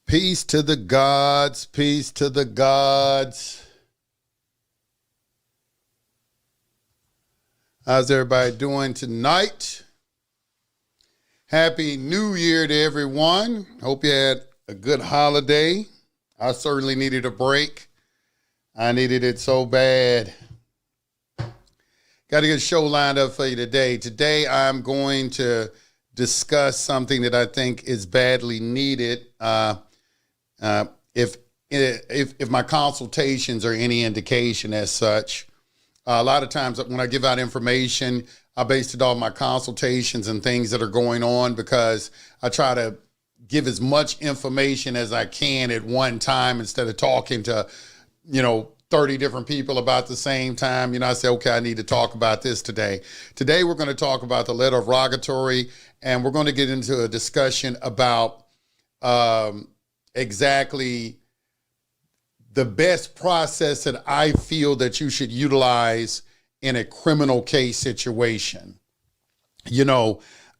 Peace to the gods, peace to the gods. How's everybody doing tonight? Happy New Year to everyone. Hope you had a good holiday. I certainly needed a break. I needed it so bad. Got a good show lined up for you today. Today I'm going to discuss something that I think is badly needed. If my consultations are any indication as such, a lot of times when I give out information, I based it on my consultations and things that are going on because I try to give as much information as I can at one time instead of talking to, 30 different people about the same time. I say, okay, I need to talk about this today. Today, we're going to talk about the Letter Rogatory, and we're going to get into a discussion about exactly the best process that I feel that you should utilize in a criminal case situation.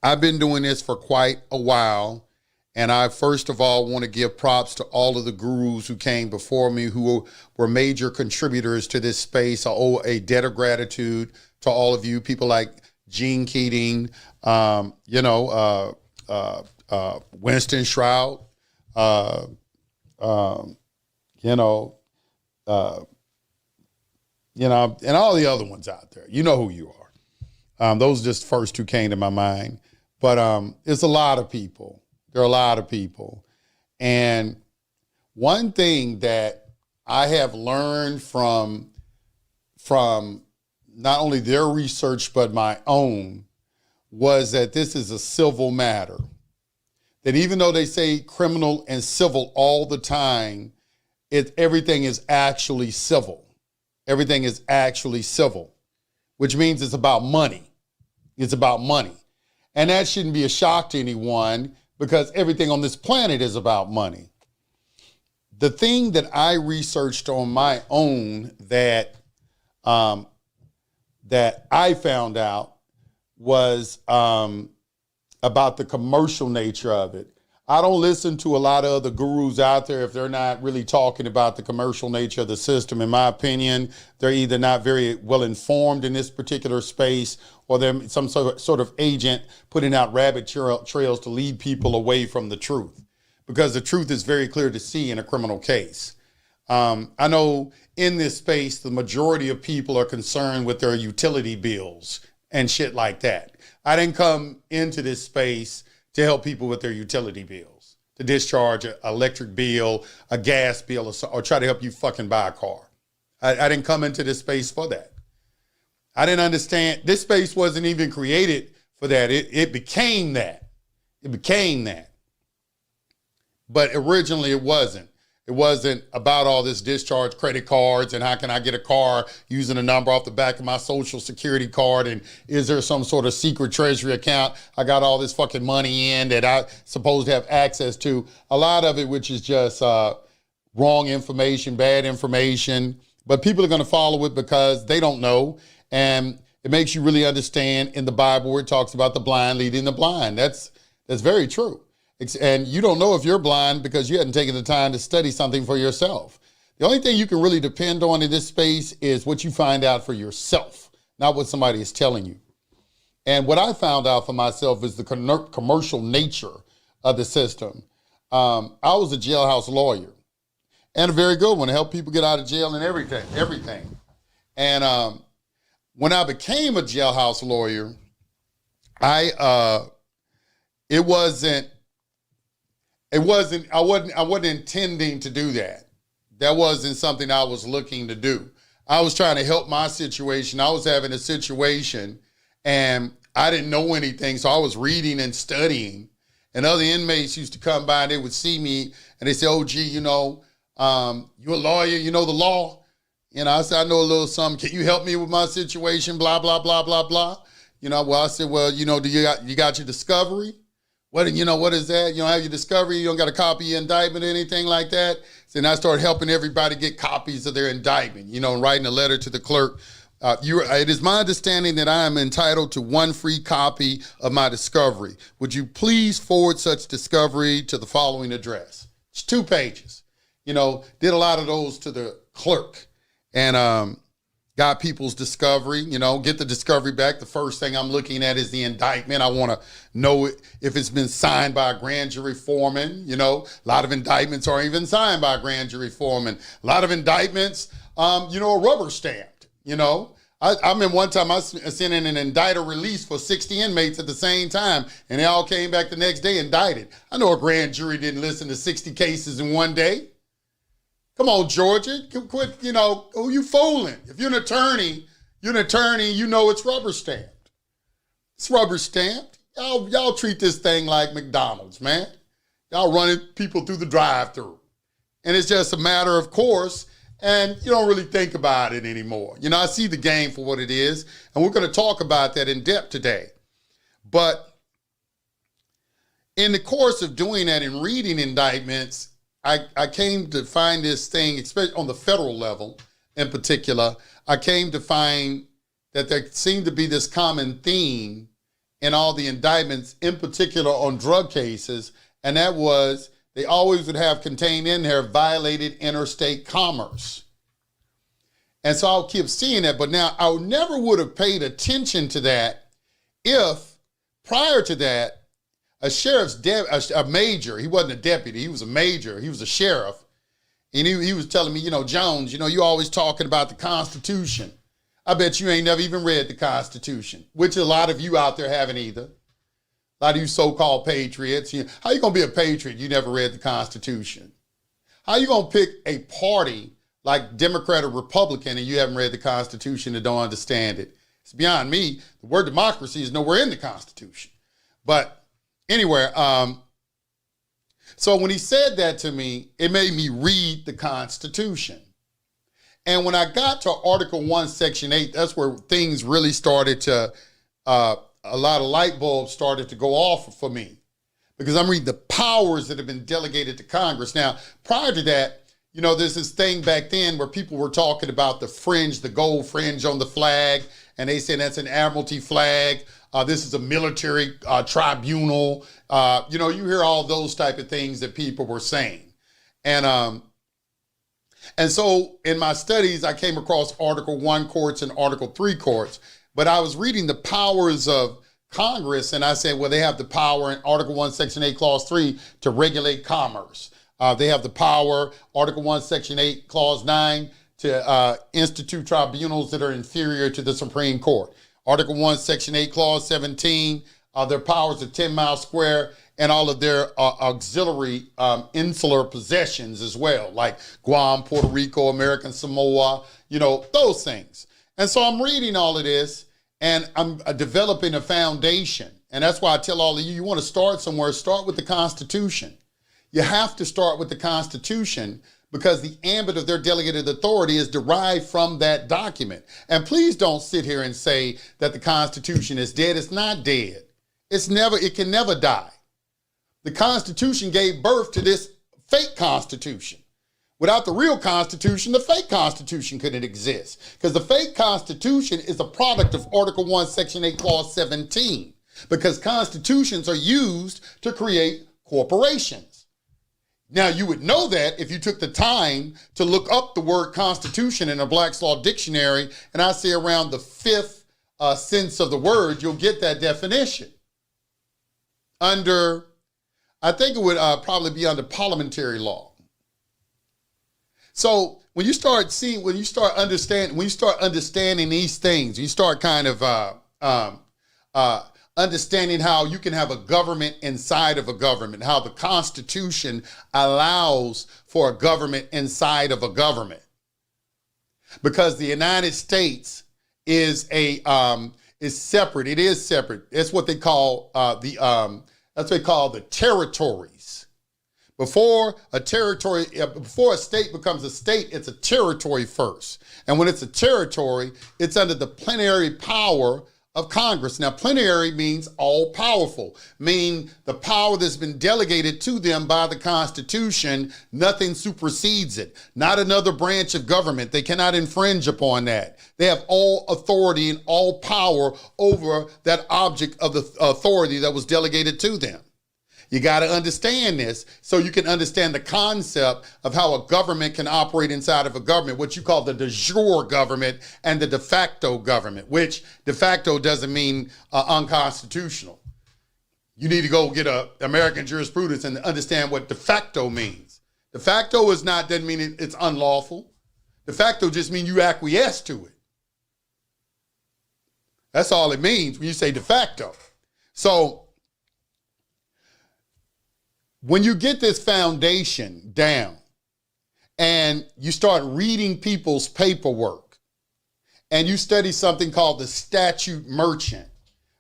I've been doing this for quite a while, and I first of all want to give props to all of the gurus who came before me who were major contributors to this space. I owe a debt of gratitude to all of you, people like Gene Keating, Winston Shroud, and all the other ones out there. You know who you are. Those just first two came to my mind. But it's a lot of people. There are a lot of people. And one thing that I have learned from not only their research, but my own, was that this is a civil matter. That even though they say criminal and civil all the time, everything is actually civil. Everything is actually civil, which means it's about money. It's about money. And that shouldn't be a shock to anyone because everything on this planet is about money. The thing that I researched on my own that I found out was about the commercial nature of it. I don't listen to a lot of other gurus out there if they're not really talking about the commercial nature of the system. In my opinion, they're either not very well informed in this particular space or they're some sort of agent putting out rabbit trails to lead people away from the truth, because the truth is very clear to see in a criminal case. I know in this space, the majority of people are concerned with their utility bills and shit like that. I didn't come into this space to help people with their utility bills, to discharge an electric bill, a gas bill, or try to help you fucking buy a car. I didn't come into this space for that. I didn't understand. This space wasn't even created for that. It became that. It became that. But originally it wasn't. It wasn't about all this discharge credit cards and how can I get a car using a number off the back of my social security card, and is there some sort of secret treasury account I got all this fucking money in that I supposed to have access to. A lot of it which is just wrong information, bad information, but people are going to follow it because they don't know. And it makes you really understand in the Bible where it talks about the blind leading the blind. That's very true. And you don't know if you're blind because you hadn't taken the time to study something for yourself. The only thing you can really depend on in this space is what you find out for yourself, not what somebody is telling you. And what I found out for myself is the commercial nature of the system. I was a jailhouse lawyer, and a very good one, to help people get out of jail and everything. And when I became a jailhouse lawyer, I wasn't intending to do that. That wasn't something I was looking to do. I was trying to help my situation. I was having a situation and I didn't know anything. So I was reading and studying, and other inmates used to come by and they would see me and they say, oh, gee, you're a lawyer, you know the law. I said, I know a little something. Can you help me with my situation? Blah, blah, blah, blah, blah. I said, well, do you got your discovery? What is that? You don't have your discovery? You don't got a copy of your indictment or anything like that? So then I started helping everybody get copies of their indictment, writing a letter to the clerk. It is my understanding that I am entitled to one free copy of my discovery. Would you please forward such discovery to the following address? It's 2 pages. You know, did a lot of those to the clerk and got people's discovery, you know, get the discovery back. The first thing I'm looking at is the indictment. I want to know if it's been signed by a grand jury foreman. You know, a lot of indictments aren't even signed by a grand jury foreman. A lot of indictments, you know, are rubber stamped, you know. I remember one time I sent in an indicted release for 60 inmates at the same time, and they all came back the next day indicted. I know a grand jury didn't listen to 60 cases in one day. Come on, Georgia, quit, you know, who you fooling? If you're an attorney, you know it's rubber stamped. It's rubber stamped. Y'all treat this thing like McDonald's, man. Y'all running people through the drive-thru. And it's just a matter of course, and you don't really think about it anymore. You know, I see the game for what it is, and we're going to talk about that in depth today. But in the course of doing that and reading indictments, I came to find this thing, especially on the federal level in particular, I came to find that there seemed to be this common theme in all the indictments, in particular on drug cases, and that was they always would have contained in there violated interstate commerce. And so I'll keep seeing that, but now I never would have paid attention to that if prior to that, a sheriff's a major, he wasn't a deputy, he was a major, he was a sheriff, and he was telling me, you know, Jones, you know, you always talking about the Constitution. I bet you ain't never even read the Constitution, which a lot of you out there haven't either. A lot of you so-called patriots. How you going to be a patriot? You never read the Constitution. How you going to pick a party like Democrat or Republican and you haven't read the Constitution and don't understand it? It's beyond me. The word democracy is nowhere in the Constitution. But anyway, so when he said that to me, it made me read the Constitution. And when I got to Article 1, Section 8, that's where things really started to, a lot of light bulbs started to go off for me. Because I'm reading the powers that have been delegated to Congress. Now, prior to that, you know, there's this thing back then where people were talking about the fringe, the gold fringe on the flag, and they said that's an admiralty flag. This is a military tribunal. You know, you hear all those type of things that people were saying. And so in my studies, I came across Article 1 courts and Article 3 courts, but I was reading the powers of Congress, and I said, well, they have the power in Article 1, Section 8, Clause 3 to regulate commerce. They have the power, Article 1, Section 8, Clause 9, to institute tribunals that are inferior to the Supreme Court. Article 1, Section 8, Clause 17, their powers of 10 miles square and all of their auxiliary insular possessions as well, like Guam, Puerto Rico, American Samoa, you know, those things. And so I'm reading all of this and I'm developing a foundation. And that's why I tell all of you, you want to start somewhere, start with the Constitution. You have to start with the Constitution because the ambit of their delegated authority is derived from that document. And please don't sit here and say that the Constitution is dead. It's not dead. It can never die. The Constitution gave birth to this fake Constitution. Without the real Constitution, the fake Constitution couldn't exist because the fake Constitution is a product of Article 1, Section 8, Clause 17 because constitutions are used to create corporations. Now, you would know that if you took the time to look up the word Constitution in a Black's Law Dictionary, and I say around the fifth sense of the word, you'll get that definition. I think it would probably be under parliamentary law. So when you start understanding these things, you start kind of understanding how you can have a government inside of a government, how the Constitution allows for a government inside of a government. Because the United States is separate. It is separate. It's what they call the territories. Before a state becomes a state, it's a territory first. And when it's a territory, it's under the plenary power of Congress. Now, plenary means all powerful, meaning the power that's been delegated to them by the Constitution, nothing supersedes it. Not another branch of government. They cannot infringe upon that. They have all authority and all power over that object of the authority that was delegated to them. You got to understand this so you can understand the concept of how a government can operate inside of a government, what you call the de jure government and the de facto government, which de facto doesn't mean unconstitutional. You need to go get American jurisprudence and understand what de facto means. De facto doesn't mean it's unlawful. De facto just means you acquiesce to it. That's all it means when you say de facto. So when you get this foundation down and you start reading people's paperwork and you study something called the Statute Merchant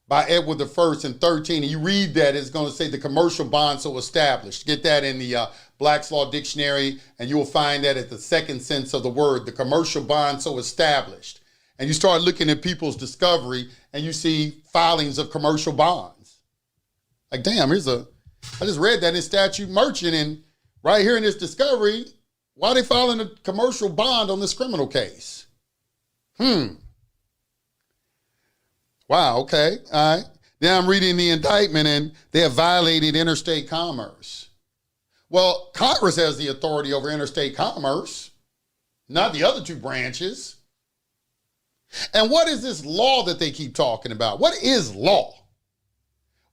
by Edward I in 13, and you read that, it's going to say the commercial bond so established. Get that in the Black's Law Dictionary, and you will find that at the second sense of the word, the commercial bond so established. And you start looking at people's discovery and you see filings of commercial bonds. Like, damn, I just read that in Statute Merchant, and right here in this discovery, why are they filing a commercial bond on this criminal case? Wow, okay, all right. Then I'm reading the indictment and they have violated interstate commerce. Well, Congress has the authority over interstate commerce, not the other two branches. And what is this law that they keep talking about? What is law?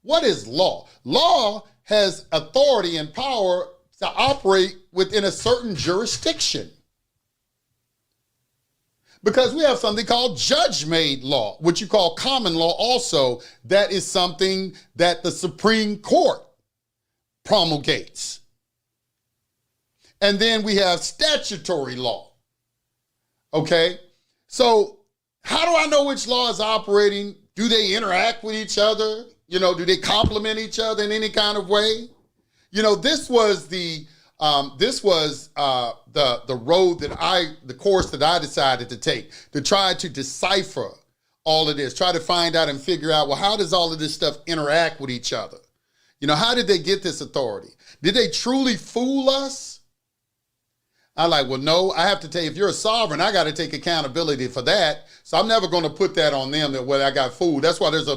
What is law? Law has authority and power to operate within a certain jurisdiction. Because we have something called judge-made law, which you call common law also. That is something that the Supreme Court promulgates. And then we have statutory law. Okay? So how do I know which law is operating? Do they interact with each other? You know, do they complement each other in any kind of way? You know, this was the road the course that I decided to take to try to decipher all of this, try to find out and figure out, well, how does all of this stuff interact with each other? You know, how did they get this authority? Did they truly fool us? I'm like, well, no, I have to tell you, if you're a sovereign, I got to take accountability for that. So I'm never going to put that on them that, well, I got fooled. That's why there's a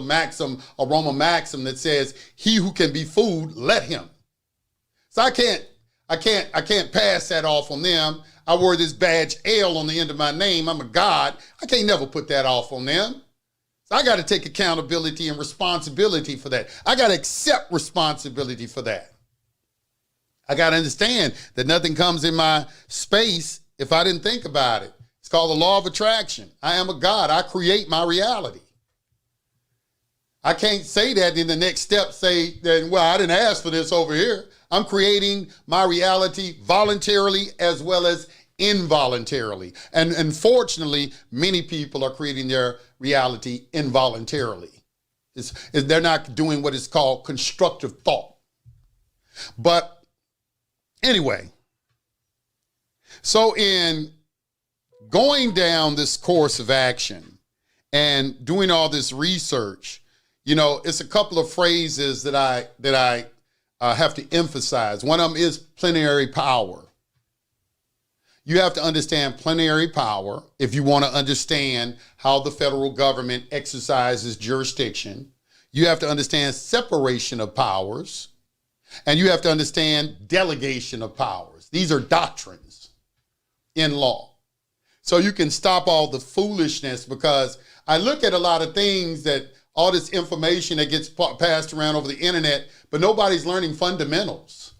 Roman maxim that says, he who can be fooled, let him. So I can't pass that off on them. I wear this badge L on the end of my name. I'm a God. I can't never put that off on them. So I got to take accountability and responsibility for that. I got to accept responsibility for that. I got to understand that nothing comes in my space if I didn't think about it. It's called the law of attraction. I am a God. I create my reality. I can't say that in the next step, say that, well, I didn't ask for this over here. I'm creating my reality voluntarily as well as involuntarily. And unfortunately, many people are creating their reality involuntarily. They're not doing what is called constructive thought. But anyway, so in going down this course of action and doing all this research, you know, it's a couple of phrases that I have to emphasize. One of them is plenary power. You have to understand plenary power if you want to understand how the federal government exercises jurisdiction. You have to understand separation of powers, and you have to understand delegation of powers. These are doctrines in law. So you can stop all the foolishness, because I look at a lot of things that all this information that gets passed around over the internet, but nobody's learning fundamentals.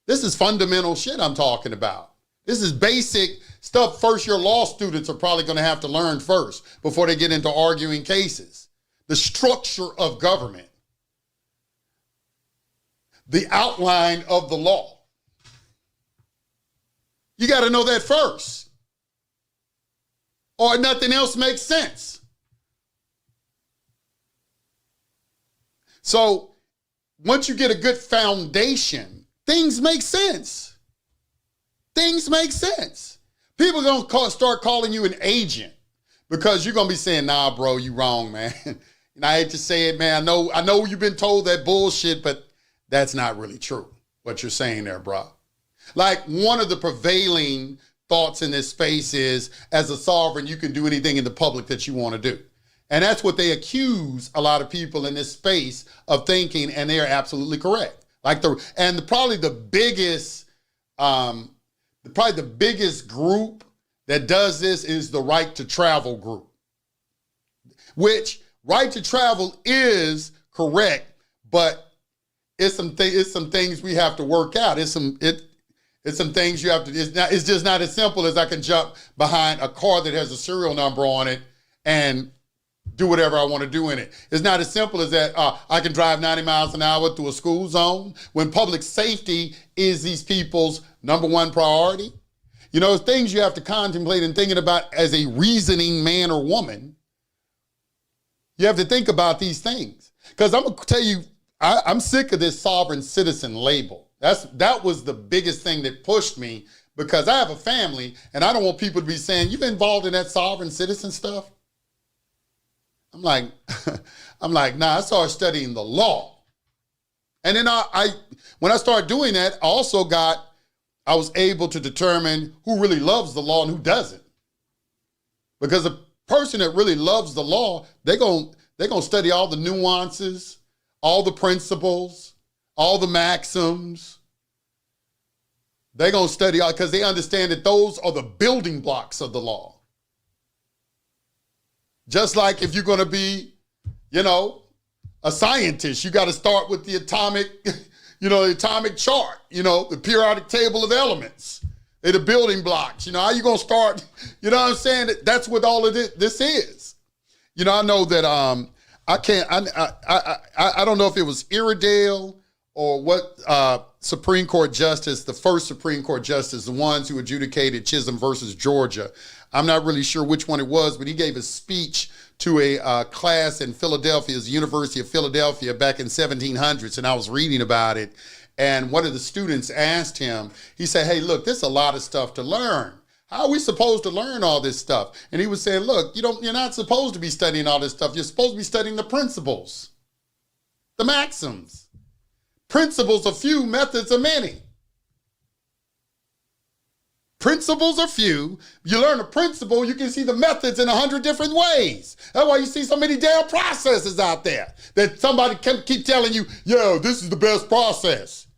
This is fundamental shit I'm talking about. This is basic stuff first your law students are probably going to have to learn first before they get into arguing cases. The structure of government. The outline of the law. You got to know that first, or nothing else makes sense. So once you get a good foundation, things make sense. Things make sense. People are going to start calling you an agent because you're going to be saying, nah, bro, you wrong, man. And I hate to say it, man. I know you've been told that bullshit, but that's not really true, what you're saying there, bro. Like, one of the prevailing thoughts in this space is, as a sovereign, you can do anything in the public that you want to do. And that's what they accuse a lot of people in this space of thinking, and they are absolutely correct. Probably the biggest group that does this is the right to travel group, which right to travel is correct, but it's some things we have to work out. It's some things you have to, it's just not as simple as I can jump behind a car that has a serial number on it and do whatever I want to do in it. It's not as simple as that. I can drive 90 miles an hour through a school zone when public safety is these people's number one priority. You know, it's things you have to contemplate and thinking about as a reasoning man or woman. You have to think about these things. Because I'm going to tell you, I'm sick of this sovereign citizen label. That was the biggest thing that pushed me, because I have a family and I don't want people to be saying, you've been involved in that sovereign citizen stuff? I'm like, nah, I started studying the law. And then when I started doing that, I was able to determine who really loves the law and who doesn't. Because a person that really loves the law, they're gonna study all the nuances, all the principles, all the maxims. They're gonna study all, because they understand that those are the building blocks of the law. Just like if you're going to be, a scientist, you got to start with the atomic chart, the periodic table of elements. They're the building blocks. How you going to start? You know what I'm saying? That's what all of this is. I know that I don't know if it was Iredale or what Supreme Court justice, the first Supreme Court justice, the ones who adjudicated Chisholm versus Georgia. I'm not really sure which one it was, but he gave a speech to a class in Philadelphia, the University of Philadelphia, back in 1700s, and I was reading about it. And one of the students asked him, he said, hey, look, there's a lot of stuff to learn. How are we supposed to learn all this stuff? And he was saying, look, you're not supposed to be studying all this stuff. You're supposed to be studying the principles, the maxims. Principles are few, methods are many. Principles are few. You learn a principle, you can see the methods in 100 different ways. That's why you see so many damn processes out there that somebody can keep telling you, yo, this is the best process.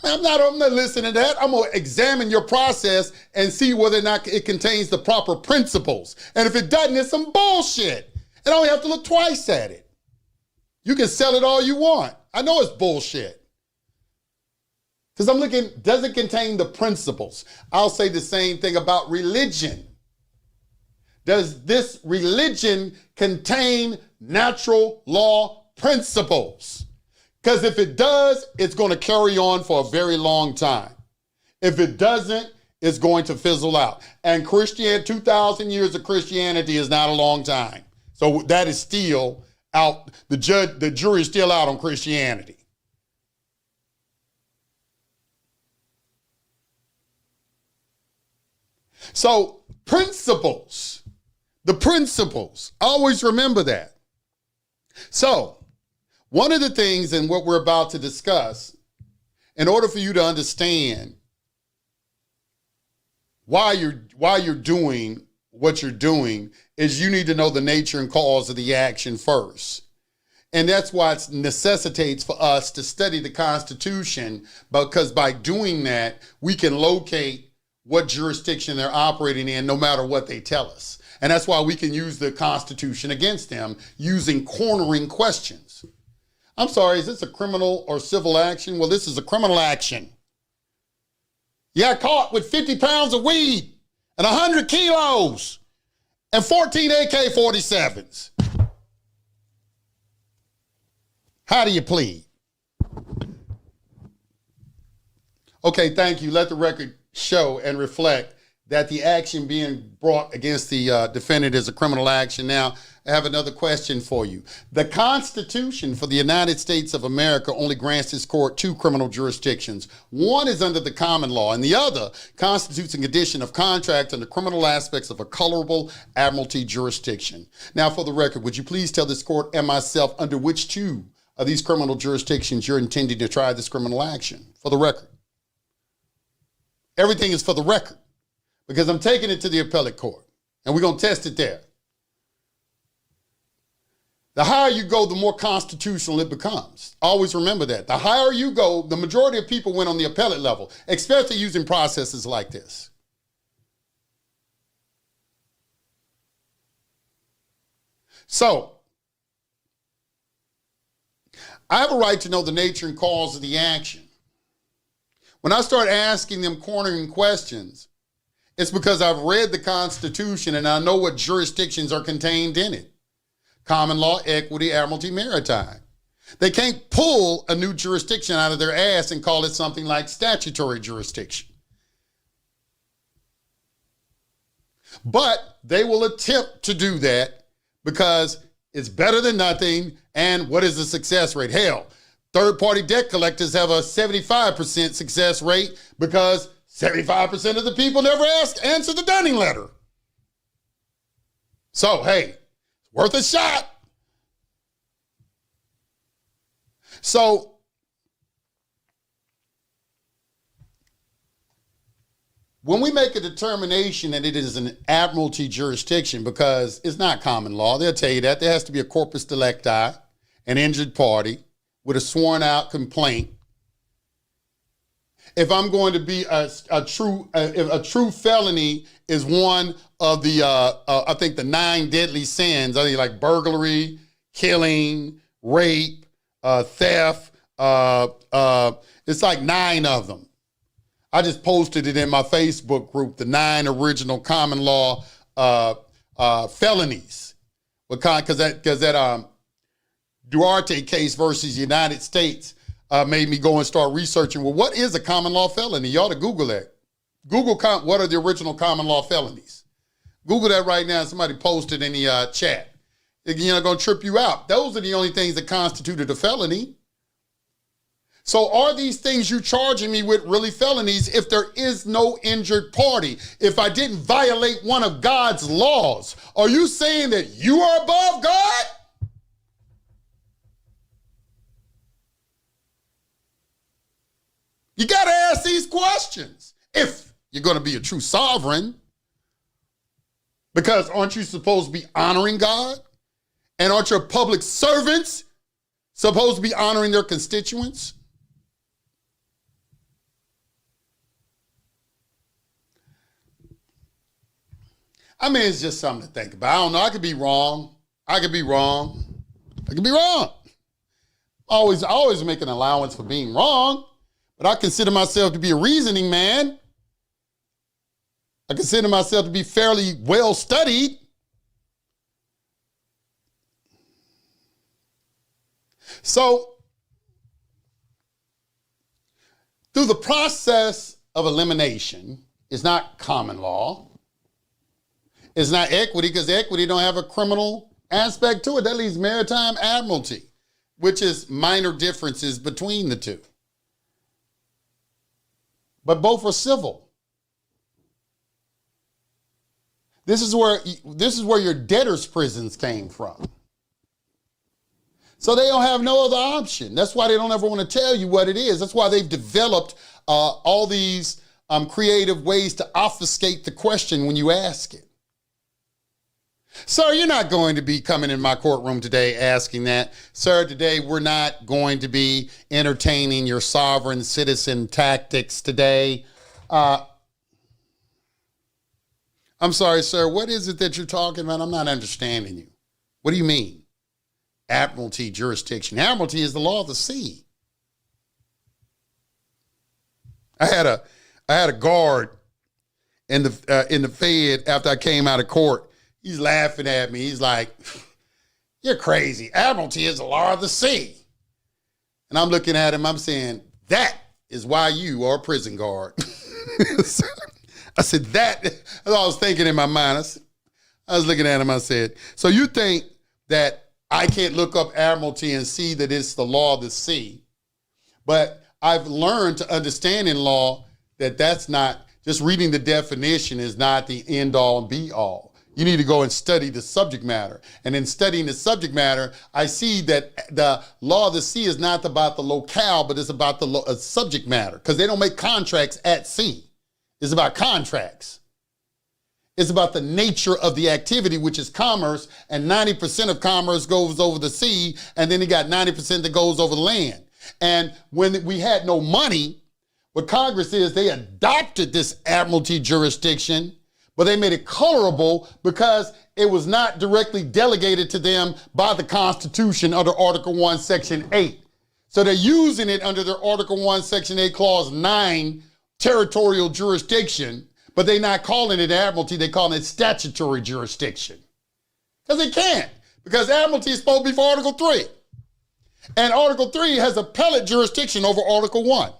I'm not listening to that. I'm going to examine your process and see whether or not it contains the proper principles. And if it doesn't, it's some bullshit. And I only have to look twice at it. You can sell it all you want. I know it's bullshit. Because I'm looking, does it contain the principles? I'll say the same thing about religion. Does this religion contain natural law principles? Because if it does, it's going to carry on for a very long time. If it doesn't, it's going to fizzle out. And 2,000 years of Christianity is not a long time. So that is still out. The jury is still out on Christianity. So the principles, always remember that. So one of the things in what we're about to discuss, in order for you to understand why you're doing what you're doing, is you need to know the nature and cause of the action first. And that's why it necessitates for us to study the Constitution, because by doing that, we can locate what jurisdiction they're operating in, no matter what they tell us. And that's why we can use the Constitution against them using cornering questions. I'm sorry, is this a criminal or civil action? Well, this is a criminal action. You got caught with 50 pounds of weed and 100 kilos and 14 AK-47s. How do you plead? Okay, thank you. Let the record show and reflect that the action being brought against the defendant is a criminal action. Now, I have another question for you. The Constitution for the United States of America only grants this court two criminal jurisdictions. One is under the common law, and the other constitutes a condition of contract under criminal aspects of a colorable admiralty jurisdiction. Now, for the record, would you please tell this court and myself under which two of these criminal jurisdictions you're intending to try this criminal action? For the record. Everything is for the record, because I'm taking it to the appellate court, and we're going to test it there. The higher you go, the more constitutional it becomes. Always remember that. The higher you go, the majority of people went on the appellate level, especially using processes like this. So, I have a right to know the nature and cause of the action. When I start asking them cornering questions, it's because I've read the Constitution and I know what jurisdictions are contained in it. Common law, equity, admiralty, maritime. They can't pull a new jurisdiction out of their ass and call it something like statutory jurisdiction. But they will attempt to do that because it's better than nothing. And what is the success rate? Hell, third-party debt collectors have a 75% success rate because 75% of the people never answer the Dunning letter. So, hey, worth a shot. So, when we make a determination that it is an admiralty jurisdiction, because it's not common law, they'll tell you that there has to be a corpus delicti, an injured party with a sworn out complaint. If I'm going to be a true felony is one of the, I think the 9 deadly sins, I think like burglary, killing, rape, theft, it's like 9 of them. I just posted it in my Facebook group, the 9 original common law felonies. Because that Duarte case versus United States made me go and start researching, well, what is a common law felony? You ought to Google that. Google what are the original common law felonies. Google that right now. Somebody posted in the chat. You're not going to trip you out. Those are the only things that constituted a felony. So are these things you're charging me with really felonies if there is no injured party? If I didn't violate one of God's laws, are you saying that you are above God? You got to ask these questions if you're going to be a true sovereign. Because aren't you supposed to be honoring God? And aren't your public servants supposed to be honoring their constituents? I mean, it's just something to think about. I don't know. I could be wrong. I could be wrong. Always make an allowance for being wrong. But I consider myself to be a reasoning man. I consider myself to be fairly well studied. So, through the process of elimination, it's not common law. It's not equity, because equity don't have a criminal aspect to it. That leaves maritime admiralty, which is minor differences between the two. But both are civil. This is where your debtors' prisons came from. So they don't have no other option. That's why they don't ever want to tell you what it is. That's why they've developed all these creative ways to obfuscate the question when you ask it. Sir, you're not going to be coming in my courtroom today asking that. Sir, today we're not going to be entertaining your sovereign citizen tactics today. I'm sorry, sir. What is it that you're talking about? I'm not understanding you. What do you mean? Admiralty jurisdiction. Admiralty is the law of the sea. I had a guard in the Fed after I came out of court. He's laughing at me. He's like, "You're crazy. Admiralty is the law of the sea." And I'm looking at him. I'm saying, "That is why you are a prison guard." I said, that's what I was thinking in my mind. I was looking at him. I said, "So you think that I can't look up admiralty and see that it's the law of the sea?" But I've learned to understand in law that that's not, just reading the definition is not the end all and be all. You need to go and study the subject matter. And in studying the subject matter, I see that the law of the sea is not about the locale, but it's about the subject matter, because they don't make contracts at sea. It's about contracts. It's about the nature of the activity, which is commerce, and 90% of commerce goes over the sea, and then you got 90% that goes over the land. And when we had no money, what Congress is, they adopted this admiralty jurisdiction, but they made it colorable because it was not directly delegated to them by the Constitution under Article 1, Section 8. So they're using it under their Article 1, Section 8, Clause 9 territorial jurisdiction, but they're not calling it admiralty, they're calling it statutory jurisdiction. Because they can't, because admiralty is supposed to be for Article 3. And Article 3 has appellate jurisdiction over Article 1,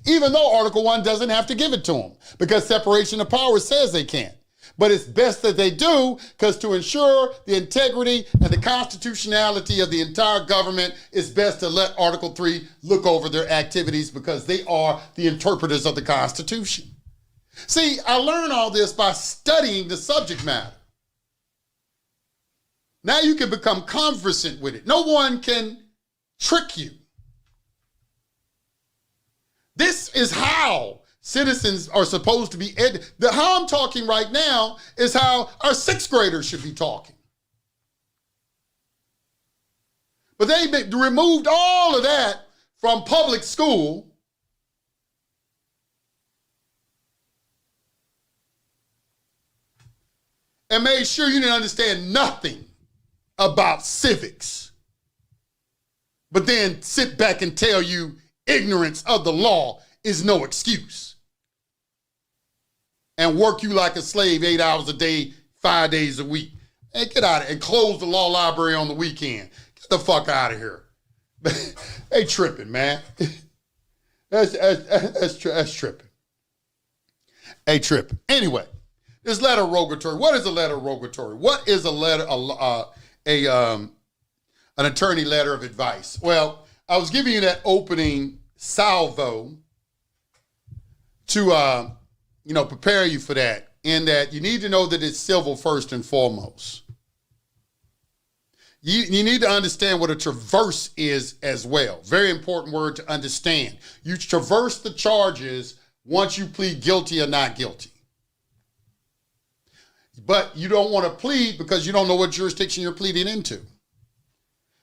even though Article 1 doesn't have to give it to them, because separation of powers says they can't. But it's best that they do, because to ensure the integrity and the constitutionality of the entire government, it's best to let Article 3 look over their activities, because they are the interpreters of the Constitution. See, I learned all this by studying the subject matter. Now you can become conversant with it. No one can trick you. This is how citizens are supposed to be how I'm talking right now is how our sixth graders should be talking. But they removed all of that from public school and made sure you didn't understand nothing about civics, but then sit back and tell you ignorance of the law is no excuse, and work you like a slave 8 hours a day, 5 days a week. Hey, get out of here and close the law library on the weekend. Get the fuck out of here. They tripping, man. That's tripping. Hey, tripping. Anyway, this letter rogatory. What is a letter rogatory? What is a letter, an attorney letter of advice? Well, I was giving you that opening salvo to, prepare you for that, in that you need to know that it's civil first and foremost. You need to understand what a traverse is as well. Very important word to understand. You traverse the charges once you plead guilty or not guilty. But you don't want to plead because you don't know what jurisdiction you're pleading into.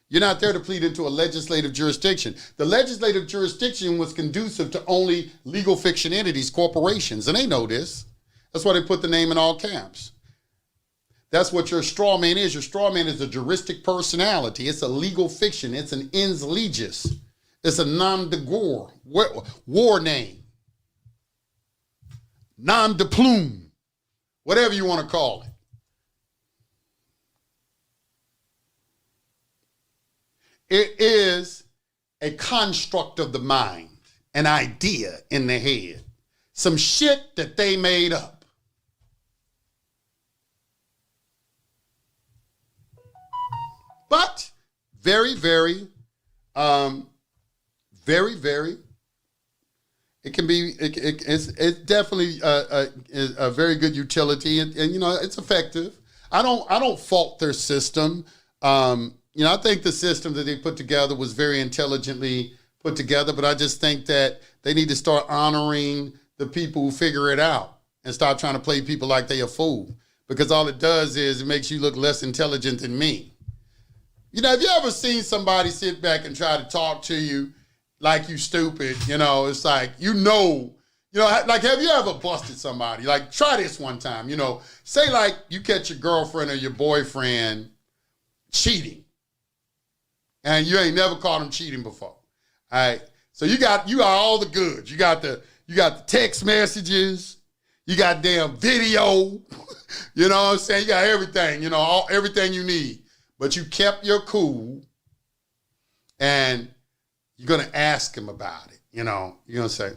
You're not there to plead into a legislative jurisdiction. The legislative jurisdiction was conducive to only legal fiction entities, corporations, and they know this. That's why they put the name in all caps. That's what your straw man is. Your straw man is a juristic personality. It's a legal fiction. It's an ens legis. It's a nom de guerre, war name, nom de plume, whatever you want to call it. It is a construct of the mind, an idea in the head, some shit that they made up. But very, very, it can be, it's definitely a very good utility, and it's effective. I don't fault their system. I think the system that they put together was very intelligently put together, but I just think that they need to start honoring the people who figure it out and stop trying to play people like they a fool, because all it does is it makes you look less intelligent than me. Have you ever seen somebody sit back and try to talk to you like you stupid? It's like, like, have you ever busted somebody? Like, try this one time, say like you catch your girlfriend or your boyfriend cheating, and you ain't never caught him cheating before. All right. So you got all the goods. You got the text messages, you got damn video, you know what I'm saying? You got everything, everything you need. But you kept your cool, and you're gonna ask him about it. You're gonna say,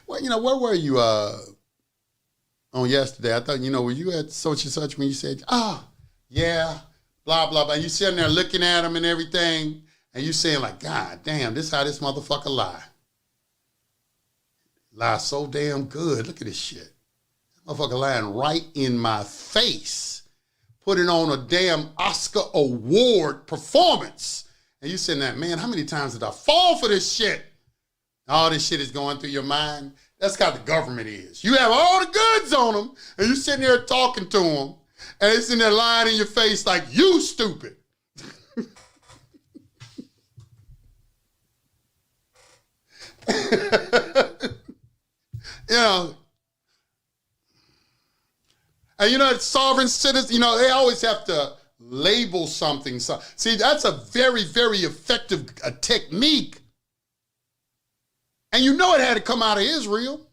well, where were you on yesterday? I thought, were you at such and such when you said, yeah, blah, blah, blah. And you sitting there looking at him and everything, and you saying like, God damn, this how this motherfucker lie. Lie so damn good. Look at this shit. This motherfucker lying right in my face, putting on a damn Oscar award performance. And you saying that, man, how many times did I fall for this shit? All this shit is going through your mind. That's how the government is. You have all the goods on them, and you're sitting there talking to them, and it's in there lying in your face like, you stupid. You know, and you know, sovereign citizens, you know, they always have to label something. So, see, that's a very, very effective technique. And you know it had to come out of Israel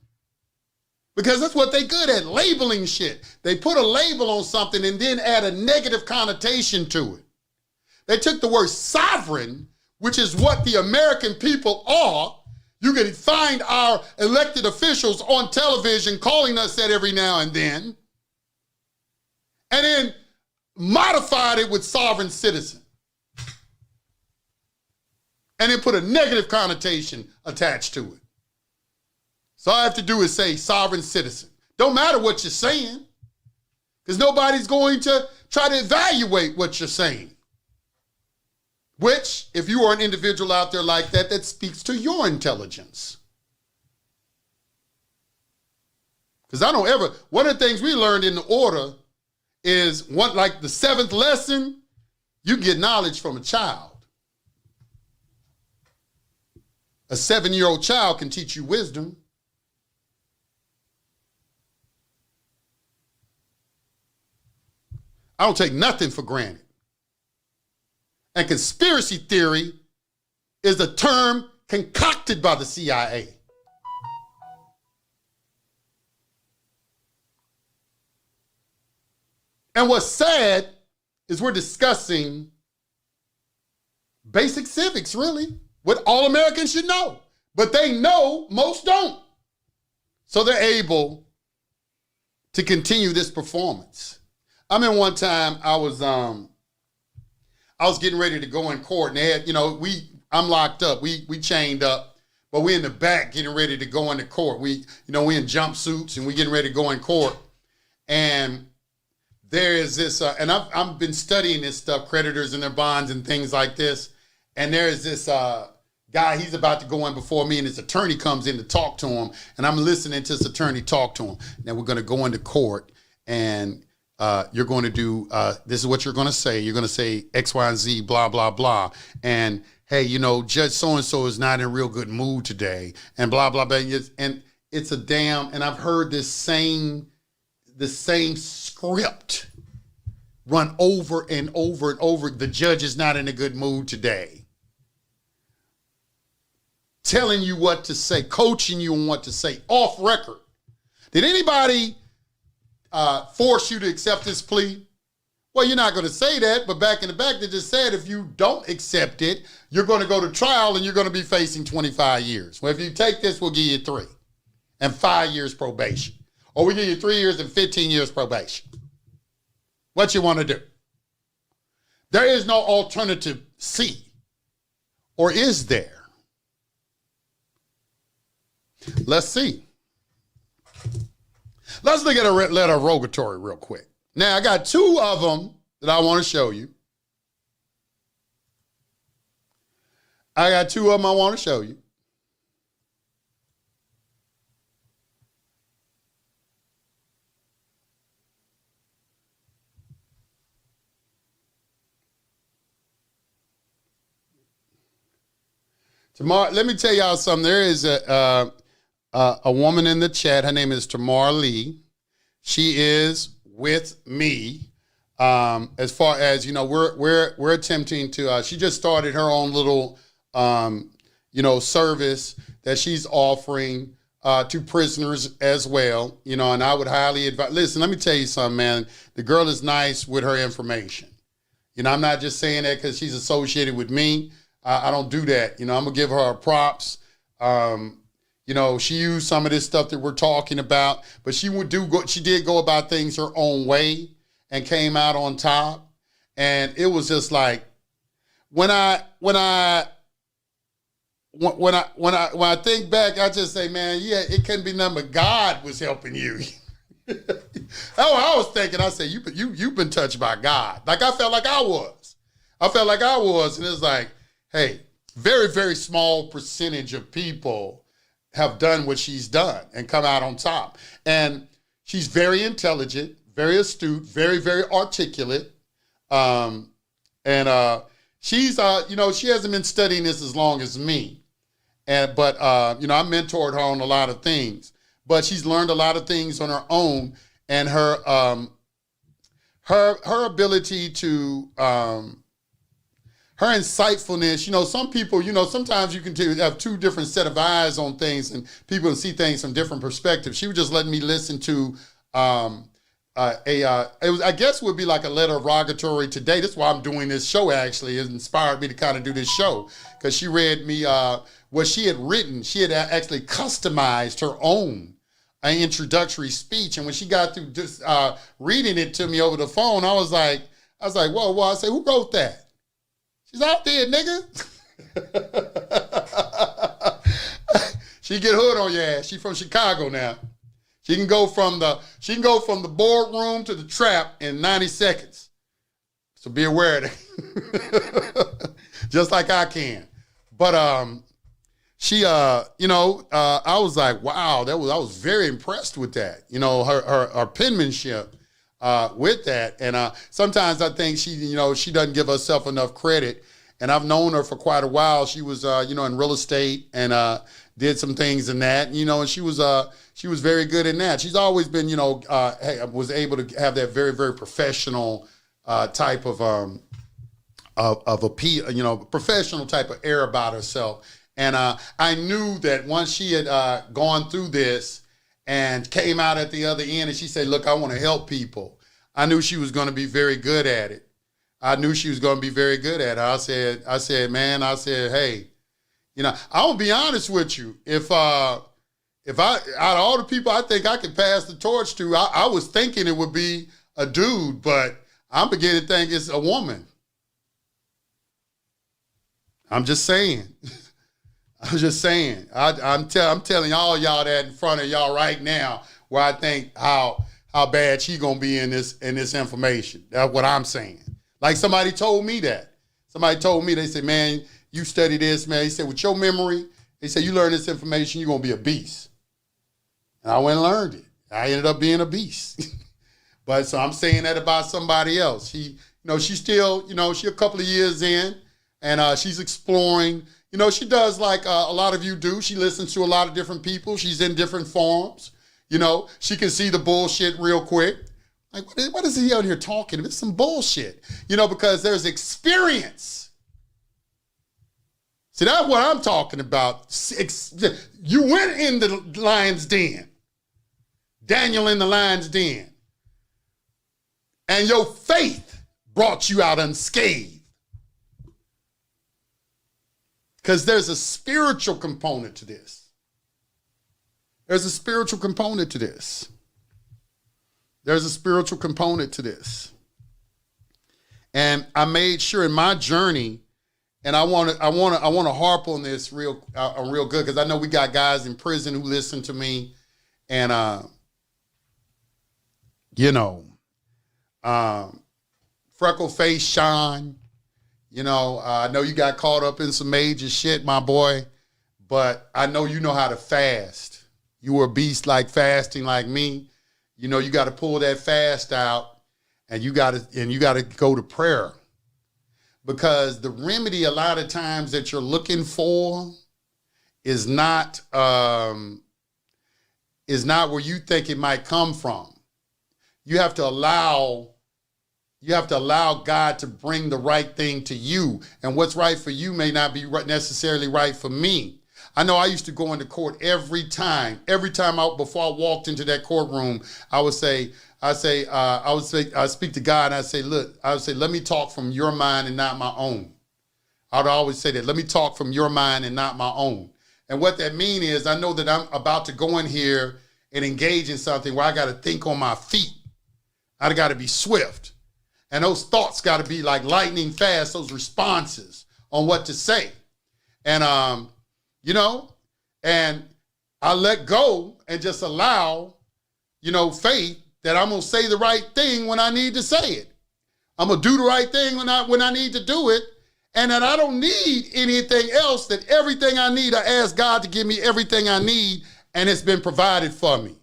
because that's what they good at, labeling shit. They put a label on something and then add a negative connotation to it. They took the word sovereign, which is what the American people are. You can find our elected officials on television calling us that every now and then modified it with sovereign citizen. And then put a negative connotation attached to it. So all I have to do is say sovereign citizen. Don't matter what you're saying, because nobody's going to try to evaluate what you're saying. Which, if you are an individual out there like that, that speaks to your intelligence. Because I don't ever, one of the things we learned in the order is, one, like the 7th lesson, you get knowledge from a child. A 7-year-old child can teach you wisdom. I don't take nothing for granted. And conspiracy theory is a term concocted by the CIA. And what's sad is we're discussing basic civics, really, what all Americans should know. But they know, most don't. So they're able to continue this performance. I remember one time I was getting ready to go in court, and they had, you know, I'm locked up. We chained up, but we're in the back getting ready to go into court. We in jumpsuits and we getting ready to go in court. And there is this, and I've been studying this stuff, creditors and their bonds and things like this. And there is this guy, he's about to go in before me, and his attorney comes in to talk to him. And I'm listening to his attorney talk to him. Now we're going to go into court, and you're going to do, this is what you're going to say. You're going to say X, Y, and Z, blah, blah, blah. And, hey, you know, Judge so-and-so is not in a real good mood today, and blah, blah, blah. And it's a damn, and I've heard the same script run over and over and over. The judge is not in a good mood today. Telling you what to say, coaching you on what to say, off record. Did anybody force you to accept this plea? Well, you're not going to say that, but back in the back, they just said if you don't accept it, you're going to go to trial and you're going to be facing 25 years. Well, if you take this, we'll give you 3 and 5 years probation. Or we give you 3 years and 15 years probation. What you want to do? There is no alternative C. Or is there? Let's see. Let's look at a letter rogatory real quick. Now, I got 2 of them that I want to show you. I got 2 of them I want to show you. Tamar, let me tell y'all something. There is a woman in the chat. Her name is Tamar Lee. She is with me. As far as, you know, we're attempting to, she just started her own little, service that she's offering to prisoners as well, you know, and I would highly advise, listen, let me tell you something, man. The girl is nice with her information. You know, I'm not just saying that because she's associated with me. I don't do that. You know, I'm going to give her props. You know, she used some of this stuff that we're talking about, but she did go about things her own way and came out on top. And it was just like, when I think back, I just say, man, yeah, it couldn't be nothing but God was helping you. I was thinking, I said, you've been touched by God. Like I felt like I was. And it's like, hey, very, very small percentage of people have done what she's done and come out on top. And she's very intelligent, very astute, very, very articulate. She's, she hasn't been studying this as long as me. But I mentored her on a lot of things. But she's learned a lot of things on her own. And her ability to, her insightfulness, some people, sometimes you can have two different set of eyes on things and people can see things from different perspectives. She was just letting me listen to I guess would be like a letter of rogatory today. That's why I'm doing this show, actually. It inspired me to kind of do this show because she read me what she had written. She had actually customized her own introductory speech. And when she got through just reading it to me over the phone, I was like, whoa. I said, who wrote that? She's out there, nigga. She get hood on your ass. She from Chicago now. She can go from the boardroom to the trap in 90 seconds. So be aware of that. Just like I can. But she I was like, wow, I was very impressed with that. Her penmanship with that. And sometimes I think she doesn't give herself enough credit. And I've known her for quite a while. She was in real estate and did some things in that, and she was very good in that. She's always been, was able to have that very, very professional type of appeal, professional type of air about herself. And I knew that once she had gone through this and came out at the other end and she said, look, I want to help people. I knew she was going to be very good at it. I said, hey, I'll be honest with you. If I, out of all the people I think I could pass the torch to, I was thinking it would be a dude, but I'm beginning to think it's a woman. I'm just saying. I'm telling all y'all that in front of y'all right now, where I think how bad she gonna be in this information. That's what I'm saying. Like somebody told me that. They said, man, you study this, man. He said, with your memory, they said, you learn this information, you're gonna be a beast. And I went and learned it. I ended up being a beast. But so I'm saying that about somebody else. She's still, she a couple of years in and she's exploring. She does like a lot of you do. She listens to a lot of different people. She's in different forums. She can see the bullshit real quick. Like, what is he out here talking? It's some bullshit, because there's experience. See, that's what I'm talking about. You went in the lion's den. Daniel in the lion's den. And your faith brought you out unscathed. Because there's a spiritual component to this. And I made sure in my journey, and I want to harp on this real good, because I know we got guys in prison who listen to me, and freckle face Sean, I know you got caught up in some major shit, my boy, but I know you know how to fast. You were a beast like fasting like me. You got to pull that fast out, and you got to go to prayer. Because the remedy a lot of times that you're looking for is not where you think it might come from. You have to allow God to bring the right thing to you. And what's right for you may not be necessarily right for me. I know I used to go into court every time before I walked into that courtroom, I would speak to God and I say, look, let me talk from your mind and not my own. I would always say that, let me talk from your mind and not my own. And what that means is I know that I'm about to go in here and engage in something where I got to think on my feet. I got to be swift. And those thoughts got to be like lightning fast, those responses on what to say. And, and I let go and just allow, faith that I'm going to say the right thing when I need to say it. I'm going to do the right thing when I need to do it. and that I don't need anything else, that everything I need, I ask God to give me everything I need, and it's been provided for me.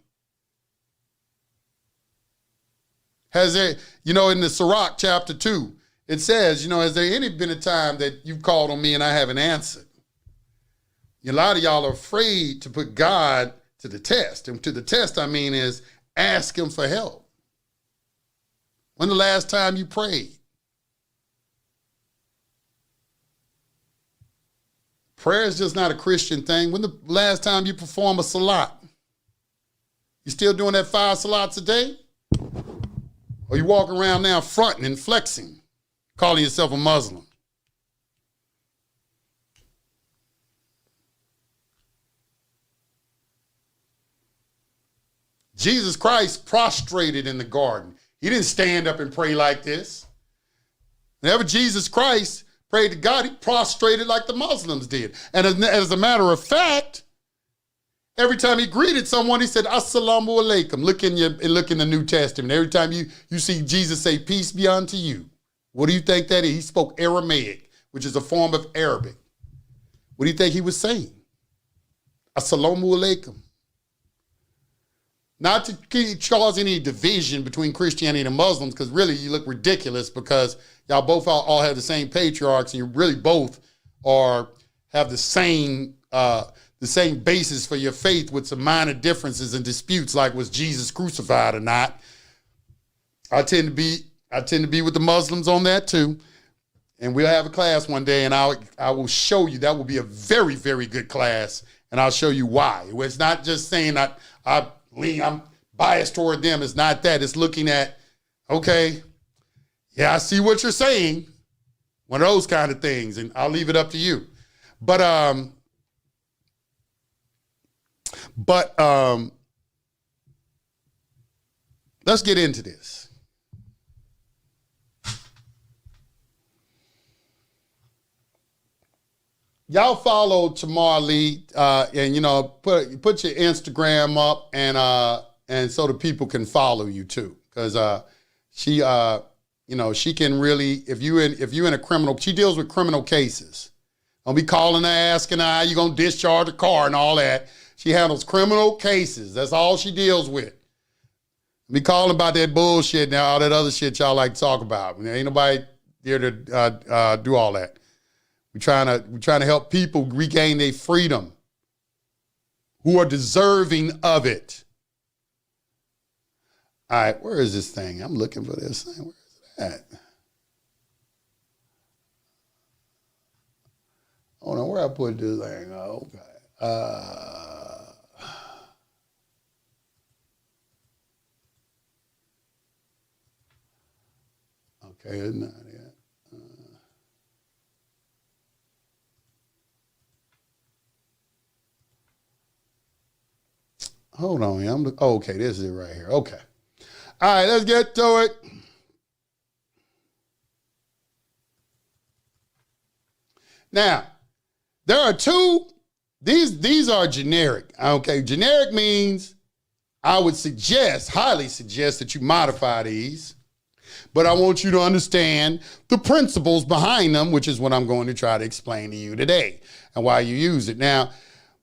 Has there, in the Sirach chapter 2, it says, has there any been a time that you've called on me and I haven't answered? A lot of y'all are afraid to put God to the test. And to the test, I mean, is ask him for help. When the last time you prayed? Prayer is just not a Christian thing. When the last time you perform a salat? You still doing that 5 salats a day? Or you walking around now fronting and flexing, calling yourself a Muslim? Jesus Christ prostrated in the garden. He didn't stand up and pray like this. Whenever Jesus Christ prayed to God, he prostrated like the Muslims did. And as a matter of fact, every time he greeted someone, he said, Assalamu alaikum. Look in the New Testament. Every time you see Jesus say, peace be unto you. What do you think that is? He spoke Aramaic, which is a form of Arabic. What do you think he was saying? Assalamu alaikum. Not to cause any division between Christianity and Muslims, because really you look ridiculous, because y'all both all have the same patriarchs, and you really both have the same basis for your faith, with some minor differences and disputes, like was Jesus crucified or not. I tend to be with the Muslims on that too. And we'll have a class one day, and I will show you. That will be a very, very good class, and I'll show you why. It's not just saying I'm biased toward them. It's not that. It's looking at, okay, yeah, I see what you're saying. One of those kind of things, and I'll leave it up to you. But let's get into this. Y'all follow Tamar Lee, and put your Instagram up, and so the people can follow you too, because she can really, if you in a criminal, she deals with criminal cases. Don't be calling her asking her how you gonna discharge a car and all that. She handles criminal cases. That's all she deals with. Be calling about that bullshit and all that other shit y'all like to talk about. Ain't nobody there to do all that. We're trying to help people regain their freedom, who are deserving of it. All right, where is this thing? I'm looking for this thing. Where is it at? Hold on, where I put this thing? Oh, okay. Okay, it's not it. Hold on, okay, this is it right here. Okay. All right, let's get to it. Now, there are two, these are generic, okay? Generic means I would highly suggest that you modify these, but I want you to understand the principles behind them, which is what I'm going to try to explain to you today and why you use it. Now,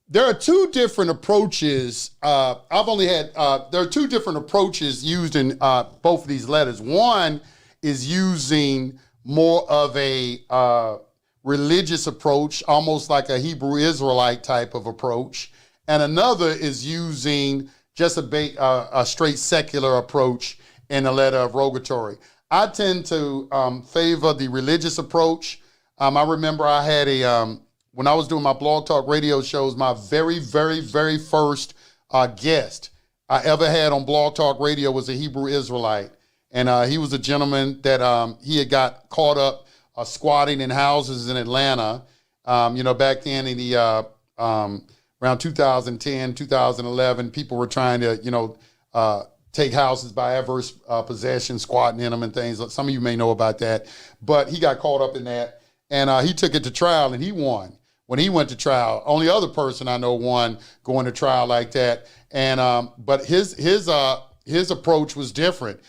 there are two different approaches. There are two different approaches used in both of these letters. One is using more of a religious approach, almost like a Hebrew Israelite type of approach. And another is using just a straight secular approach in the Letter of Rogatory. I tend to favor the religious approach. I remember I had when I was doing my Blog Talk radio shows, my very, very, very first guest I ever had on Blog Talk radio was a Hebrew Israelite. And he was a gentleman that he had got caught up squatting in houses in Atlanta, back then in the around 2010, 2011, people were trying to, take houses by adverse possession, squatting in them and things. Some of you may know about that, but he got caught up in that, and he took it to trial and he won. When he went to trial, only other person I know won going to trial like that. And but his approach was different.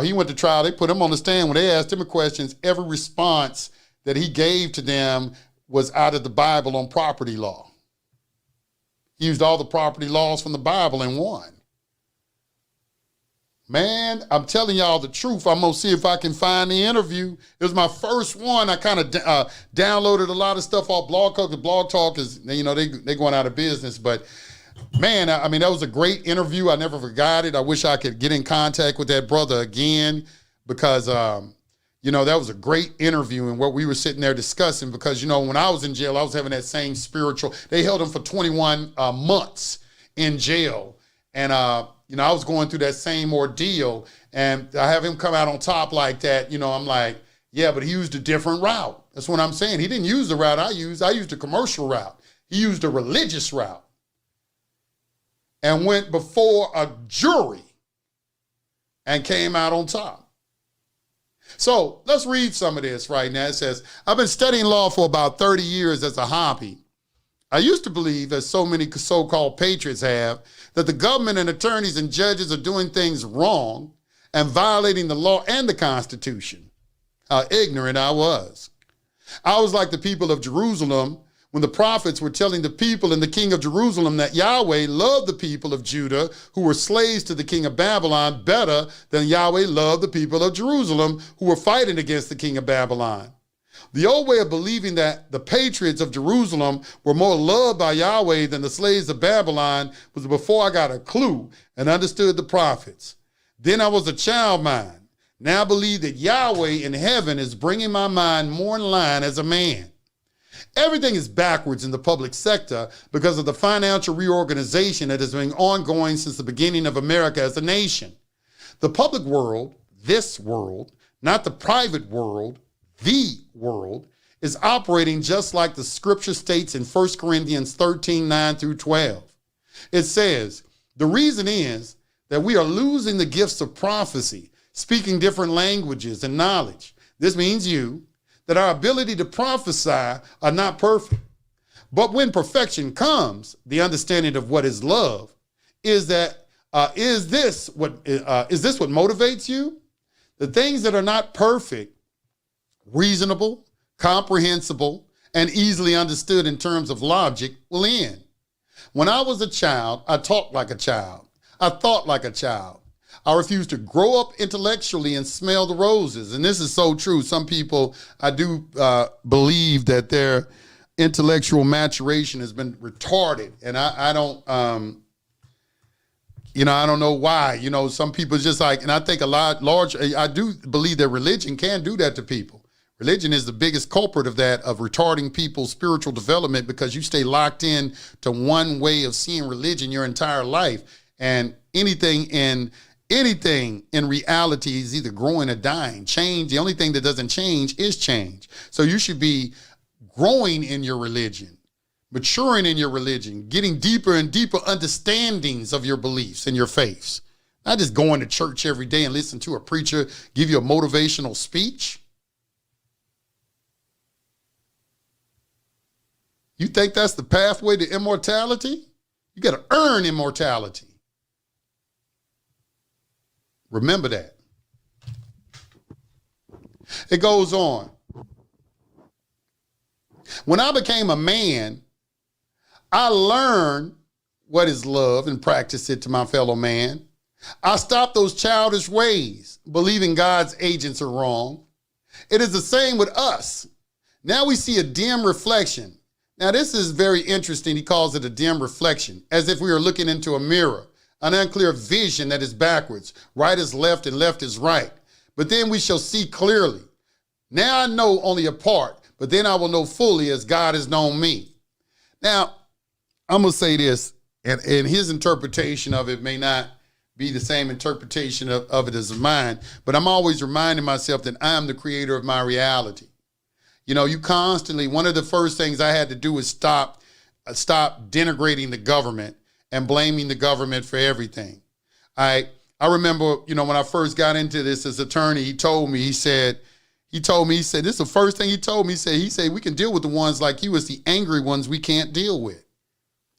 He went to trial. They put him on the stand. When they asked him questions, every response that he gave to them was out of the Bible on property law. He used all the property laws from the Bible and won. Man, I'm telling y'all the truth. I'm going to see if I can find the interview. It was my first one. I kind of downloaded a lot of stuff off Blog Talk. The Blog Talk is, you know, they going out of business. But, man, I mean, that was a great interview. I never forgot it. I wish I could get in contact with that brother again because, you know, that was a great interview and what we were sitting there discussing because, you know, when I was in jail, I was having that same spiritual. They held him for 21 months in jail. And, you know, I was going through that same ordeal and I have him come out on top like that. You know, I'm like, yeah, but he used a different route. That's what I'm saying. He didn't use the route I used. I used a commercial route. He used a religious route and went before a jury and came out on top. So let's read some of this right now. It says, I've been studying law for about 30 years as a hobby. I used to believe, as so many so-called patriots have, that the government and attorneys and judges are doing things wrong and violating the law and the Constitution. How ignorant I was. I was like the people of Jerusalem when the prophets were telling the people and the king of Jerusalem that Yahweh loved the people of Judah who were slaves to the king of Babylon better than Yahweh loved the people of Jerusalem who were fighting against the king of Babylon. The old way of believing that the patriots of Jerusalem were more loved by Yahweh than the slaves of Babylon was before I got a clue and understood the prophets. Then I was a child mind. Now I believe that Yahweh in heaven is bringing my mind more in line as a man. Everything is backwards in the public sector because of the financial reorganization that has been ongoing since the beginning of America as a nation. The public world, this world, not the private world, the world, is operating just like the scripture states in 1 Corinthians 13, 9 through 12. It says, the reason is that we are losing the gifts of prophecy, speaking different languages and knowledge. This means that our ability to prophesy are not perfect. But when perfection comes, the understanding of what is love is that, is this what motivates you? The things that are not perfect, reasonable, comprehensible, and easily understood in terms of logic will end. When I was a child, I talked like a child. I thought like a child. I refused to grow up intellectually and smell the roses. And this is so true. Some people, I do believe that their intellectual maturation has been retarded. And I don't, I don't know why. Some people just like, and I think I do believe that religion can do that to people. Religion is the biggest culprit of that, of retarding people's spiritual development because you stay locked in to one way of seeing religion your entire life. And anything in reality is either growing or dying. Change, the only thing that doesn't change is change. So you should be growing in your religion, maturing in your religion, getting deeper and deeper understandings of your beliefs and your faiths. Not just going to church every day and listen to a preacher give you a motivational speech. You think that's the pathway to immortality? You got to earn immortality. Remember that. It goes on. When I became a man, I learned what is love and practiced it to my fellow man. I stopped those childish ways, believing God's agents are wrong. It is the same with us. Now we see a dim reflection. Now this is very interesting. He calls it a dim reflection, as if we were looking into a mirror. An unclear vision that is backwards. Right is left and left is right. But then we shall see clearly. Now I know only a part, but then I will know fully as God has known me. Now, I'm going to say this, and his interpretation of it may not be the same interpretation of it as mine, but I'm always reminding myself that I'm the creator of my reality. You constantly, one of the first things I had to do was stop denigrating the government and blaming the government for everything. I remember, when I first got into this as attorney, he said, this is the first thing he told me. He said, we can deal with the ones like you as the angry ones we can't deal with.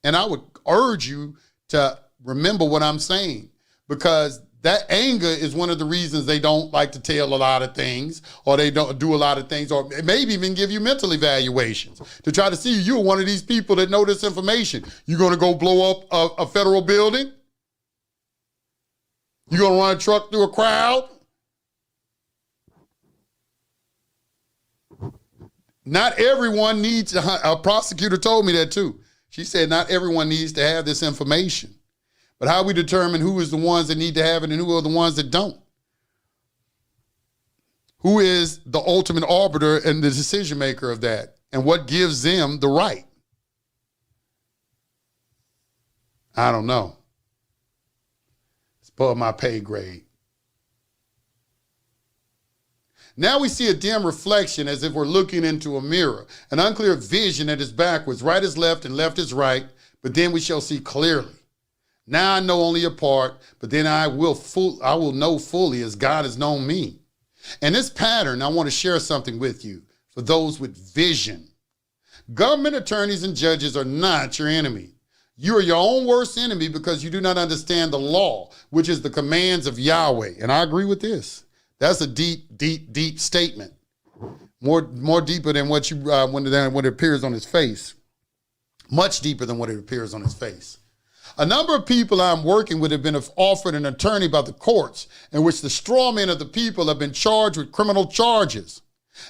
And I would urge you to remember what I'm saying, because That anger is one of the reasons they don't like to tell a lot of things, or they don't do a lot of things, or maybe even give you mental evaluations to try to see you're one of these people that know this information. You're going to go blow up a federal building? You're going to run a truck through a crowd? Not everyone needs, a prosecutor told me that too. She said not everyone needs to have this information. But how we determine who is the ones that need to have it and who are the ones that don't? Who is the ultimate arbiter and the decision maker of that? And what gives them the right? I don't know. It's above my pay grade. Now we see a dim reflection as if we're looking into a mirror, an unclear vision that is backwards, right is left and left is right, but then we shall see clearly. Now I know only a part, but then I will know fully as God has known me. And this pattern, I want to share something with you for those with vision. Government attorneys and judges are not your enemy. You are your own worst enemy because you do not understand the law, which is the commands of Yahweh. And I agree with this. That's a deep, deep, deep statement. More deeper than what when it appears on his face. Much deeper than what it appears on his face. A number of people I'm working with have been offered an attorney by the courts in which the straw men of the people have been charged with criminal charges.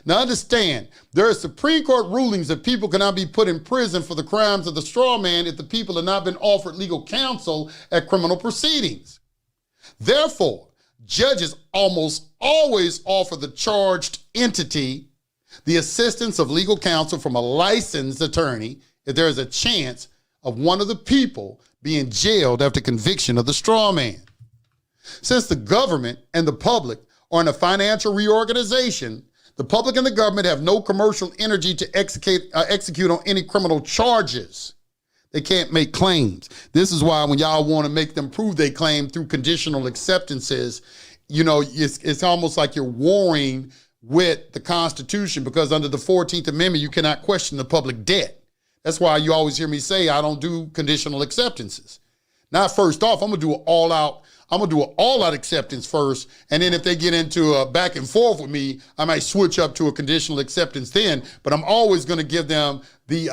Now understand, there are Supreme Court rulings that people cannot be put in prison for the crimes of the straw man if the people have not been offered legal counsel at criminal proceedings. Therefore, judges almost always offer the charged entity the assistance of legal counsel from a licensed attorney if there is a chance of one of the people being jailed after conviction of the straw man. Since the government and the public are in a financial reorganization, the public and the government have no commercial energy to execute on any criminal charges. They can't make claims. This is why when y'all want to make them prove they claim through conditional acceptances, you know, it's almost like you're warring with the Constitution, because under the 14th Amendment, you cannot question the public debt. That's why you always hear me say I don't do conditional acceptances. Now, first off, I'm gonna do an all-out acceptance first, and then if they get into a back and forth with me, I might switch up to a conditional acceptance then. But I'm always gonna give them the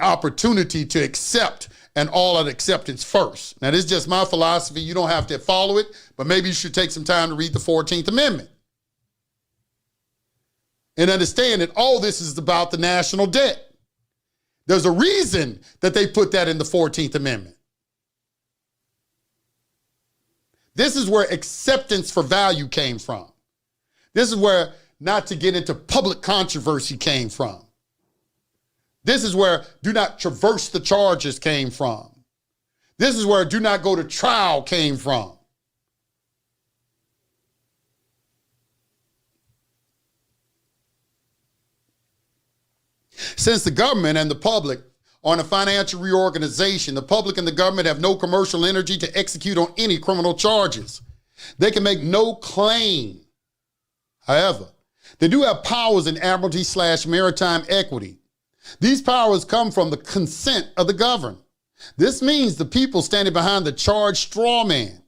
opportunity to accept an all-out acceptance first. Now, this is just my philosophy. You don't have to follow it, but maybe you should take some time to read the 14th Amendment and understand that all this is about the national debt. There's a reason that they put that in the 14th Amendment. This is where acceptance for value came from. This is where not to get into public controversy came from. This is where do not traverse the charges came from. This is where do not go to trial came from. Since the government and the public are in a financial reorganization, the public and the government have no commercial energy to execute on any criminal charges. They can make no claim. However, they do have powers in admiralty/maritime equity. These powers come from the consent of the governed. This means the people standing behind the charged straw man.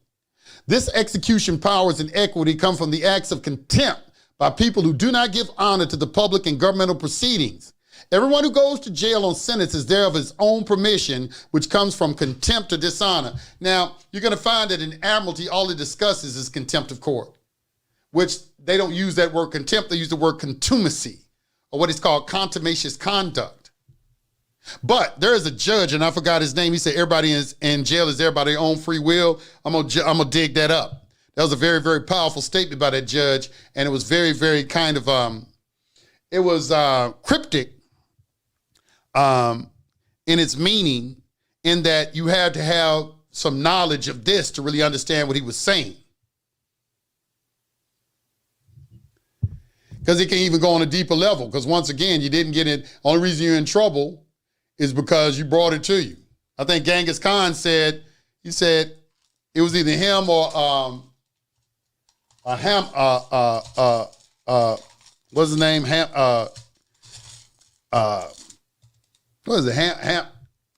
This execution powers and equity come from the acts of contempt by people who do not give honor to the public and governmental proceedings. Everyone who goes to jail on sentence is there of his own permission, which comes from contempt or dishonor. Now, you're going to find that in admiralty, all it discusses is contempt of court, which they don't use that word contempt. They use the word contumacy, or what is called contumacious conduct. But there is a judge, and I forgot his name. He said everybody in jail is there by their own free will. I'm gonna dig that up. That was a very, very powerful statement by that judge, and it was very, very kind of cryptic in its meaning, in that you had to have some knowledge of this to really understand what he was saying. Because it can even go on a deeper level, because once again, you didn't get it. Only reason you're in trouble is because you brought it to you. I think Genghis Khan said it was either him or what's his name? What is it?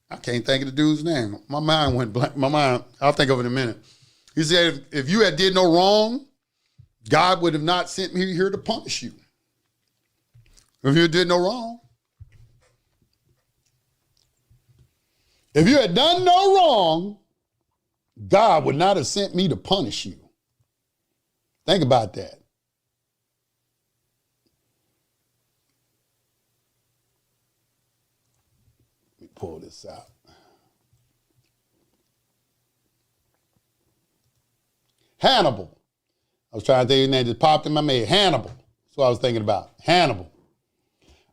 I can't can't think of the dude's name. My mind went blank. I'll think of it in a minute. He said, if you had did no wrong, God would have not sent me here to punish you. If you did no wrong. If you had done no wrong, God would not have sent me to punish you. Think about that. Let me pull this out. Hannibal. I was trying to think of his name, just popped in my head. Hannibal. That's what I was thinking about. Hannibal.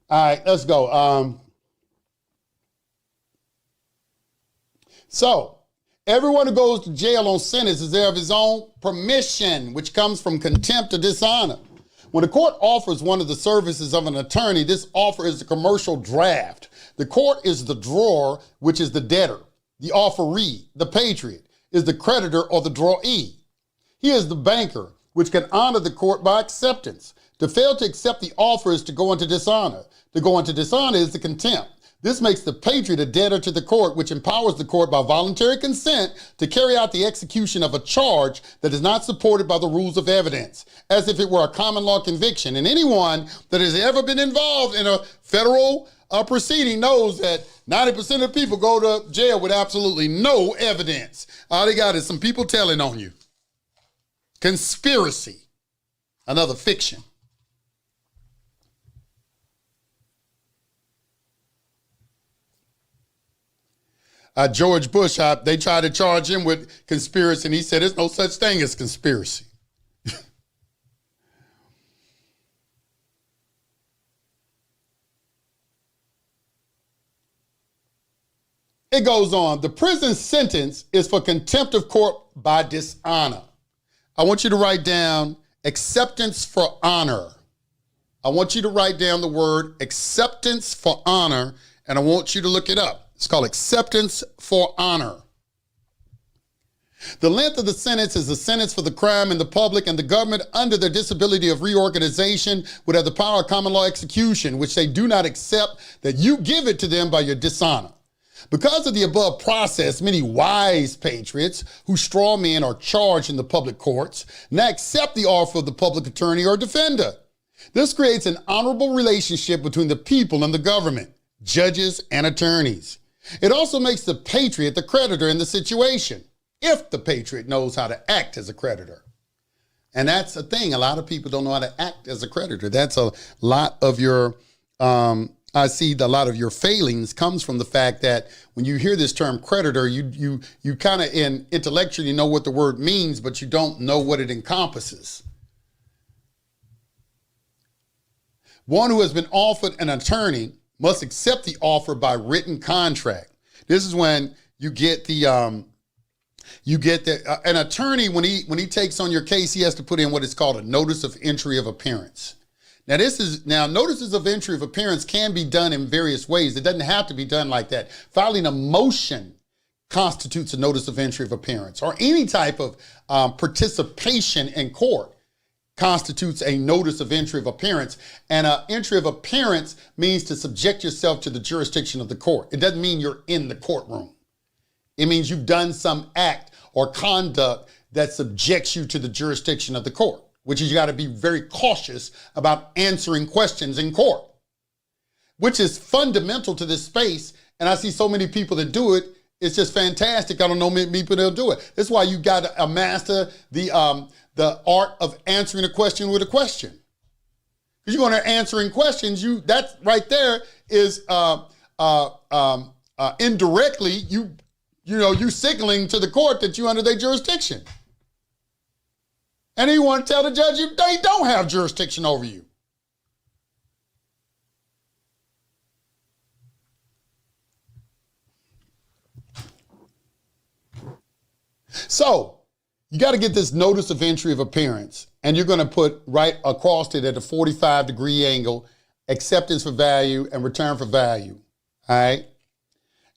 All right, let's go. So, everyone who goes to jail on sentence is there of his own permission, which comes from contempt or dishonor. When the court offers one of the services of an attorney, this offer is the commercial draft. The court is the drawer, which is the debtor. The offeree, the patriot, is the creditor or the drawee. He is the banker, which can honor the court by acceptance. To fail to accept the offer is to go into dishonor. To go into dishonor is the contempt. This makes the patriot a debtor to the court, which empowers the court by voluntary consent to carry out the execution of a charge that is not supported by the rules of evidence, as if it were a common law conviction. And anyone that has ever been involved in a federal proceeding knows that 90% of people go to jail with absolutely no evidence. All they got is some people telling on you. Conspiracy, another fiction. George Bush, they tried to charge him with conspiracy, and he said there's no such thing as conspiracy. It goes on. The prison sentence is for contempt of court by dishonor. I want you to write down acceptance for honor. I want you to write down the word acceptance for honor, and I want you to look it up. It's called acceptance for honor. The length of the sentence is the sentence for the crime, and the public and the government, under their disability of reorganization, would have the power of common law execution, which they do not accept that you give it to them by your dishonor. Because of the above process, many wise patriots who straw men are charged in the public courts now accept the offer of the public attorney or defender. This creates an honorable relationship between the people and the government, judges and attorneys. It also makes the patriot the creditor in the situation, if the patriot knows how to act as a creditor. And that's a thing. A lot of people don't know how to act as a creditor. That's a lot of your, I see a lot of your failings comes from the fact that when you hear this term creditor, you kind of intellectually know what the word means, but you don't know what it encompasses. One who has been offered an attorney must accept the offer by written contract. This is when you get an attorney, when he takes on your case, he has to put in what is called a notice of entry of appearance. Now notices of entry of appearance can be done in various ways. It doesn't have to be done like that. Filing a motion constitutes a notice of entry of appearance, or any type of participation in court constitutes a notice of entry of appearance. And an entry of appearance means to subject yourself to the jurisdiction of the court. It doesn't mean you're in the courtroom. It means you've done some act or conduct that subjects you to the jurisdiction of the court, which is you got to be very cautious about answering questions in court, which is fundamental to this space. And I see so many people that do it. It's just fantastic. I don't know many people that'll do it. That's why you got to master the art of answering a question with a question. Because you're going to answering questions, that right there is indirectly you signaling to the court that you're under their jurisdiction. And you want to tell the judge they don't have jurisdiction over you. So you got to get this notice of entry of appearance, and you're going to put right across it at a 45-degree angle, acceptance for value and return for value. All right.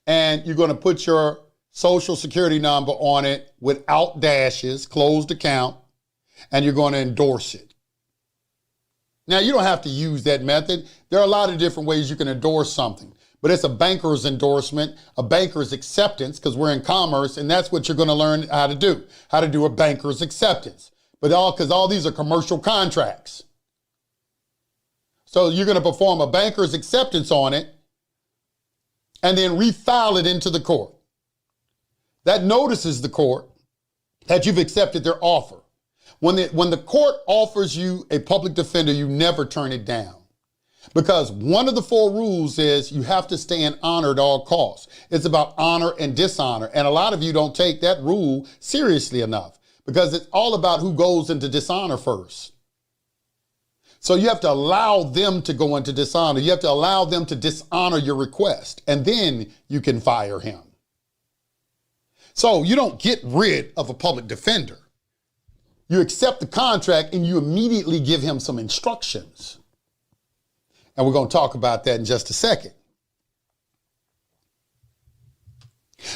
And you're going to put your social security number on it without dashes, closed account, and you're going to endorse it. Now, you don't have to use that method. There are a lot of different ways you can endorse something, but it's a banker's endorsement, a banker's acceptance, because we're in commerce, and that's what you're going to learn how to do a banker's acceptance. But because all these are commercial contracts. So you're going to perform a banker's acceptance on it and then refile it into the court. That notices the court that you've accepted their offer. When the court offers you a public defender, you never turn it down. Because one of the 4 rules is you have to stay in honor at all costs. It's about honor and dishonor. And a lot of you don't take that rule seriously enough because it's all about who goes into dishonor first. So you have to allow them to go into dishonor. You have to allow them to dishonor your request, and then you can fire him. So you don't get rid of a public defender. You accept the contract and you immediately give him some instructions. And we're going to talk about that in just a second.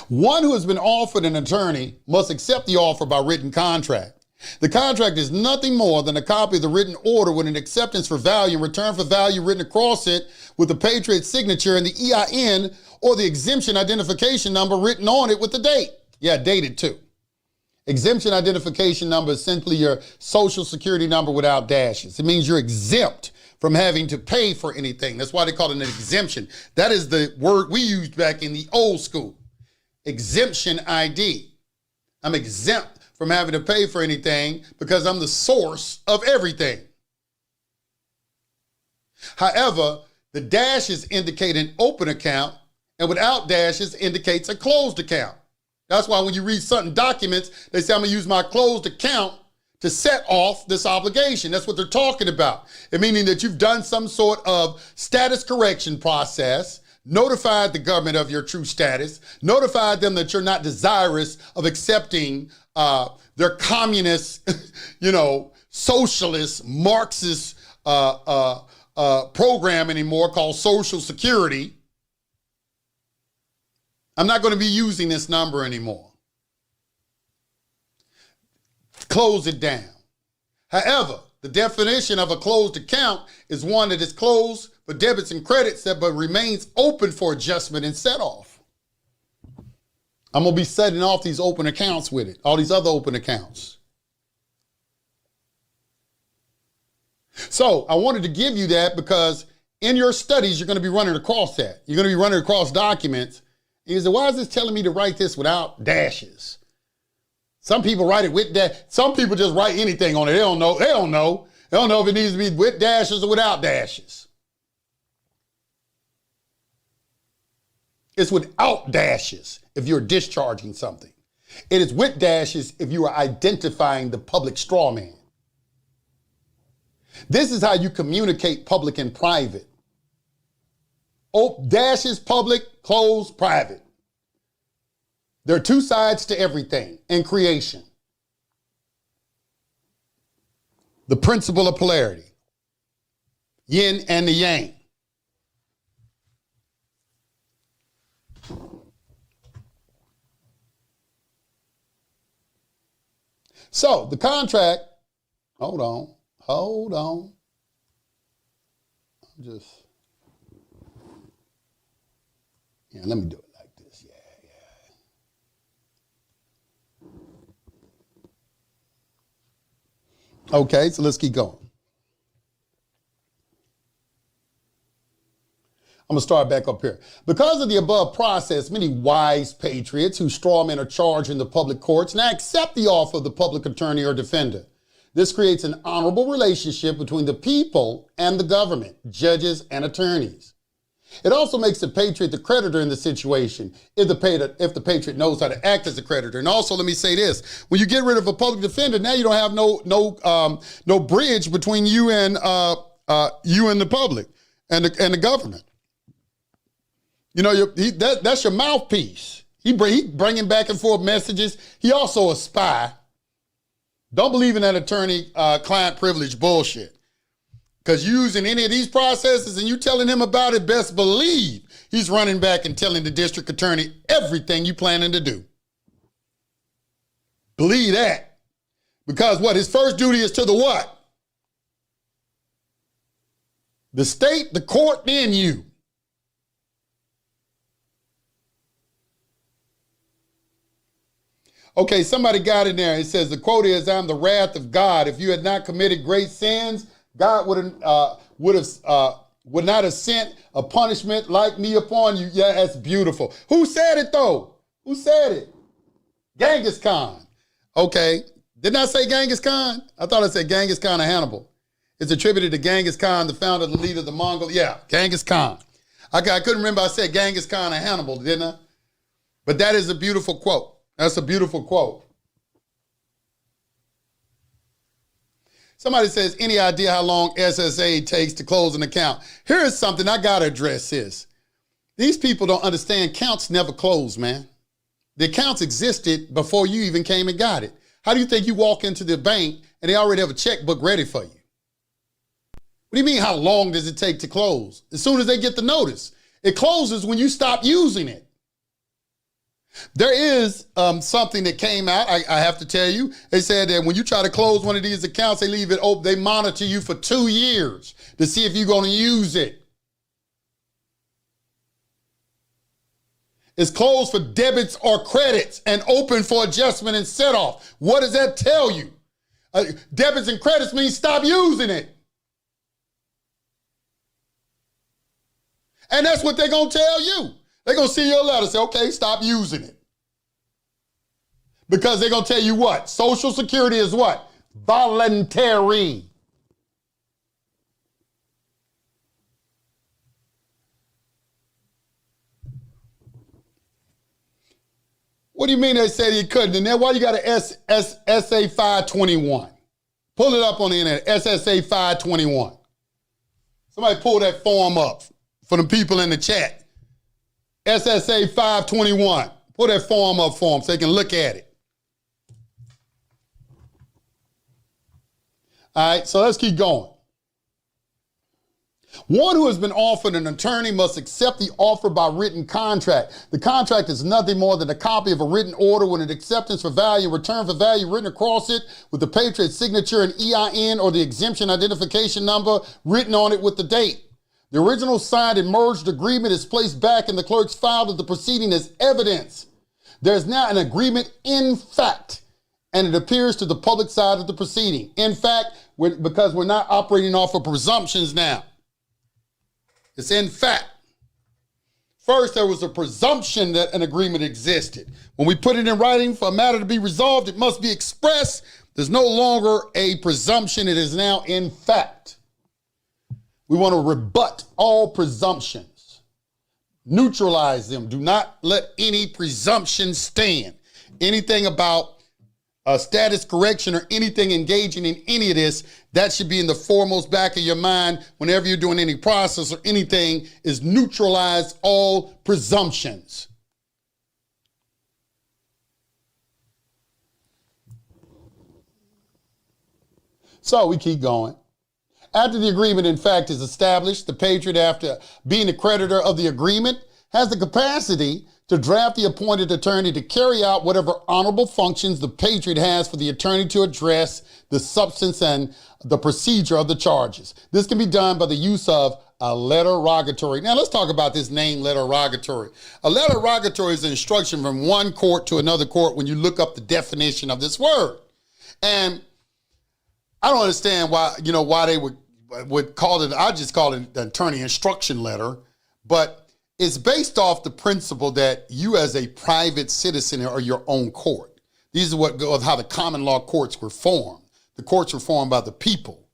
One who has been offered an attorney must accept the offer by written contract. The contract is nothing more than a copy of the written order with an acceptance for value and return for value written across it with the patriot's signature and the EIN or the exemption identification number written on it with the date. Yeah, dated too. Exemption identification number is simply your social security number without dashes. It means you're exempt from having to pay for anything. That's why they call it an exemption. That is the word we used back in the old school. Exemption ID. I'm exempt from having to pay for anything because I'm the source of everything. However, the dashes indicate an open account, and without dashes indicates a closed account. That's why when you read certain documents, they say I'm gonna use my closed account to set off this obligation. That's what they're talking about. It meaning that you've done some sort of status correction process, notified the government of your true status, notified them that you're not desirous of accepting their communist, socialist, Marxist program anymore called Social Security. I'm not going to be using this number anymore. Close it down. However, the definition of a closed account is one that is closed for debits and credits but remains open for adjustment and set off. I'm going to be setting off these open accounts with it, all these other open accounts. So I wanted to give you that because in your studies, you're going to be running across that. You're going to be running across documents. And you say, why is this telling me to write this without dashes? Some people write it with dash. Some people just write anything on it. They don't know. They don't know if it needs to be with dashes or without dashes. It's without dashes if you're discharging something. It is with dashes if you are identifying the public straw man. This is how you communicate public and private. Dashes, public, closed, private. There are 2 sides to everything in creation. The principle of polarity. Yin and the yang. So the contract, hold on. Let me do it like this. Okay, so let's keep going. I'm going to start back up here. Because of the above process, many wise patriots who strawmen are charged in the public courts now accept the offer of the public attorney or defender. This creates an honorable relationship between the people and the government, judges and attorneys. It also makes the patriot the creditor in the situation if the patriot knows how to act as a creditor. And also, let me say this: when you get rid of a public defender, now you don't have no bridge between you and the public and the government. That's your mouthpiece. He bringing back and forth messages. He also a spy. Don't believe in that attorney-client privilege bullshit. Because using any of these processes and you telling him about it, best believe he's running back and telling the district attorney everything you planning to do. Believe that. Because his first duty is to the what? The state, the court, then you. Okay, somebody got in there. It says the quote is, "I'm the wrath of God. If you had not committed great sins, God would not have sent a punishment like me upon you." Yeah, that's beautiful. Who said it though? Who said it? Genghis Khan. Okay, didn't I say Genghis Khan? I thought I said Genghis Khan of Hannibal. It's attributed to Genghis Khan, the founder, the leader of the Mongols. Yeah, Genghis Khan. I couldn't remember I said Genghis Khan of Hannibal, didn't I? But that is a beautiful quote. That's a beautiful quote. Somebody says, any idea how long SSA takes to close an account? Here is something I got to address this. These people don't understand counts never close, man. The accounts existed before you even came and got it. How do you think you walk into the bank and they already have a checkbook ready for you? What do you mean, how long does it take to close? As soon as they get the notice. It closes when you stop using it. There is something that came out, I have to tell you. They said that when you try to close one of these accounts, they leave it open. They monitor you for 2 years to see if you're going to use it. It's closed for debits or credits and open for adjustment and set off. What does that tell you? Debits and credits means stop using it. And that's what they're going to tell you. They're going to see your letter, say, okay, stop using it. Because they're going to tell you what? Social Security is what? Voluntary. What do you mean they said you couldn't? And then why you got a SA 521? Pull it up on the internet, SSA 521. Somebody pull that form up for the people in the chat. SSA 521. Put that form up for them so they can look at it. All right, so let's keep going. One who has been offered an attorney must accept the offer by written contract. The contract is nothing more than a copy of a written order with an acceptance for value, return for value written across it with the patriot's signature and EIN or the exemption identification number written on it with the date. The original signed and merged agreement is placed back in the clerk's file of the proceeding as evidence. There is now an agreement in fact, and it appears to the public side of the proceeding. In fact, because we're not operating off of presumptions now. It's in fact. First, there was a presumption that an agreement existed. When we put it in writing for a matter to be resolved, it must be expressed. There's no longer a presumption. It is now in fact. We want to rebut all presumptions. Neutralize them. Do not let any presumption stand. Anything about a status correction or anything engaging in any of this, that should be in the foremost back of your mind whenever you're doing any process or anything, is neutralize all presumptions. So we keep going. After the agreement, in fact, is established, the patriot, after being the creditor of the agreement, has the capacity to draft the appointed attorney to carry out whatever honorable functions the patriot has for the attorney to address the substance and the procedure of the charges. This can be done by the use of a letter rogatory. Now let's talk about this name, letter rogatory. A letter rogatory is an instruction from one court to another court when you look up the definition of this word. And I don't understand why they would call it, I just call it an attorney instruction letter, but it's based off the principle that you as a private citizen are your own court. These are how the common law courts were formed. The courts were formed by the people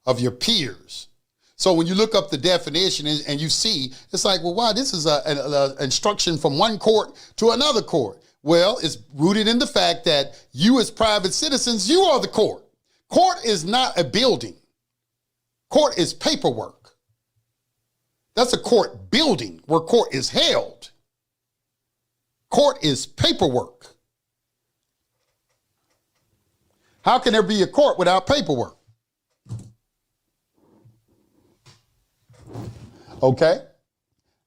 of your peers. So when you look up the definition and you see, it's like, well, wow, this is an instruction from one court to another court. Well, it's rooted in the fact that you as private citizens, you are the court. Court is not a building. Court is paperwork. That's a court building where court is held. Court is paperwork. How can there be a court without paperwork? Okay.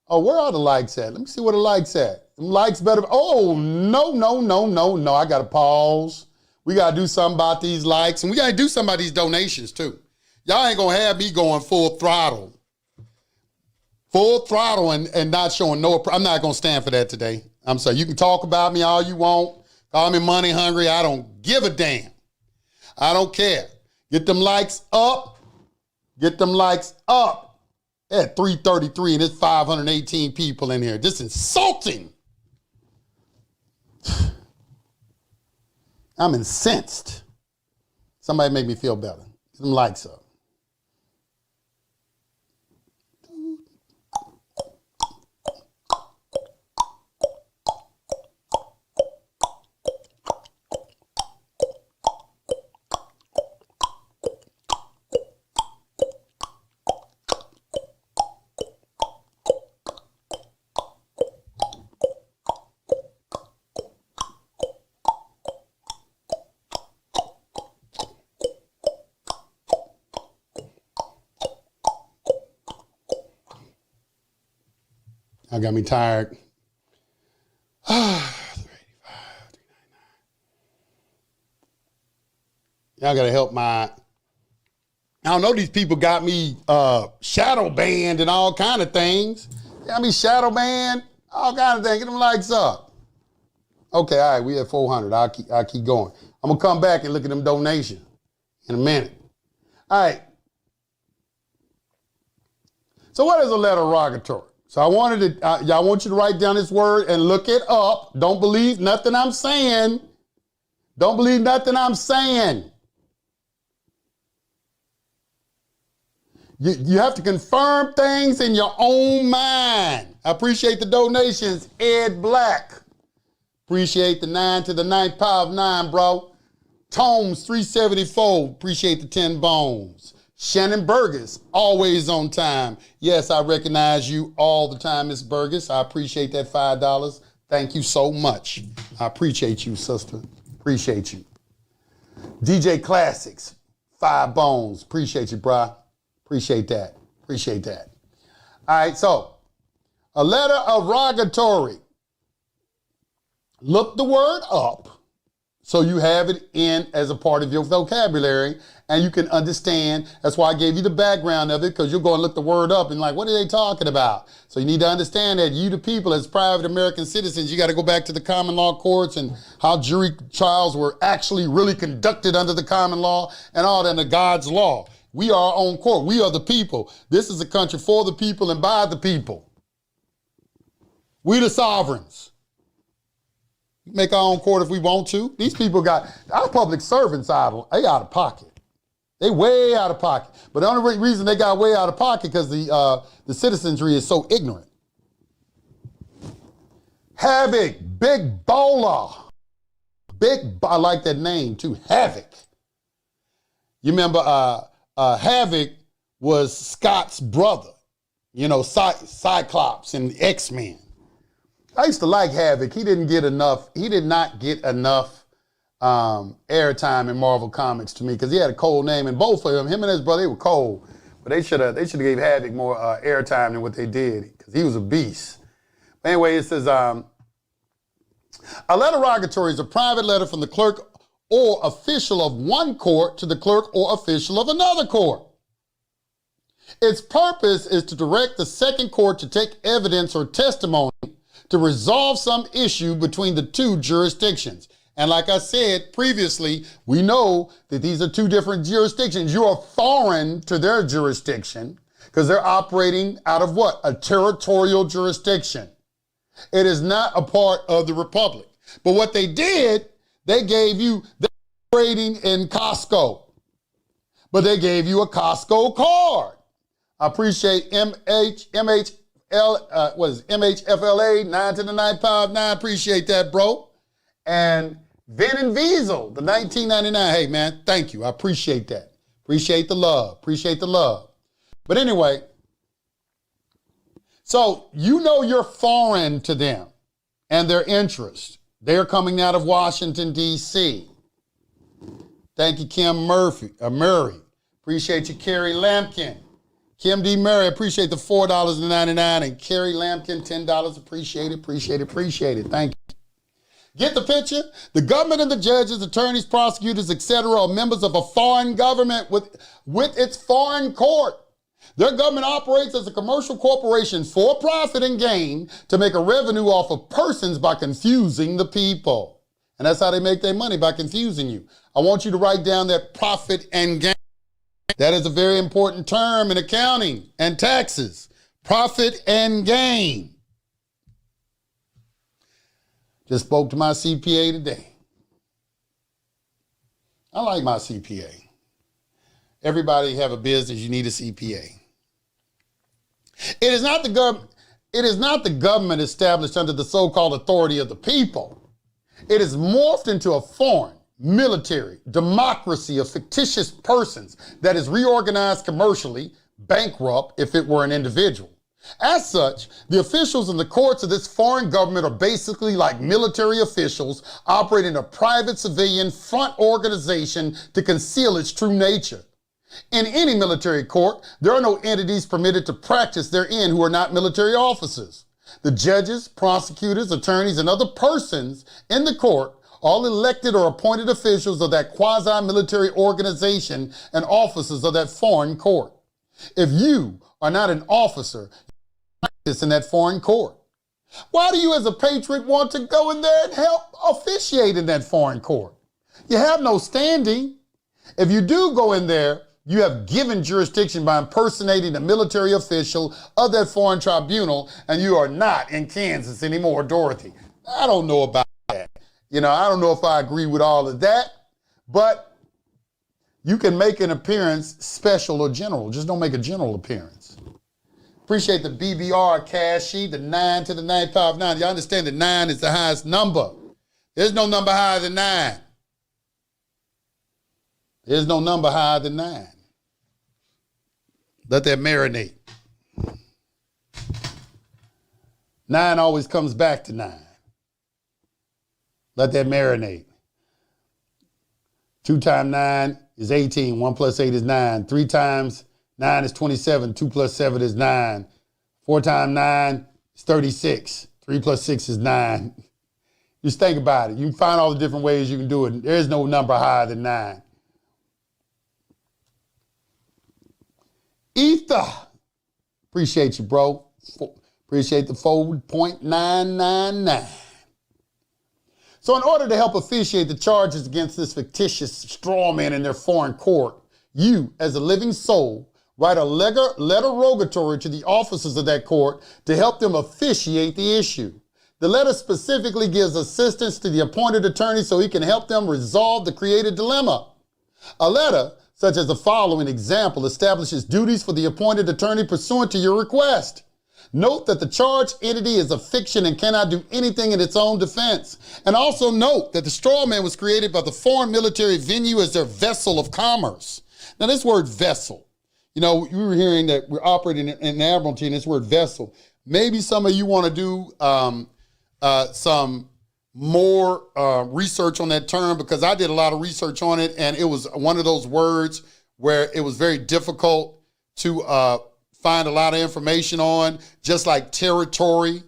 Oh, where are the likes at? Let me see where the likes at. Likes better. Oh, no. I got to pause. We got to do something about these likes, and we got to do something about these donations too. Y'all ain't going to have me going full throttle. Full throttle and not showing no, I'm not going to stand for that today. I'm sorry. You can talk about me all you want. Call me money hungry. I don't give a damn. I don't care. Get them likes up. Get them likes up. At 333 and there's 518 people in here. Just insulting. I'm incensed. Somebody make me feel better. Get them likes up. I got me tired. 385, 399. Y'all gotta help I don't know, these people got me shadow banned and all kind of things. Got me shadow banned, all kind of things. Get them likes up. Okay, all right, we at 400. I'll keep going. I'm gonna come back and look at them donations in a minute. All right. So what is a letter rogatory? So I want you to write down this word and look it up. Don't believe nothing I'm saying. Don't believe nothing I'm saying. You have to confirm things in your own mind. I appreciate the donations, Ed Black. Appreciate the 9 to the 9th power of 9, bro. Tomes 374. Appreciate the 10 bones. Shannon Burgess, always on time. Yes, I recognize you all the time, Miss Burgess. I appreciate that $5. Thank you so much. I appreciate you, sister. Appreciate you. DJ Classics, 5 bones. Appreciate you, brah. Appreciate that. Appreciate that. All right, so a letter of rogatory. Look the word up so you have it in as a part of your vocabulary and you can understand. That's why I gave you the background of it, because you'll go and look the word up and like, what are they talking about? So you need to understand that you, the people, as private American citizens, you got to go back to the common law courts and how jury trials were actually really conducted under the common law and all that, under God's law. We are our own court. We are the people. This is a country for the people and by the people. We the sovereigns. We make our own court if we want to. These people got, our public servants they out of pocket. They way out of pocket. But the only reason they got way out of pocket because the citizenry is so ignorant. Havoc, Big Bowler. I like that name too, Havoc. You remember Havoc was Scott's brother, you know, Cyclops and X-Men. I used to like Havoc. He did not get enough airtime in Marvel Comics to me because he had a cold name, and both of them, him and his brother, they were cold. But they should have gave Havoc more airtime than what they did because he was a beast. But anyway, it says, a letter rogatory is a private letter from the clerk or official of one court to the clerk or official of another court. Its purpose is to direct the second court to take evidence or testimony to resolve some issue between the two jurisdictions. And like I said previously, we know that these are two different jurisdictions. You are foreign to their jurisdiction because they're operating out of what? A territorial jurisdiction. It is not a part of the republic. But what they did, they're operating in Costco, but they gave you a Costco card. I appreciate MHFLA, 9 to the 9th power of 9. Appreciate that, bro. And Vin and Diesel, the 1999. Hey, man, thank you. I appreciate that. Appreciate the love. Appreciate the love. But anyway, so you know you're foreign to them and their interests. They're coming out of Washington, D.C. Thank you, Kim Murray. Appreciate you, Carrie Lampkin. Kim D. Murray, appreciate the $4.99. And Carrie Lampkin, $10. Appreciate it. Thank you. Get the picture? The government and the judges, attorneys, prosecutors, etc. are members of a foreign government with its foreign court. Their government operates as a commercial corporation for profit and gain to make a revenue off of persons by confusing the people. And that's how they make their money, by confusing you. I want you to write down that profit and gain. That is a very important term in accounting and taxes. Profit and gain. Just spoke to my CPA today. I like my CPA. Everybody have a business, you need a CPA. It is not the government established under the so-called authority of the people. It is morphed into a foreign, military, democracy of fictitious persons that is reorganized commercially, bankrupt if it were an individual. As such, the officials in the courts of this foreign government are basically like military officials operating a private civilian front organization to conceal its true nature. In any military court, there are no entities permitted to practice therein who are not military officers. The judges, prosecutors, attorneys, and other persons in the court, all elected or appointed officials of that quasi-military organization and officers of that foreign court. If you are not an officer, you practice in that foreign court. Why do you as a patriot want to go in there and help officiate in that foreign court? You have no standing. If you do go in there, you have given jurisdiction by impersonating a military official of that foreign tribunal, and you are not in Kansas anymore, Dorothy. I don't know about that. I don't know if I agree with all of that, but you can make an appearance special or general. Just don't make a general appearance. Appreciate the BBR cash sheet, the 9 to the 9th power of 9. Y'all understand that 9 is the highest number. There's no number higher than 9. There's no number higher than 9. Let that marinate. 9 always comes back to 9. Let that marinate. 2 times 9 is 18. 1 plus 8 is 9. 3 times 9 is 27. 2 plus 7 is 9. 4 times 9 is 36. 3 plus 6 is 9. Just think about it. You can find all the different ways you can do it. There is no number higher than 9. Ether. Appreciate you, bro. Appreciate the 4.999. So in order to help officiate the charges against this fictitious straw man in their foreign court, you, as a living soul, write a letter rogatory to the officers of that court to help them officiate the issue. The letter specifically gives assistance to the appointed attorney so he can help them resolve the created dilemma. A letter, such as the following example, establishes duties for the appointed attorney pursuant to your request. Note that the charged entity is a fiction and cannot do anything in its own defense. And also note that the straw man was created by the foreign military venue as their vessel of commerce. Now this word vessel, we were hearing that we're operating in Admiralty and this word vessel. Maybe some of you want to do some more research on that term, because I did a lot of research on it, and it was one of those words where it was very difficult to find a lot of information on, just like territory.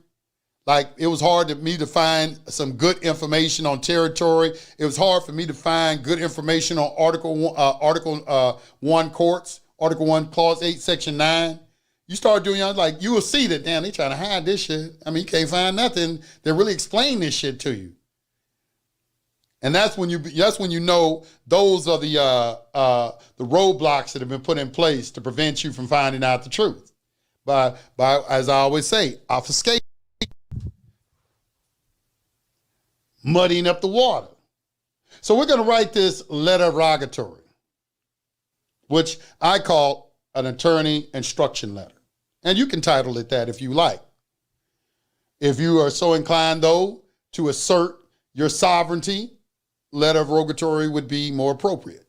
Like, it was hard for me to find some good information on territory. It was hard for me to find good information on Article 1 courts, Article 1, Clause 8, Section 9. You start doing, you will see that, damn, they trying to hide this shit. I mean, you can't find nothing that really explain this shit to you. And that's when you know those are the roadblocks that have been put in place to prevent you from finding out the truth. By as I always say, obfuscation, muddying up the water. So we're going to write this letter rogatory, which I call an attorney instruction letter. And you can title it that if you like. If you are so inclined, though, to assert your sovereignty, letter of rogatory would be more appropriate,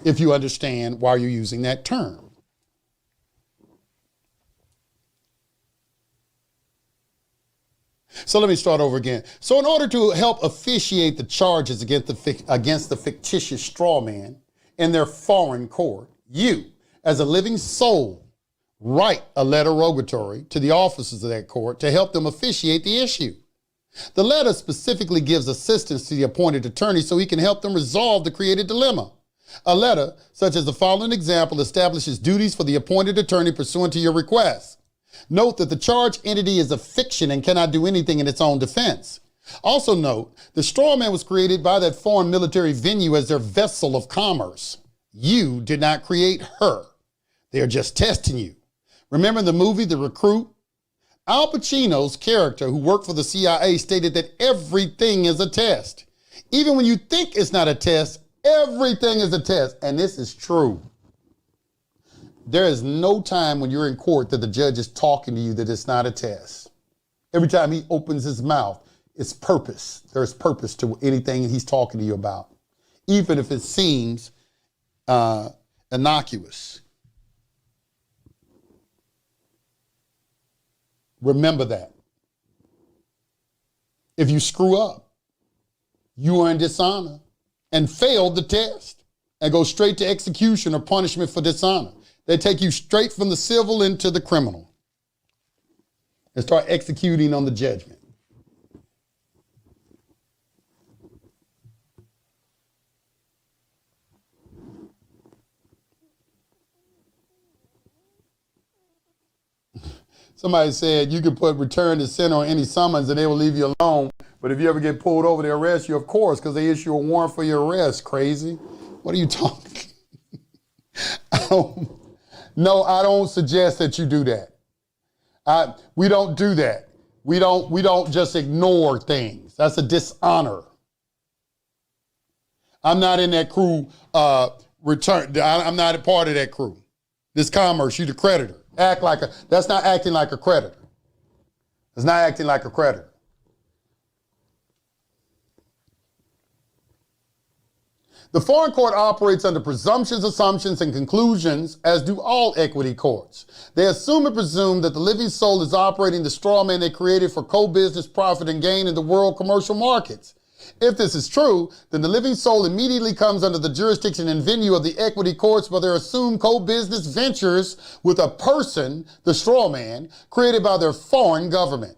if you understand why you're using that term. So let me start over again. So in order to help officiate the charges against the fictitious straw man in their foreign court, you, as a living soul, write a letter rogatory to the officers of that court to help them officiate the issue. The letter specifically gives assistance to the appointed attorney so he can help them resolve the created dilemma. A letter, such as the following example, establishes duties for the appointed attorney pursuant to your request. Note that the charged entity is a fiction and cannot do anything in its own defense. Also note, the straw man was created by that foreign military venue as their vessel of commerce. You did not create her. They are just testing you. Remember the movie, The Recruit? Al Pacino's character, who worked for the CIA, stated that everything is a test. Even when you think it's not a test, everything is a test. And this is true. There is no time when you're in court that the judge is talking to you that it's not a test. Every time he opens his mouth, it's purpose. There's purpose to anything he's talking to you about, even if it seems innocuous. Remember that. If you screw up, you are in dishonor and failed the test and go straight to execution or punishment for dishonor. They take you straight from the civil into the criminal and start executing on the judgment. Somebody said you can put return to sender on any summons and they will leave you alone. But if you ever get pulled over, they arrest you, of course, because they issue a warrant for your arrest. Crazy. What are you talking? No, I don't suggest that you do that. We don't do that. We don't just ignore things. That's a dishonor. I'm not in that crew. I'm not a part of that crew. This commerce, you the creditor. That's not acting like a creditor. It's not acting like a creditor. The foreign court operates under presumptions, assumptions, and conclusions, as do all equity courts. They assume and presume that the living soul is operating the straw man they created for co-business profit and gain in the world commercial markets. If this is true, then the living soul immediately comes under the jurisdiction and venue of the equity courts for their assumed co-business ventures with a person, the straw man, created by their foreign government.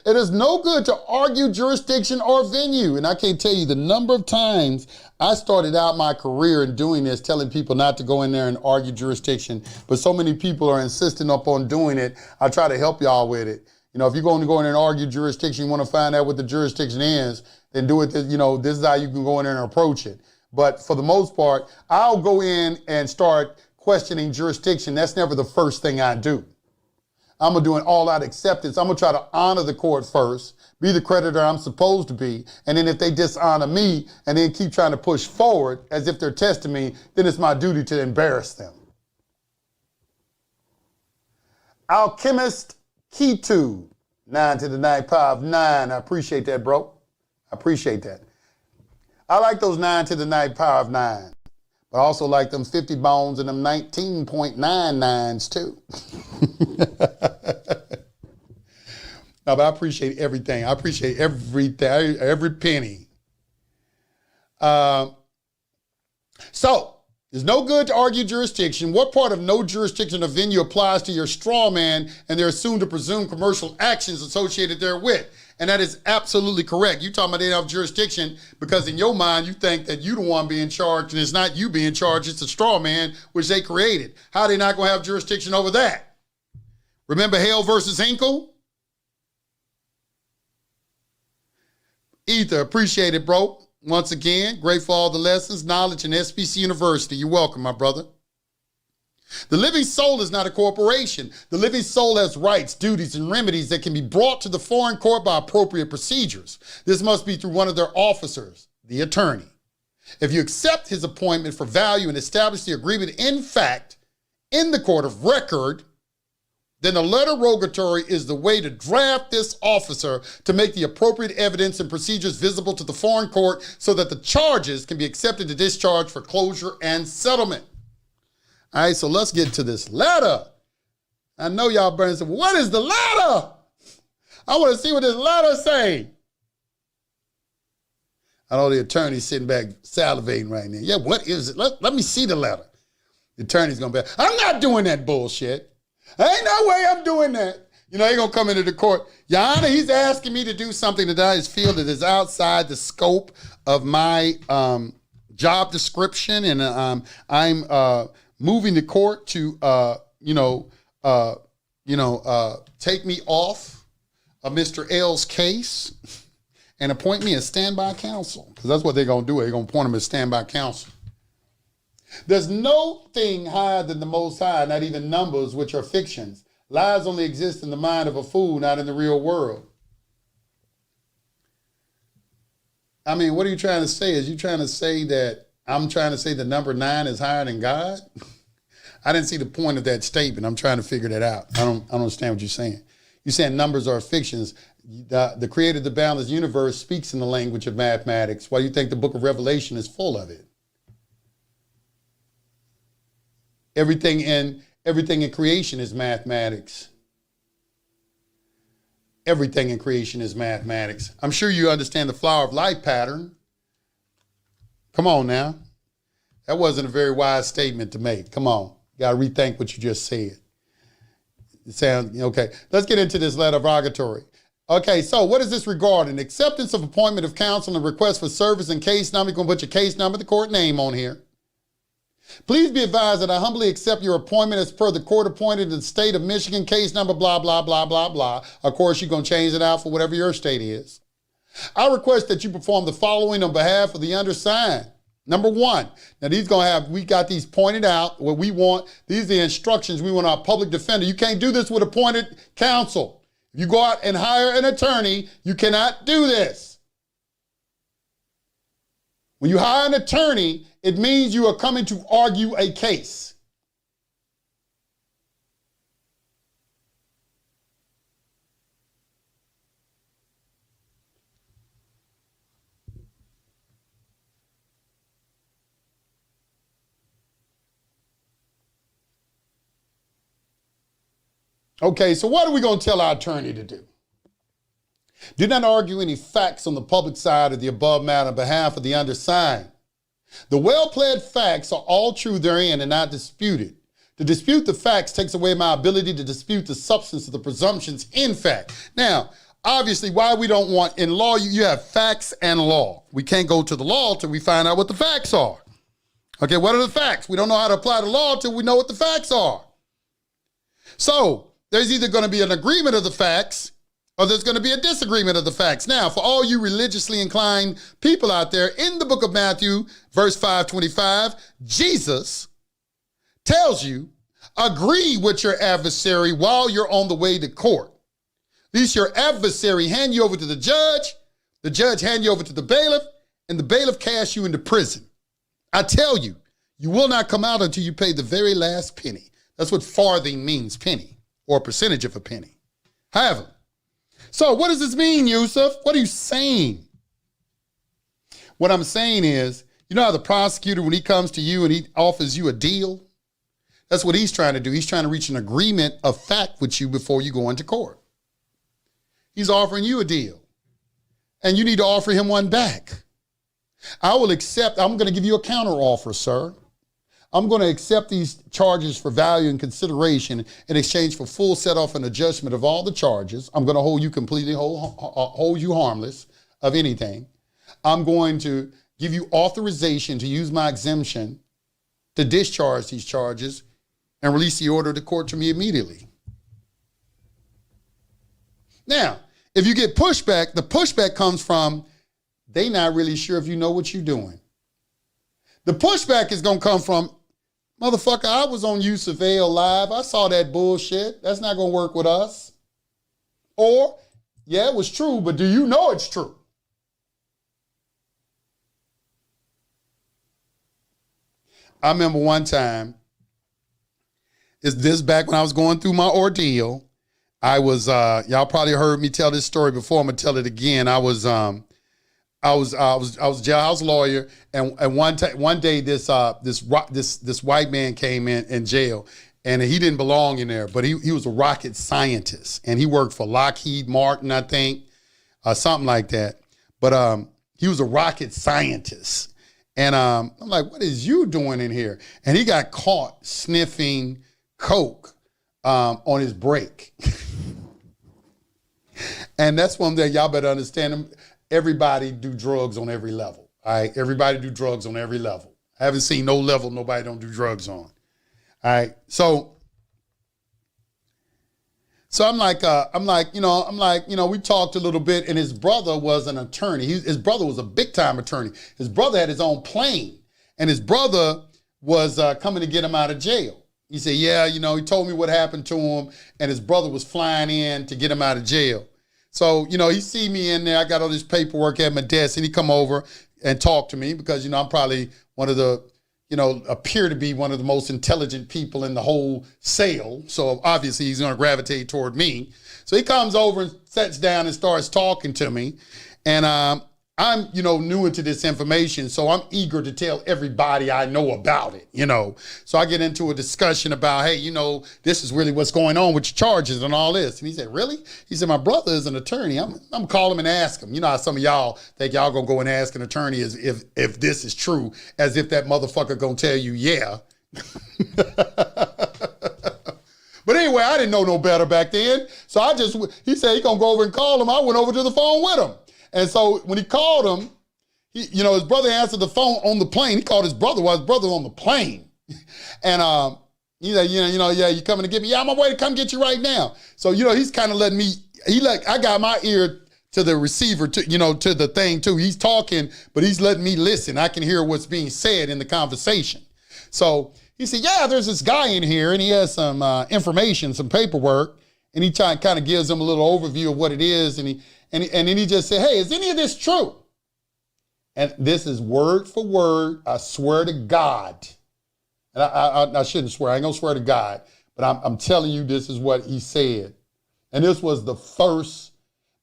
It is no good to argue jurisdiction or venue. And I can't tell you the number of times I started out my career in doing this, telling people not to go in there and argue jurisdiction. But so many people are insisting upon doing it. I try to help y'all with it. You know, if you're going to go in there and argue jurisdiction, you want to find out what the jurisdiction is, then do it. This is how you can go in there and approach it. But for the most part, I'll go in and start questioning jurisdiction. That's never the first thing I do. I'm going to do an all-out acceptance. I'm going to try to honor the court first, be the creditor I'm supposed to be, and then if they dishonor me and then keep trying to push forward as if they're testing me, then it's my duty to embarrass them. Alchemist Key2, 9 to the 9 power of 9. I appreciate that, bro. I appreciate that. I like those 9 to the 9 power of 9. But I also like them 50 bones and them 19.99s too. No, but I appreciate everything. I appreciate everything, every penny. So, it's no good to argue jurisdiction. What part of no jurisdiction or venue applies to your straw man and their assumed or presumed commercial actions associated therewith? And that is absolutely correct. You're talking about they don't have jurisdiction because in your mind, you think that you're the one being charged and it's not you being charged, it's a straw man, which they created. How are they not going to have jurisdiction over that? Remember Hale versus Hinkle? Ether, appreciate it, bro. Once again, grateful for all the lessons, knowledge, and SBC University. You're welcome, my brother. The living soul is not a corporation. The living soul has rights, duties, and remedies that can be brought to the foreign court by appropriate procedures. This must be through one of their officers, the attorney. If you accept his appointment for value and establish the agreement in fact in the court of record, then a letter rogatory is the way to draft this officer to make the appropriate evidence and procedures visible to the foreign court so that the charges can be accepted to discharge for closure and settlement. All right, so let's get to this letter. I know y'all burning saying, what is the letter? I want to see what this letter say. I know the attorney's sitting back salivating right now. Yeah, what is it? Let me see the letter. The attorney's going to be, I'm not doing that bullshit. Ain't no way I'm doing that. You know, they're going to come into the court. Your Honor, he's asking me to do something that I just feel that is outside the scope of my job description. And I'm moving the court to, take me off of Mr. L's case and appoint me as standby counsel, because that's what they're going to do. They're going to appoint him as standby counsel. There's no thing higher than the Most High, not even numbers, which are fictions. Lies only exist in the mind of a fool, not in the real world. I mean, what are you trying to say? Is you trying to say that I'm trying to say the number 9 is higher than God? I didn't see the point of that statement. I'm trying to figure that out. I don't understand what you're saying. You're saying numbers are fictions. The creator of the boundless universe speaks in the language of mathematics. Why do you think the book of Revelation is full of it? Everything in creation is mathematics. Everything in creation is mathematics. I'm sure you understand the flower of life pattern. Come on now. That wasn't a very wise statement to make. Come on. You got to rethink what you just said. It sounds, okay. Let's get into this letter rogatory. Okay, so what is this regarding? Acceptance of appointment of counsel and request for service and case number. You're going to put your case number, the court name on here. Please be advised that I humbly accept your appointment as per the court appointed in the state of Michigan, case number, blah, blah, blah, blah, blah. Of course, you're going to change it out for whatever your state is. I request that you perform the following on behalf of the undersigned. Number 1, now we got these pointed out, what we want. These are the instructions we want our public defender. You can't do this with appointed counsel. If you go out and hire an attorney, you cannot do this. When you hire an attorney, it means you are coming to argue a case. Okay, so what are we going to tell our attorney to do? Do not argue any facts on the public side of the above matter on behalf of the undersigned. The well-pled facts are all true therein and not disputed. To dispute the facts takes away my ability to dispute the substance of the presumptions in fact. Now, obviously, why we don't want, in law, you have facts and law. We can't go to the law till we find out what the facts are. Okay, what are the facts? We don't know how to apply the law till we know what the facts are. So, there's either going to be an agreement of the facts or there's going to be a disagreement of the facts. Now, for all you religiously inclined people out there, in the book of Matthew, verse 5:25, Jesus tells you, agree with your adversary while you're on the way to court. At least your adversary hand you over to the judge hand you over to the bailiff, and the bailiff casts you into prison. I tell you, you will not come out until you pay the very last penny. That's what farthing means, penny, or a percentage of a penny. However, so what does this mean, Yusuf? What are you saying? What I'm saying is, you know how the prosecutor, when he comes to you and he offers you a deal, that's what he's trying to do. He's trying to reach an agreement of fact with you before you go into court. He's offering you a deal, and you need to offer him one back. I will accept, I'm going to give you a counter offer, sir. I'm going to accept these charges for value and consideration in exchange for full set-off and adjustment of all the charges. I'm going to hold you completely, hold you harmless of anything. I'm going to give you authorization to use my exemption to discharge these charges and release the order of the court to me immediately. Now, if you get pushback, the pushback comes from they not really sure if you know what you're doing. The pushback is going to come from, motherfucker, I was on Yusuf Ale Live. I saw that bullshit. That's not going to work with us. Or, yeah, it was true, but do you know it's true? I remember one time, is this back when I was going through my ordeal, I was, y'all probably heard me tell this story before. I'm going to tell it again. I was a jailhouse lawyer, and one day this white man came in jail, and he didn't belong in there, but he was a rocket scientist, and he worked for Lockheed Martin, I think, something like that. But he was a rocket scientist, and I'm like, what is you doing in here? And he got caught sniffing coke on his break, and that's one thing y'all better understand. Everybody do drugs on every level. All right, everybody do drugs on every level. I haven't seen no level nobody don't do drugs on. All right, so So I'm like, we talked a little bit, and his brother was an attorney. His brother was a big time attorney. His brother had his own plane, and his brother was coming to get him out of jail. He said, yeah, he told me what happened to him, and his brother was flying in to get him out of jail. So, he see me in there. I got all this paperwork at my desk, and he come over and talk to me because, I'm probably one of the, appear to be one of the most intelligent people in the whole sale. So obviously he's going to gravitate toward me. So he comes over and sits down and starts talking to me. And I'm, new into this information. So I'm eager to tell everybody I know about it, So I get into a discussion about, hey, this is really what's going on with your charges and all this. And he said, really? He said, my brother is an attorney. I'm gonna call him and ask him. You know how some of y'all think y'all gonna go and ask an attorney if this is true, as if that motherfucker gonna tell you, yeah. But anyway, I didn't know no better back then. So he said he gonna go over and call him. I went over to the phone with him. And so when he called him, his brother answered the phone on the plane. He called his brother while his brother was on the plane. And he said, yeah, you coming to get me? Yeah, I'm on my way to come get you right now. So, he's kind of letting me, I got my ear to the receiver, to the thing too. He's talking, but he's letting me listen. I can hear what's being said in the conversation. So he said, yeah, there's this guy in here and he has some information, some paperwork. And he kind of gives him a little overview of what it is. And then he just said, hey, is any of this true? And this is word for word. I swear to God. And I shouldn't swear. I ain't going to swear to God. But I'm telling you, this is what he said. And this was the first.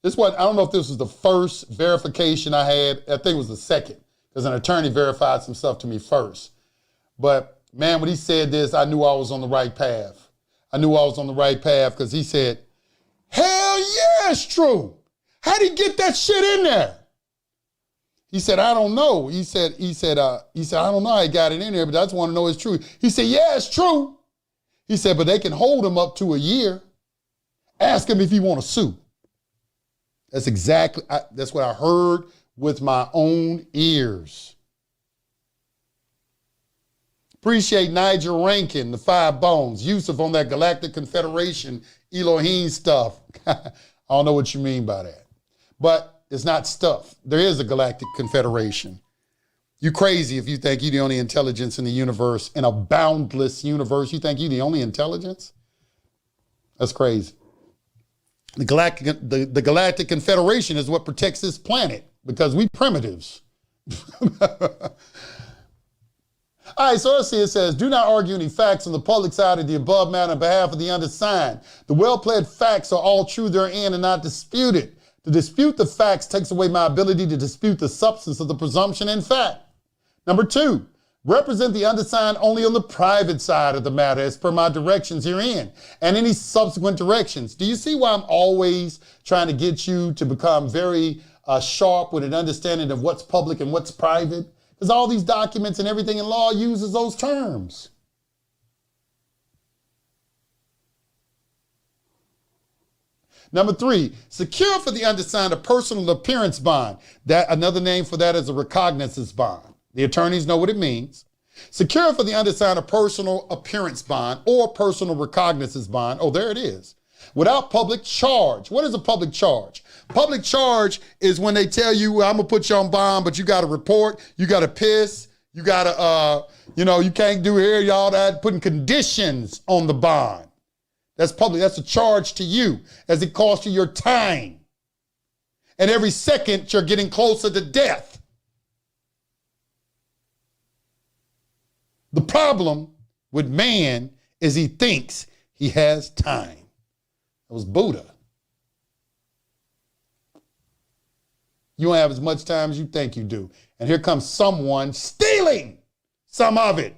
I don't know if this was the first verification I had. I think it was the second. Because an attorney verified some stuff to me first. But, man, when he said this, I knew I was on the right path. I knew I was on the right path because he said, hell yeah, it's true. How'd he get that shit in there? He said, I don't know. He said, I don't know how he got it in there, but I just want to know it's true. He said, yeah, it's true. He said, but they can hold him up to a year. Ask him if he want to sue. That's what I heard with my own ears. Appreciate Nigel Rankin, the 5 Bones, Yusuf on that Galactic Confederation, Elohim stuff. I don't know what you mean by that. But it's not stuff. There is a Galactic Confederation. You crazy if you think you're the only intelligence in the universe, in a boundless universe. You think you're the only intelligence? That's crazy. The Galactic Confederation is what protects this planet because we primitives. All right, so let's see, it says, do not argue any facts on the public side of the above matter on behalf of the undersigned. The well-pled facts are all true therein and not disputed. To dispute the facts takes away my ability to dispute the substance of the presumption in fact. Number 2, represent the undersigned only on the private side of the matter as per my directions herein and any subsequent directions. Do you see why I'm always trying to get you to become very sharp with an understanding of what's public and what's private? Because all these documents and everything in law uses those terms. Number 3, secure for the undersigned a personal appearance bond. Another name for that is a recognizance bond. The attorneys know what it means. Secure for the undersigned a personal appearance bond or personal recognizance bond. Oh, there it is. Without public charge. What is a public charge? Public charge is when they tell you, I'm going to put you on bond, but you got to report, you got to piss, you got to, you can't do here, y'all that, putting conditions on the bond. That's public. That's a charge to you as it costs you your time. And every second you're getting closer to death. The problem with man is he thinks he has time. That was Buddha. You don't have as much time as you think you do. And here comes someone stealing some of it.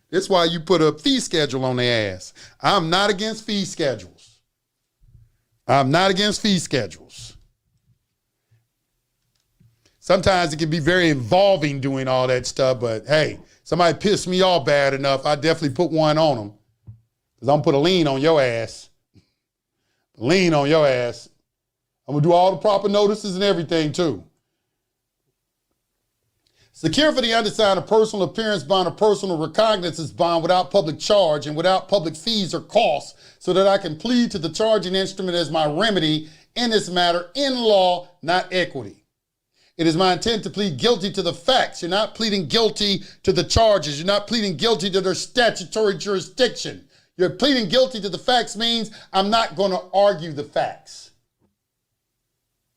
That's why you put a fee schedule on their ass. I'm not against fee schedules. I'm not against fee schedules. Sometimes it can be very involving doing all that stuff, but hey, somebody pissed me off bad enough, I definitely put one on them. Because I'm going to put a lien on your ass. Lien on your ass. I'm going to do all the proper notices and everything too. Secure for the undersigned a personal appearance bond or personal recognizance bond without public charge and without public fees or costs, so that I can plead to the charging instrument as my remedy in this matter in law, not equity. It is my intent to plead guilty to the facts. You're not pleading guilty to the charges. You're not pleading guilty to their statutory jurisdiction. You're pleading guilty to the facts means I'm not going to argue the facts.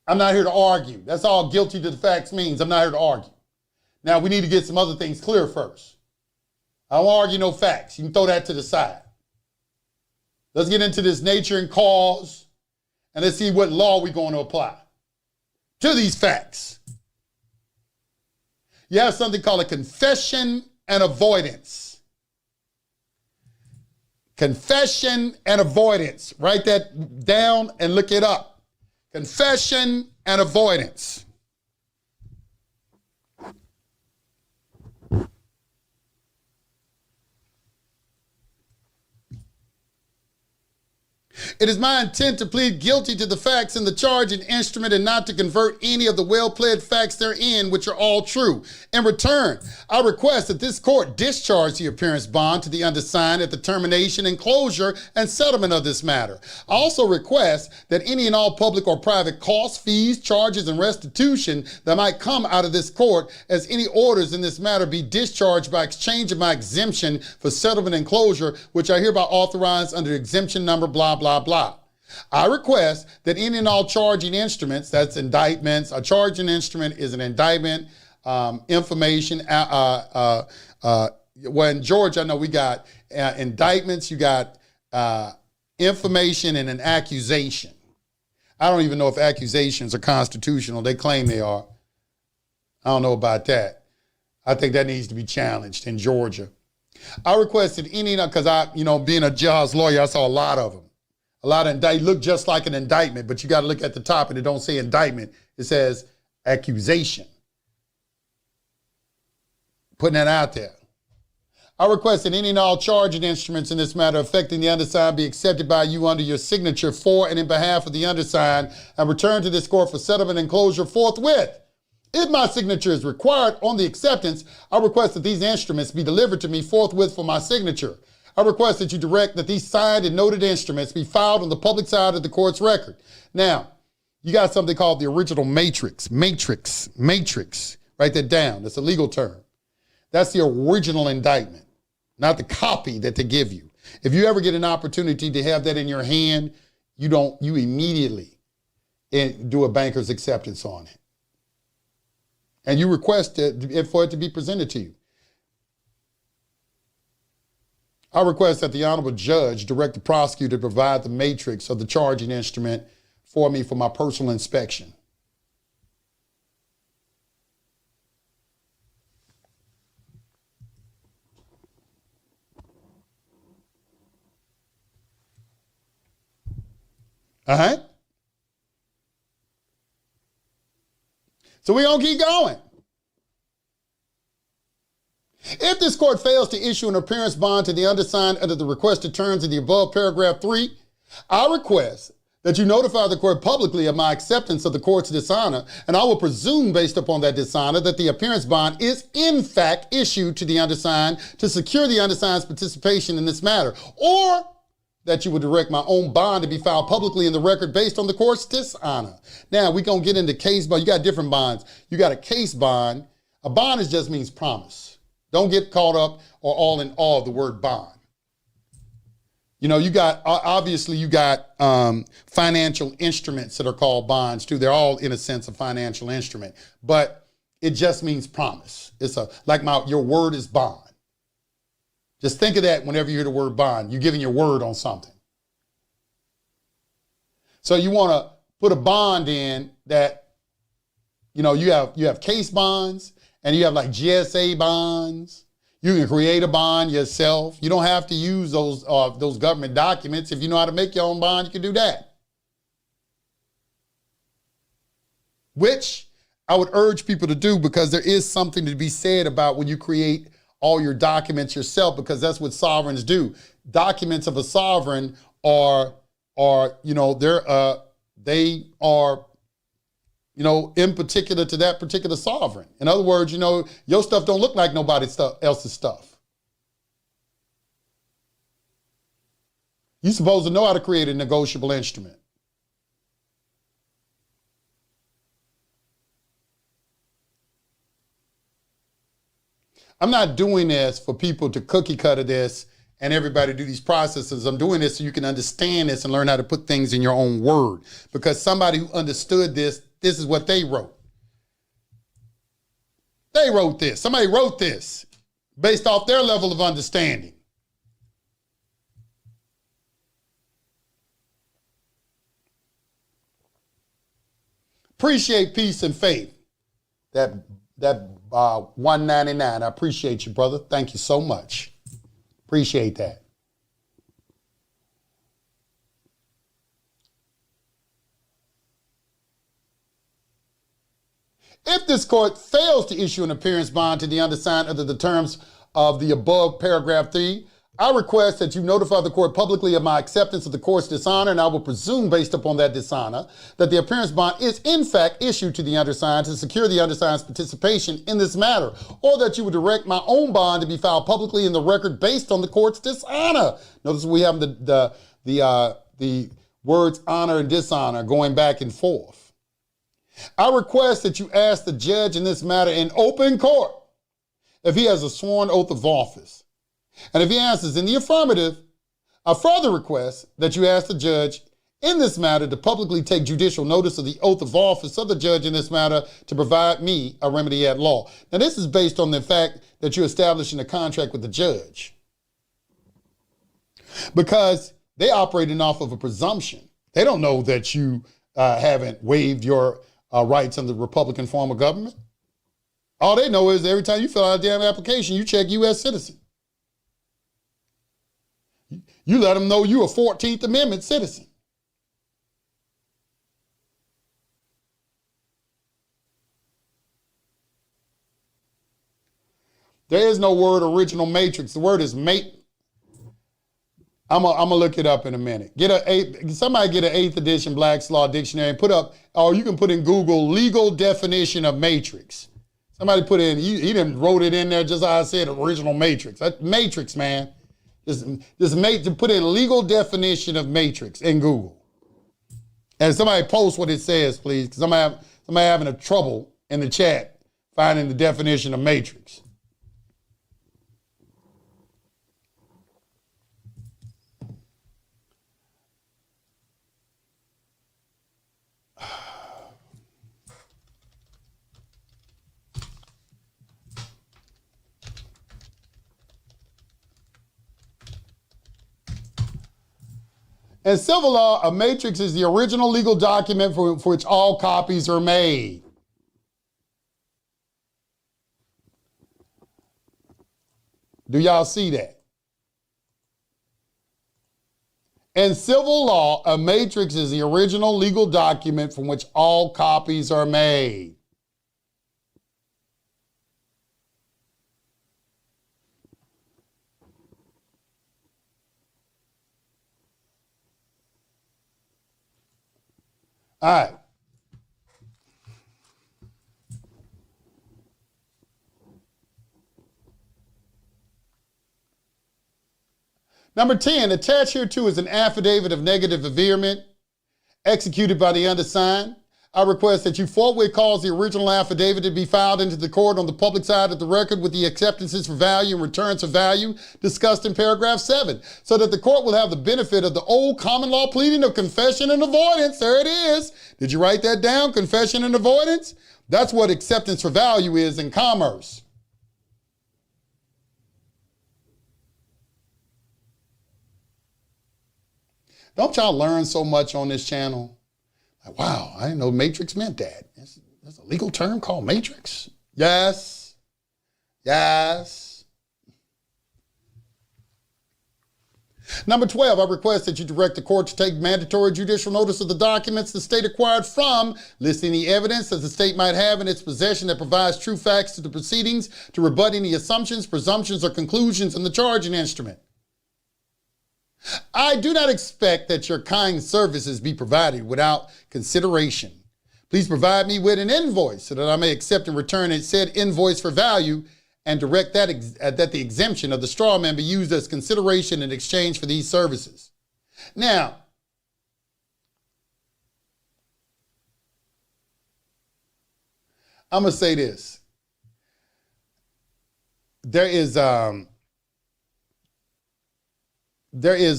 I'm not here to argue. That's all guilty to the facts means. I'm not here to argue. Now, we need to get some other things clear first. I don't argue no facts. You can throw that to the side. Let's get into this nature and cause, and let's see what law we're going to apply to these facts. You have something called a confession and avoidance. Confession and avoidance. Write that down and look it up. Confession and avoidance. It is my intent to plead guilty to the facts in the charging instrument and not to convert any of the well-pled facts therein, which are all true. In return, I request that this court discharge the appearance bond to the undersigned at the termination and closure and settlement of this matter. I also request that any and all public or private costs, fees, charges, and restitution that might come out of this court as any orders in this matter be discharged by exchange of my exemption for settlement and closure, which I hereby authorize under exemption number blah, blah, blah. I request that any and all charging instruments, that's indictments, a charging instrument is an indictment, information, well, in Georgia, I know we got indictments, you got information and an accusation. I don't even know if accusations are constitutional. They claim they are. I don't know about that. I think that needs to be challenged in Georgia. I requested any, because being a jailhouse lawyer, I saw a lot of them. A lot of indictments look just like an indictment, but you got to look at the top and it don't say indictment. It says accusation. Putting that out there. I request that any and all charging instruments in this matter affecting the undersigned be accepted by you under your signature for and in behalf of the undersigned and returned to this court for settlement and closure forthwith. If my signature is required on the acceptance, I request that these instruments be delivered to me forthwith for my signature. I request that you direct that these signed and noted instruments be filed on the public side of the court's record. Now, you got something called the original matrix. Matrix. Write that down. That's a legal term. That's the original indictment, not the copy that they give you. If you ever get an opportunity to have that in your hand, you immediately do a banker's acceptance on it. And you request for it to be presented to you. I request that the honorable judge direct the prosecutor to provide the matrix of the charging instrument for me for my personal inspection. All right? So we're going to keep going. If this court fails to issue an appearance bond to the undersigned under the requested terms of the above paragraph 3, I request that you notify the court publicly of my acceptance of the court's dishonor, and I will presume based upon that dishonor that the appearance bond is in fact issued to the undersigned to secure the undersigned's participation in this matter, or that you would direct my own bond to be filed publicly in the record based on the court's dishonor. Now, we're going to get into case bond. You got different bonds. You got a case bond. A bond just means promise. Don't get caught up or all in all of the word bond. You got, obviously you got financial instruments that are called bonds too. They're all in a sense a financial instrument, but it just means promise. It's your word is bond. Just think of that whenever you hear the word bond. You're giving your word on something. So you want to put a bond in that, you have case bonds and you have like GSA bonds. You can create a bond yourself. You don't have to use those government documents. If you know how to make your own bond, you can do that. Which I would urge people to do, because there is something to be said about when you create all your documents yourself, because that's what sovereigns do. Documents of a sovereign they are in particular to that particular sovereign. In other words, your stuff don't look like nobody else's stuff. You're supposed to know how to create a negotiable instrument. I'm not doing this for people to cookie cutter this and everybody do these processes. I'm doing this so you can understand this and learn how to put things in your own word. Because somebody who understood this is what they wrote. They wrote this. Somebody wrote this based off their level of understanding. Appreciate peace and faith. That 199. I appreciate you, brother. Thank you so much. Appreciate that. If this court fails to issue an appearance bond to the undersigned under the terms of the above paragraph 3, I request that you notify the court publicly of my acceptance of the court's dishonor, and I will presume, based upon that dishonor, that the appearance bond is in fact issued to the undersigned to secure the undersigned's participation in this matter, or that you would direct my own bond to be filed publicly in the record based on the court's dishonor. Notice we have the words honor and dishonor going back and forth. I request that you ask the judge in this matter in open court if he has a sworn oath of office. And if he answers in the affirmative, I further request that you ask the judge in this matter to publicly take judicial notice of the oath of office of the judge in this matter to provide me a remedy at law. Now, this is based on the fact that you're establishing a contract with the judge, because they're operating off of a presumption. They don't know that you haven't waived your rights under the Republican form of government. All they know is every time you fill out a damn application, you check U.S. citizen. You let them know you're a 14th Amendment citizen. There is no word original matrix. The word is mate. I'm gonna look it up in a minute. Somebody get an 8th edition Black's Law Dictionary and put up, or you can put in Google legal definition of matrix. Somebody put in, he didn't wrote it in there just how I said original matrix. That's matrix, man. Just put in legal definition of matrix in Google. And somebody post what it says, please, because somebody having a trouble in the chat finding the definition of matrix. In civil law, a matrix is the original legal document for which all copies are made. Do y'all see that? In civil law, a matrix is the original legal document from which all copies are made. All right. Number 10, attached hereto is an affidavit of negative averment executed by the undersigned. I request that you forthwith cause the original affidavit to be filed into the court on the public side of the record with the acceptances for value and returns for value discussed in paragraph 7, so that the court will have the benefit of the old common law pleading of confession and avoidance. There it is. Did you write that down? Confession and avoidance? That's what acceptance for value is in commerce. Don't y'all learn so much on this channel? Like, wow, I didn't know matrix meant that. There's a legal term called matrix. Yes. Yes. Number 12, I request that you direct the court to take mandatory judicial notice of the documents the state acquired from, listing the evidence that the state might have in its possession that provides true facts to the proceedings, to rebut any assumptions, presumptions, or conclusions in the charging instrument. I do not expect that your kind services be provided without consideration Please provide me with an invoice so that I may accept and return said invoice for value and direct that the exemption of the straw man be used as consideration in exchange for these services. Now, I'm going to say this. There is a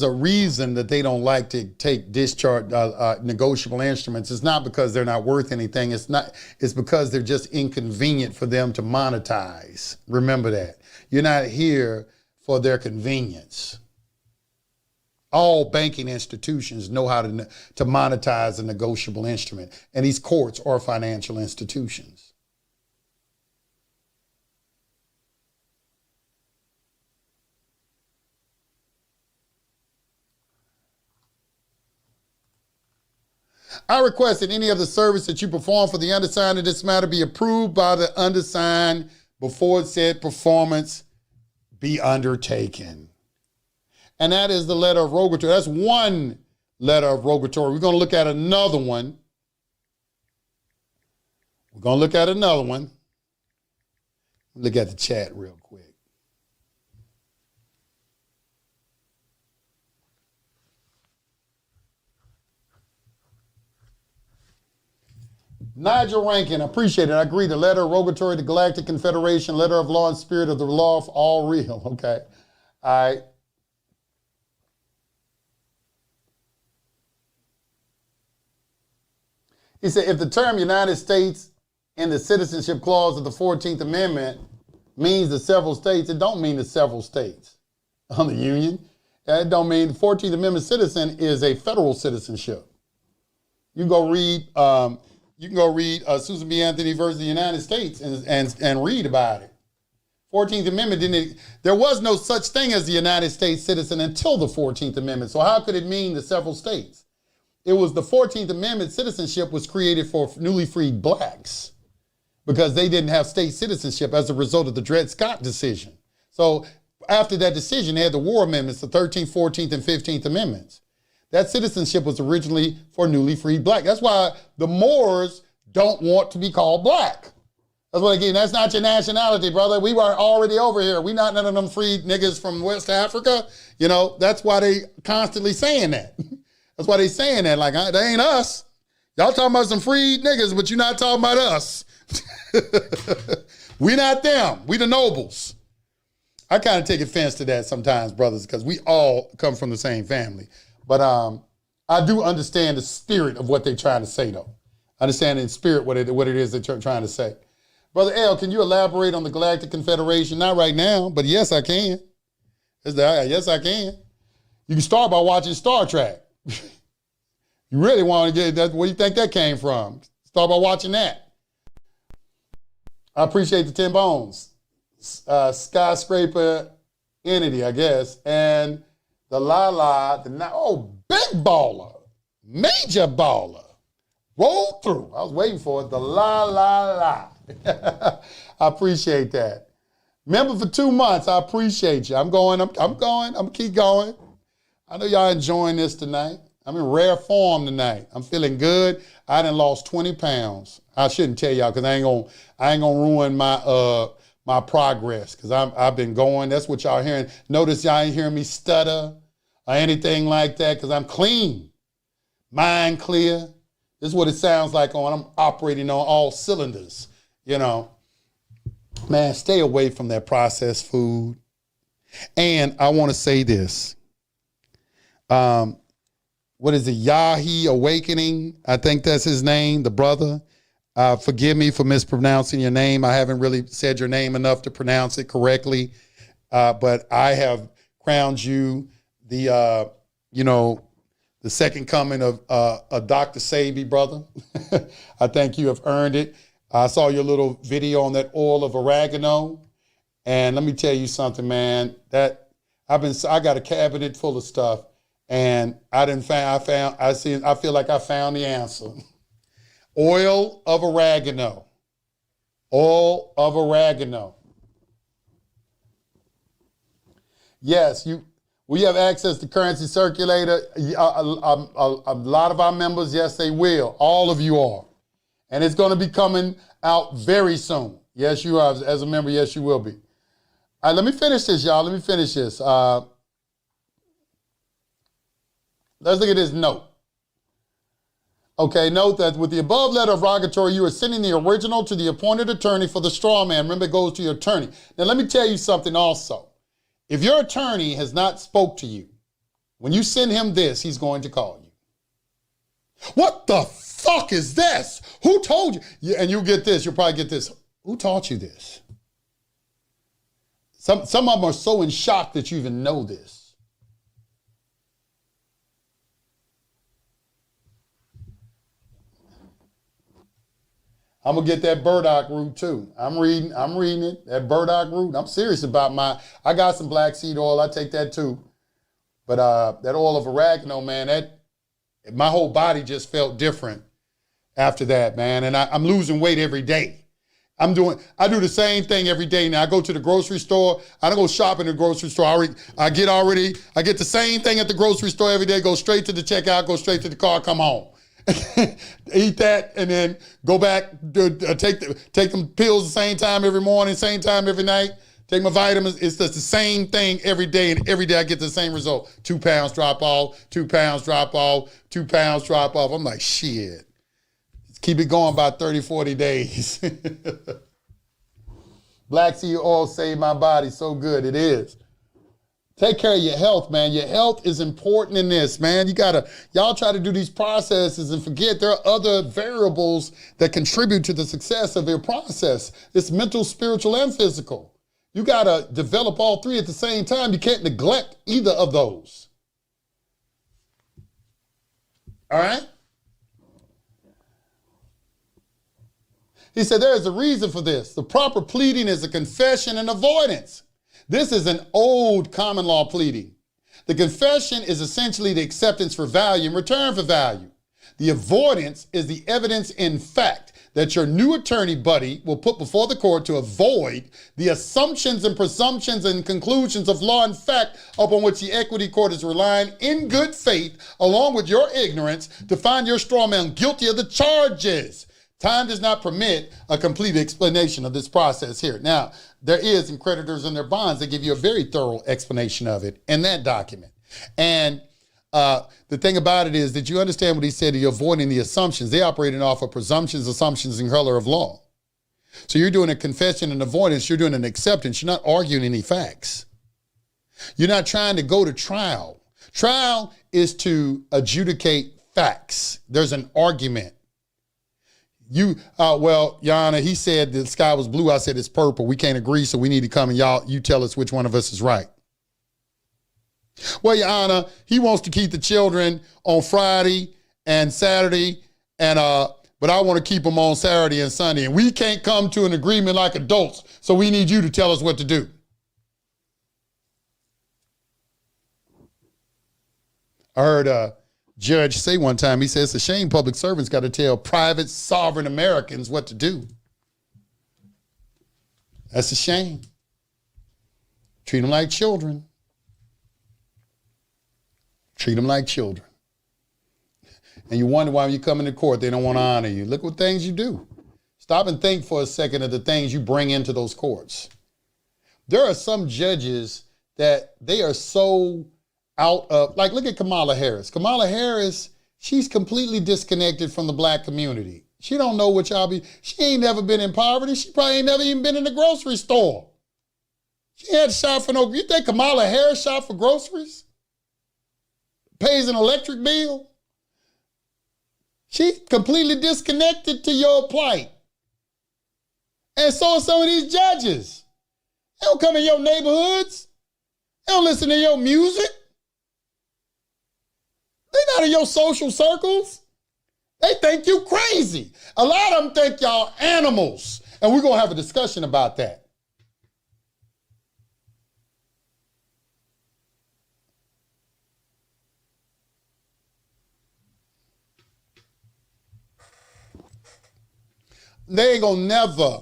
reason that they don't like to take discharge negotiable instruments. It's not because they're not worth anything. It's because they're just inconvenient for them to monetize. Remember that. You're not here for their convenience. All banking institutions know how to monetize a negotiable instrument, and these courts are financial institutions. I request that any of the service that you perform for the undersigned in this matter be approved by the undersigned before said performance be undertaken. And that is the letter of rogatory. That's one letter of rogatory. We're going to look at another one. Look at the chat real quick. Nigel Rankin, I appreciate it. I agree. The letter of rogatory, the Galactic Confederation, letter of law and spirit of the law, all real. Okay. All right. He said, if the term United States in the citizenship clause of the 14th Amendment means the several states, it don't mean the several states on the Union. It don't mean the 14th Amendment citizen is a federal citizenship. You can go read Susan B. Anthony versus the United States and read about it. 14th Amendment there was no such thing as the United States citizen until the 14th Amendment. So how could it mean the several states? It was the 14th Amendment citizenship was created for newly freed blacks because they didn't have state citizenship as a result of the Dred Scott decision. So after that decision, they had the War Amendments, the 13th, 14th, and 15th Amendments. That citizenship was originally for newly freed black. That's why the Moors don't want to be called black. That's not your nationality, brother. We were already over here. We not none of them freed niggas from West Africa. That's why they constantly saying that. That's why they saying that. Like, they ain't us. Y'all talking about some freed niggas, but you're not talking about us. We not them. We the nobles. I kind of take offense to that sometimes, brothers, because we all come from the same family. But I do understand the spirit of what they're trying to say, though. I understand in spirit what it is they're trying to say. Brother L, can you elaborate on the Galactic Confederation? Not right now, but yes, I can. Yes, I can. You can start by watching Star Trek. You really want to get that? Where do you think that came from? Start by watching that. I appreciate the 10 bones. Skyscraper entity, I guess. And the big baller, major baller. Roll through. I was waiting for it. The la. I appreciate that. Member for 2 months. I appreciate you. I'm keep going. I know y'all enjoying this tonight. I'm in rare form tonight. I'm feeling good. I done lost 20 pounds. I shouldn't tell y'all because I ain't gonna ruin my progress because I've been going. That's what y'all hearing. Notice y'all ain't hearing me stutter or anything like that because I'm clean, mind clear. This is what it sounds like when I'm operating on all cylinders. Man, stay away from that processed food. And I want to say this. What is it? Yahi Awakening. I think that's his name, the brother. Forgive me for mispronouncing your name. I haven't really said your name enough to pronounce it correctly. But I have crowned you the second coming of Dr. Sabi, brother. I think you have earned it. I saw your little video on that oil of oregano. And let me tell you something, man, I got a cabinet full of stuff and I feel like I found the answer. Oil of oregano. Oil of oregano. Yes, will you have access to currency circulator? A lot of our members, yes, they will. All of you are. And it's going to be coming out very soon. Yes, you are. As a member, yes, you will be. All right, let me finish this, y'all. Let me finish this. Let's look at this note. Okay, note that with the above letter of rogatory, you are sending the original to the appointed attorney for the straw man. Remember, it goes to your attorney. Now, let me tell you something also. If your attorney has not spoke to you, when you send him this, he's going to call you. What the fuck is this? Who told you? And you'll get this. You'll probably get this. Who taught you this? Some of them are so in shock that you even know this. I'm gonna get that burdock root too. I'm reading it. That burdock root. I'm serious about I got some black seed oil. I take that too. But that oil of oregano, man, my whole body just felt different after that, man. And I'm losing weight every day. I do the same thing every day now. I go to the grocery store. I don't go shopping at the grocery store. I get the same thing at the grocery store every day. Go straight to the checkout. Go straight to the car. Come home. Eat that and then go back, take them pills the same time every morning, same time every night, take my vitamins. It's just the same thing every day, and every day I get the same result. 2 pounds drop off, 2 pounds drop off, 2 pounds drop off. I'm like, shit. Keep it going about 30, 40 days. Black seed oil saved my body so good. It is. Take care of your health, man. Your health is important in this, man. Y'all try to do these processes and forget there are other variables that contribute to the success of your process. It's mental, spiritual, and physical. You gotta develop all three at the same time. You can't neglect either of those. All right? He said there is a reason for this. The proper pleading is a confession and avoidance. This is an old common law pleading. The confession is essentially the acceptance for value in return for value. The avoidance is the evidence in fact that your new attorney buddy will put before the court to avoid the assumptions and presumptions and conclusions of law and fact upon which the equity court is relying in good faith, along with your ignorance, to find your straw man guilty of the charges. Time does not permit a complete explanation of this process here. Now, there is in Creditors and their bonds, they give you a very thorough explanation of it in that document. And the thing about it is that you understand what he said, you're avoiding the assumptions. They operating off of presumptions, assumptions, and color of law. So you're doing a confession and avoidance, you're doing an acceptance, you're not arguing any facts. You're not trying to go to trial. Trial is to adjudicate facts. There's an argument. Well, Your Honor, he said the sky was blue. I said it's purple. We can't agree, so we need to come and you tell us which one of us is right. Well, Your Honor, he wants to keep the children on Friday and Saturday, but I want to keep them on Saturday and Sunday, and we can't come to an agreement like adults, so we need you to tell us what to do. I heard judge say one time, he says, it's a shame public servants got to tell private sovereign Americans what to do. That's a shame. Treat them like children. Treat them like children. And you wonder why when you come into court, they don't want to honor you. Look what things you do. Stop and think for a second of the things you bring into those courts. There are some judges that they are so out of, like, look at Kamala Harris. Kamala Harris, she's completely disconnected from the black community. She don't know what she ain't never been in poverty. She probably ain't never even been in the grocery store. She had to shop for you think Kamala Harris shop for groceries? Pays an electric bill? She's completely disconnected to your plight. And so are some of these judges. They don't come in your neighborhoods. They don't listen to your music. They're not in your social circles. They think you crazy. A lot of them think y'all animals. And we're going to have a discussion about that. They ain't going to never.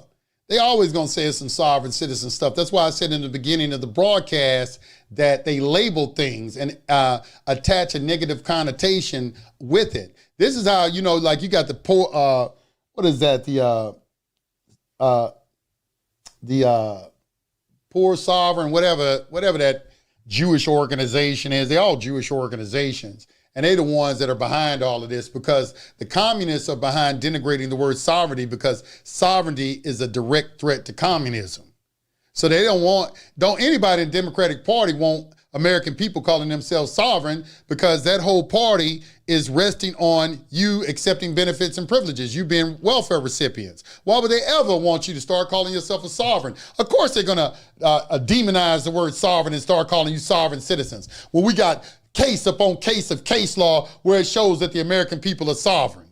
They always going to say it's some sovereign citizen stuff. That's why I said in the beginning of the broadcast that they label things and attach a negative connotation with it. This is how, like you got the what is that? The poor sovereign, whatever that Jewish organization is. They're all Jewish organizations. And they're the ones that are behind all of this, because the communists are behind denigrating the word sovereignty, because sovereignty is a direct threat to communism. So they don't anybody in the Democratic Party want American people calling themselves sovereign, because that whole party is resting on you accepting benefits and privileges, you being welfare recipients. Why would they ever want you to start calling yourself a sovereign? Of course they're gonna demonize the word sovereign and start calling you sovereign citizens. Well, we got case upon case of case law where it shows that the American people are sovereign.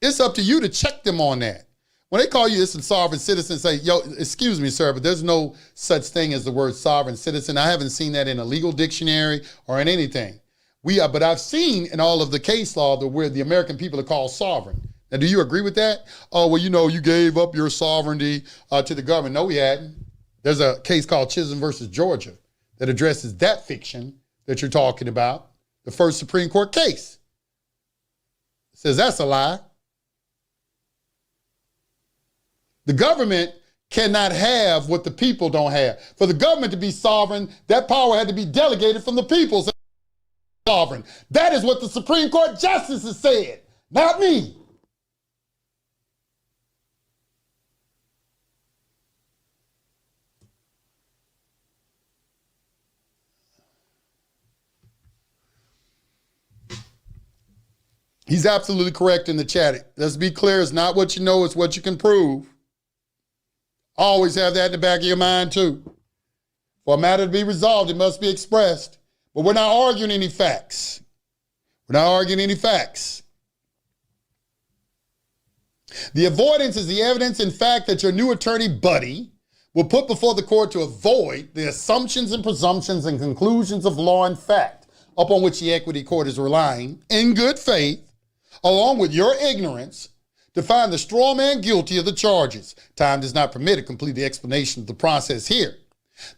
It's up to you to check them on that. When they call you this a sovereign citizen, say, yo, excuse me, sir, but there's no such thing as the word sovereign citizen. I haven't seen that in a legal dictionary or in anything. But I've seen in all of the case law where the American people are called sovereign. Now, do you agree with that? Oh, well, you gave up your sovereignty to the government. No, we hadn't. There's a case called Chisholm versus Georgia that addresses that fiction that you're talking about. The first Supreme Court case. It says that's a lie. The government cannot have what the people don't have. For the government to be sovereign, that power had to be delegated from the people. So sovereign. That is what the Supreme Court justices said, not me. He's absolutely correct in the chat. Let's be clear, it's not what you know, it's what you can prove. Always have that in the back of your mind too. For a matter to be resolved, it must be expressed. But we're not arguing any facts. We're not arguing any facts. The avoidance is the evidence in fact that your new attorney buddy will put before the court to avoid the assumptions and presumptions and conclusions of law and fact upon which the equity court is relying in good faith, along with your ignorance, to find the straw man guilty of the charges. Time does not permit a complete explanation of the process here.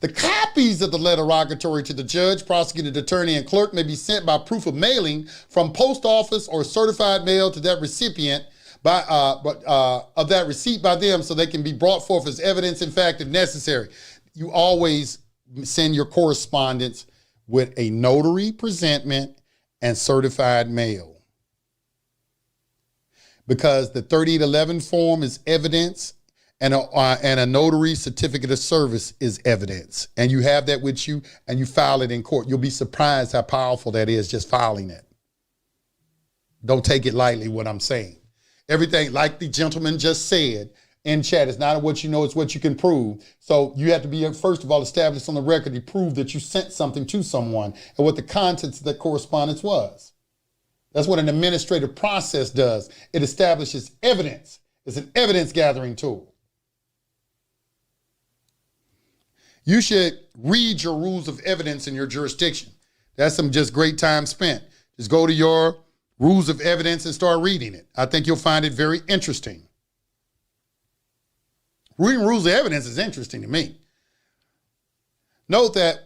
The copies of the letter rogatory to the judge, prosecuting attorney, and clerk may be sent by proof of mailing from post office or certified mail to that recipient of that receipt by them, so they can be brought forth as evidence in fact if necessary. You always send your correspondence with a notary presentment and certified mail, because the 3811 form is evidence and a notary certificate of service is evidence. And you have that with you and you file it in court. You'll be surprised how powerful that is, just filing it. Don't take it lightly what I'm saying. Everything, like the gentleman just said in chat, it's not what you know, it's what you can prove. So you have to be, first of all, established on the record to prove that you sent something to someone and what the contents of that correspondence was. That's what an administrative process does. It establishes evidence. It's an evidence gathering tool. You should read your rules of evidence in your jurisdiction. That's some just great time spent. Just go to your rules of evidence and start reading it. I think you'll find it very interesting. Reading rules of evidence is interesting to me. Note that,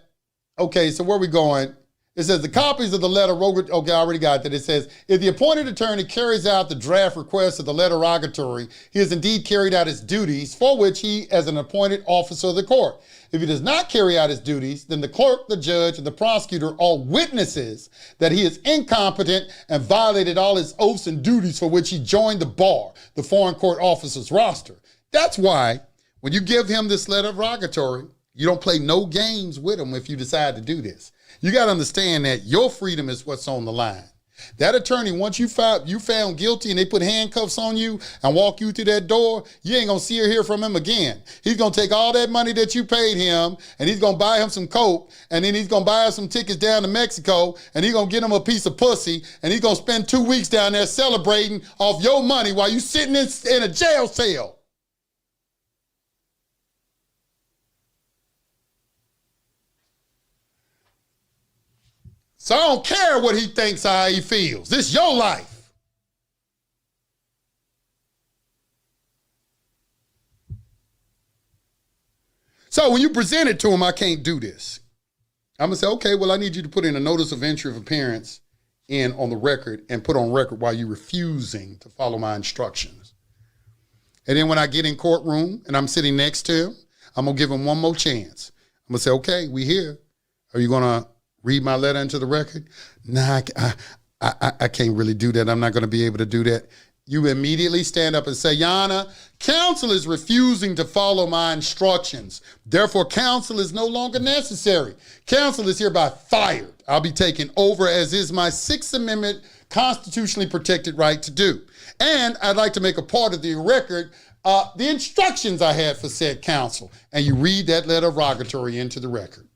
okay, so where are we going? It says the copies of the letter, okay, I already got that. It says, if the appointed attorney carries out the draft request of the letter rogatory, he has indeed carried out his duties for which he as an appointed officer of the court. If he does not carry out his duties, then the clerk, the judge, and the prosecutor are witnesses that he is incompetent and violated all his oaths and duties for which he joined the bar, the foreign court officer's roster. That's why when you give him this letter of rogatory, you don't play no games with him if you decide to do this. You got to understand that your freedom is what's on the line. That attorney, once you found guilty and they put handcuffs on you and walk you through that door, you ain't going to see or hear from him again. He's going to take all that money that you paid him and he's going to buy him some coke, and then he's going to buy us some tickets down to Mexico, and he's going to get him a piece of pussy, and he's going to spend 2 weeks down there celebrating off your money while you sitting in a jail cell. So I don't care what he thinks or how he feels. This is your life. So when you present it to him, I can't do this. I'm going to say, okay, well, I need you to put in a notice of entry of appearance in on the record and put on record why you're refusing to follow my instructions. And then when I get in courtroom and I'm sitting next to him, I'm going to give him one more chance. I'm going to say, okay, we here. Are you going to read my letter into the record? Nah, I can't really do that. I'm not going to be able to do that. You immediately stand up and say, Your Honor, counsel is refusing to follow my instructions. Therefore, counsel is no longer necessary. Counsel is hereby fired. I'll be taken over, as is my Sixth Amendment constitutionally protected right to do. And I'd like to make a part of the record the instructions I had for said counsel. And you read that letter of rogatory into the record.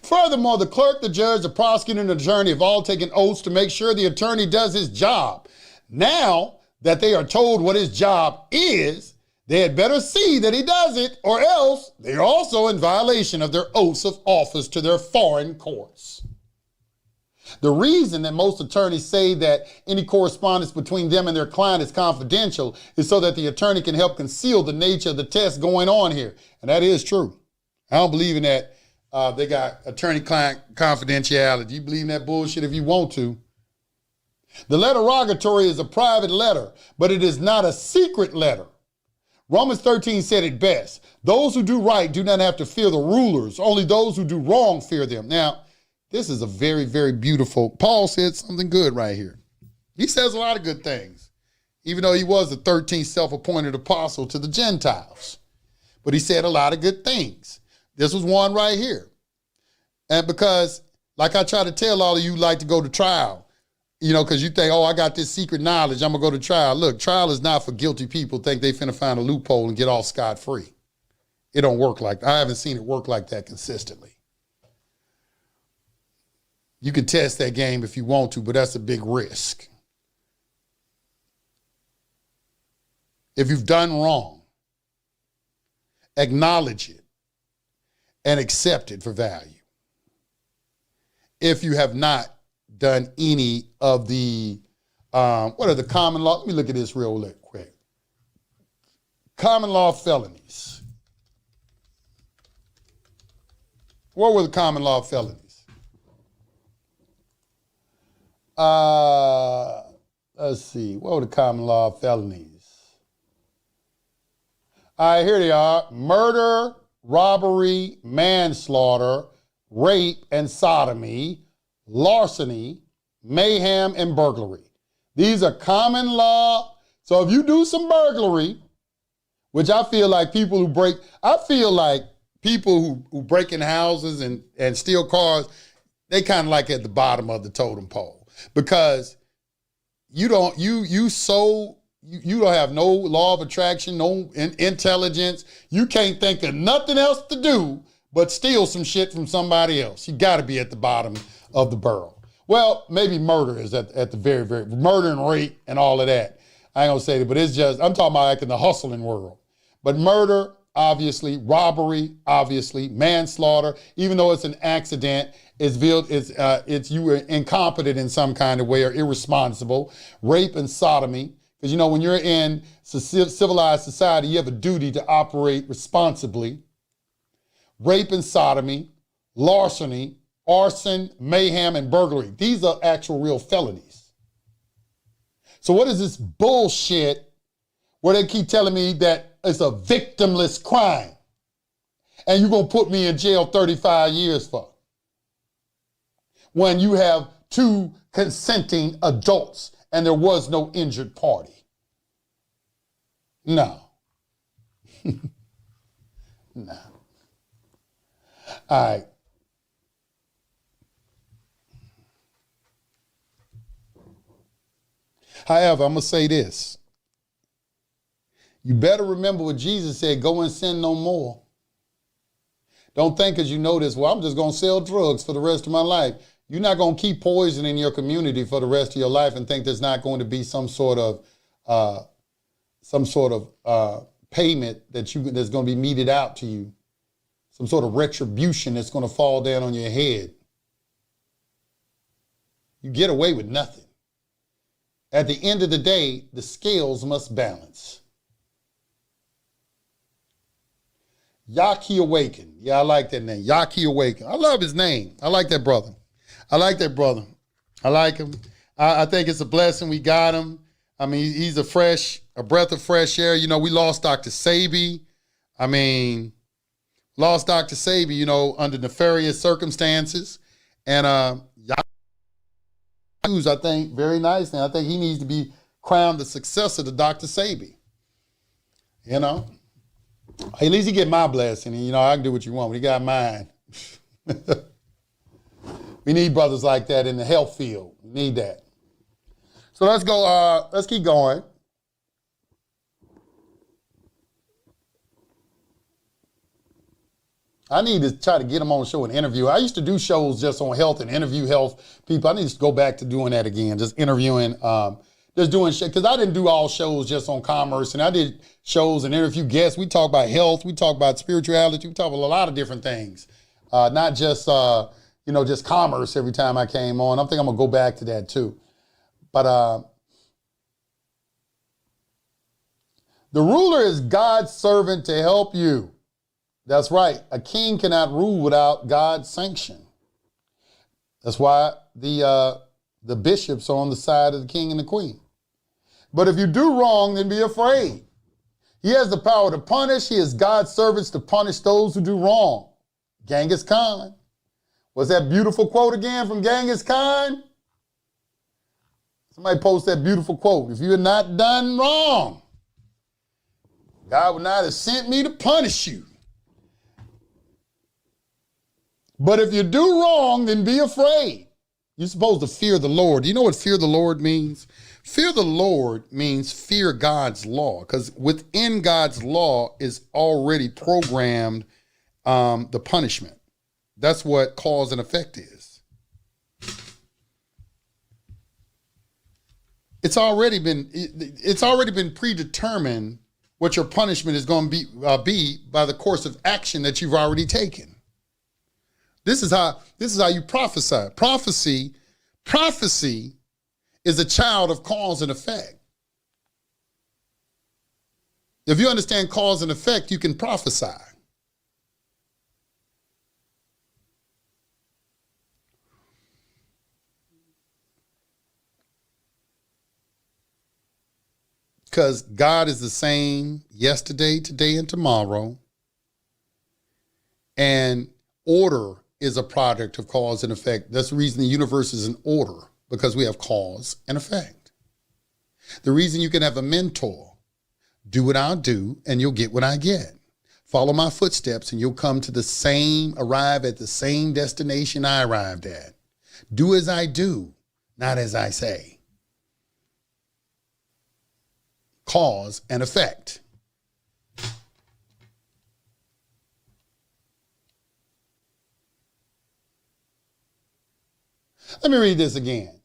Furthermore, the clerk, the judge, the prosecutor, and the attorney have all taken oaths to make sure the attorney does his job. Now that they are told what his job is, they had better see that he does it, or else they are also in violation of their oaths of office to their foreign courts. The reason that most attorneys say that any correspondence between them and their client is confidential is so that the attorney can help conceal the nature of the test going on here. And that is true. I don't believe in that. They got attorney-client confidentiality. You believe in that bullshit if you want to. The letter rogatory is a private letter, but it is not a secret letter. Romans 13 said it best. Those who do right do not have to fear the rulers. Only those who do wrong fear them. Now, this is a very, very beautiful. Paul said something good right here. He says a lot of good things, even though he was the 13th self-appointed apostle to the Gentiles. But he said a lot of good things. This was one right here. And because, like I try to tell all of you, like to go to trial, you know, because you think, oh, I got this secret knowledge, I'm going to go to trial. Look, trial is not for guilty people who think they finna find a loophole and get off scot-free. It don't work like that. I haven't seen it work like that consistently. You can test that game if you want to, but that's a big risk. If you've done wrong, acknowledge it and accept it for value. If you have not done any of the, what are the common law? Let me look at this real quick. Common law felonies. What were the common law felonies? Let's see. What were the common law felonies? All right, here they are. Murder, robbery, manslaughter, rape and sodomy, larceny, mayhem, and burglary. These are common law. So if you do some burglary, which I feel like people who break in houses and steal cars, they kind of like at the bottom of the totem pole, because you don't have no law of attraction, no intelligence. You can't think of nothing else to do but steal some shit from somebody else. You got to be at the bottom of the barrel. Well, maybe murder is at the very, very, murder and rape and all of that. I ain't gonna say that, but it's just, I'm talking about like in the hustling world. But murder, obviously, robbery, obviously, manslaughter, even though it's an accident, it's you were incompetent in some kind of way or irresponsible. Rape and sodomy, because you know when you're in civilized society, you have a duty to operate responsibly. Rape and sodomy, larceny, arson, mayhem, and burglary. These are actual real felonies. So what is this bullshit where they keep telling me that it's a victimless crime and you're going to put me in jail 35 years for? When you have two consenting adults and there was no injured party. No. No. All right. However, I'm going to say this. You better remember what Jesus said, go and sin no more. Don't think because you know this, well, I'm just going to sell drugs for the rest of my life. You're not going to keep poisoning your community for the rest of your life and think there's not going to be some sort of payment that's going to be meted out to you some sort of retribution that's going to fall down on your head. You get away with nothing. At the end of the day, the scales must balance. Yaki Awaken. Yeah, I like that name. Yaki Awaken. I love his name. I like that brother. I like that brother. I like him. I think it's a blessing we got him. I mean, he's a breath of fresh air. You know, we lost Dr. Sabi. I mean, lost Dr. Sabi, you know, under nefarious circumstances. And Yaki, I think, very nice. And I think he needs to be crowned the successor to Dr. Sabi. You know? At least he get my blessing, and you know, I can do what you want, but he got mine. We need brothers like that in the health field. We need that. So let's go, let's keep going. I need to try to get him on the show and interview. I used to do shows just on health and interview health people. I need to go back to doing that again, just interviewing, just doing shit, because I didn't do all shows just on commerce, and I did shows and interview guests. We talk about health, we talk about spirituality, we talk about a lot of different things, not just, you know, just commerce every time I came on. I think I'm gonna go back to that too. But the ruler is God's servant to help you. That's right. A king cannot rule without God's sanction. That's why the bishops are on the side of the king and the queen. But if you do wrong, then be afraid. He has the power to punish. He is God's servants to punish those who do wrong. Genghis Khan. What's that beautiful quote again from Genghis Khan? Somebody post that beautiful quote. If you had not done wrong, God would not have sent me to punish you. But if you do wrong, then be afraid. You're supposed to fear the Lord. Do you know what fear the Lord means? Fear the Lord means fear God's law, because within God's law is already programmed the punishment. That's what cause and effect is. It's already been predetermined what your punishment is going to be by the course of action that you've already taken. This is how you prophesy. Prophecy is a child of cause and effect. If you understand cause and effect, you can prophesy. Because God is the same yesterday, today, and tomorrow. And order is a product of cause and effect. That's the reason the universe is in order, because we have cause and effect. The reason you can have a mentor, do what I'll do and you'll get what I get. Follow my footsteps and you'll arrive at the same destination I arrived at. Do as I do, not as I say. Cause and effect. Let me read this again.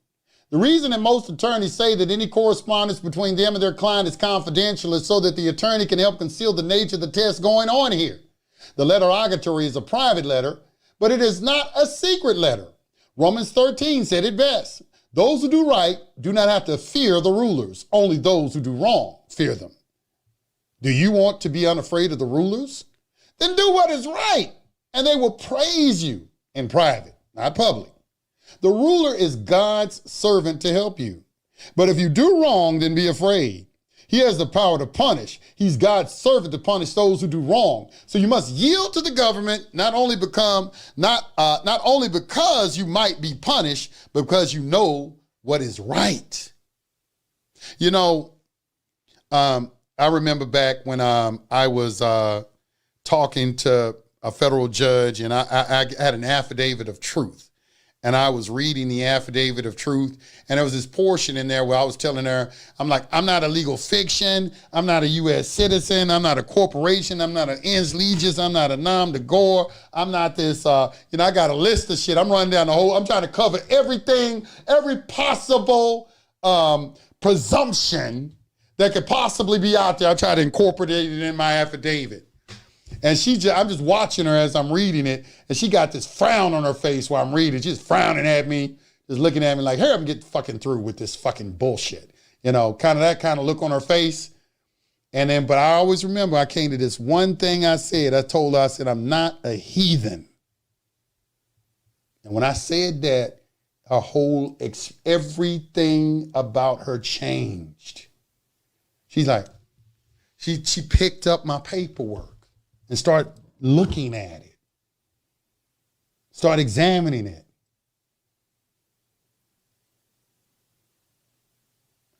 The reason that most attorneys say that any correspondence between them and their client is confidential is so that the attorney can help conceal the nature of the test going on here. The letter rogatory is a private letter, but it is not a secret letter. Romans 13 said it best. Those who do right do not have to fear the rulers. Only those who do wrong fear them. Do you want to be unafraid of the rulers? Then do what is right, and they will praise you in private, not public. The ruler is God's servant to help you. But if you do wrong, then be afraid. He has the power to punish. He's God's servant to punish those who do wrong. So you must yield to the government, not only because you might be punished, but because you know what is right. You know, I remember back when I was talking to a federal judge, and I had an affidavit of truth. And I was reading the affidavit of truth, and there was this portion in there where I was telling her, I'm like, I'm not a legal fiction, I'm not a U.S. citizen, I'm not a corporation, I'm not an ens legis, I'm not a nom de gore, I'm not this, I got a list of shit. I'm running down the whole, I'm trying to cover everything, every possible presumption that could possibly be out there. I try to incorporate it in my affidavit. And I'm just watching her as I'm reading it, and she got this frown on her face while I'm reading. She's frowning at me, just looking at me like, "Hurry up and get fucking through with this fucking bullshit." Kind of that kind of look on her face. And then, but I always remember I came to this one thing I said. I told her, I said, "I'm not a heathen." And when I said that, her whole, everything about her changed. She's like, she picked up my paperwork and started looking at it, started examining it.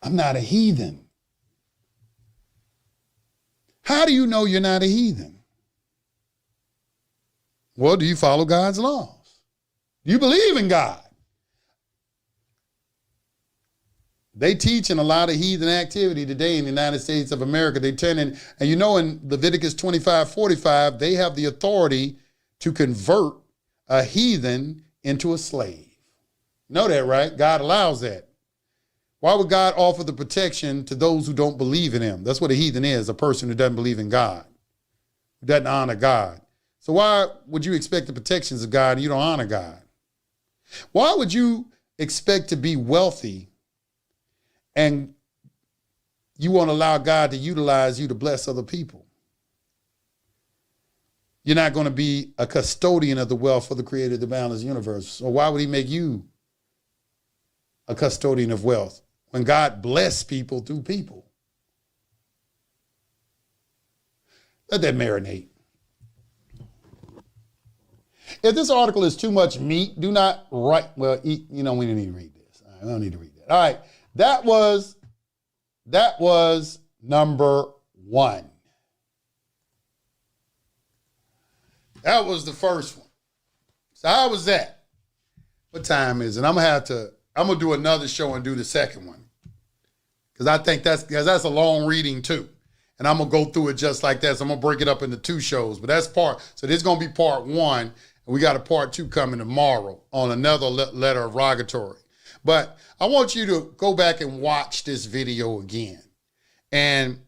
I'm not a heathen. How do you know you're not a heathen? Well, do you follow God's laws? Do you believe in God? They teach in a lot of heathen activity today in the United States of America. They tend in, and in Leviticus 25:45, they have the authority to convert a heathen into a slave. You know that, right? God allows that. Why would God offer the protection to those who don't believe in him? That's what a heathen is, a person who doesn't believe in God, who doesn't honor God. So why would you expect the protections of God and you don't honor God? Why would you expect to be wealthy and you won't allow God to utilize you to bless other people? You're not going to be a custodian of the wealth of the creator of the boundless universe. So why would he make you a custodian of wealth when God blessed people through people? Let that marinate. If this article is too much meat, do not write. Well, we don't need to read this. All right, we don't need to read that. All right. That was number one. That was the first one. So how was that? What time is it? I'm gonna do another show and do the second one. Because I think that's a long reading too. And I'm gonna go through it just like that. So I'm gonna break it up into 2 shows. But so this is gonna be part 1. And we got a part 2 coming tomorrow on another letter of rogatory. But I want you to go back and watch this video again. And,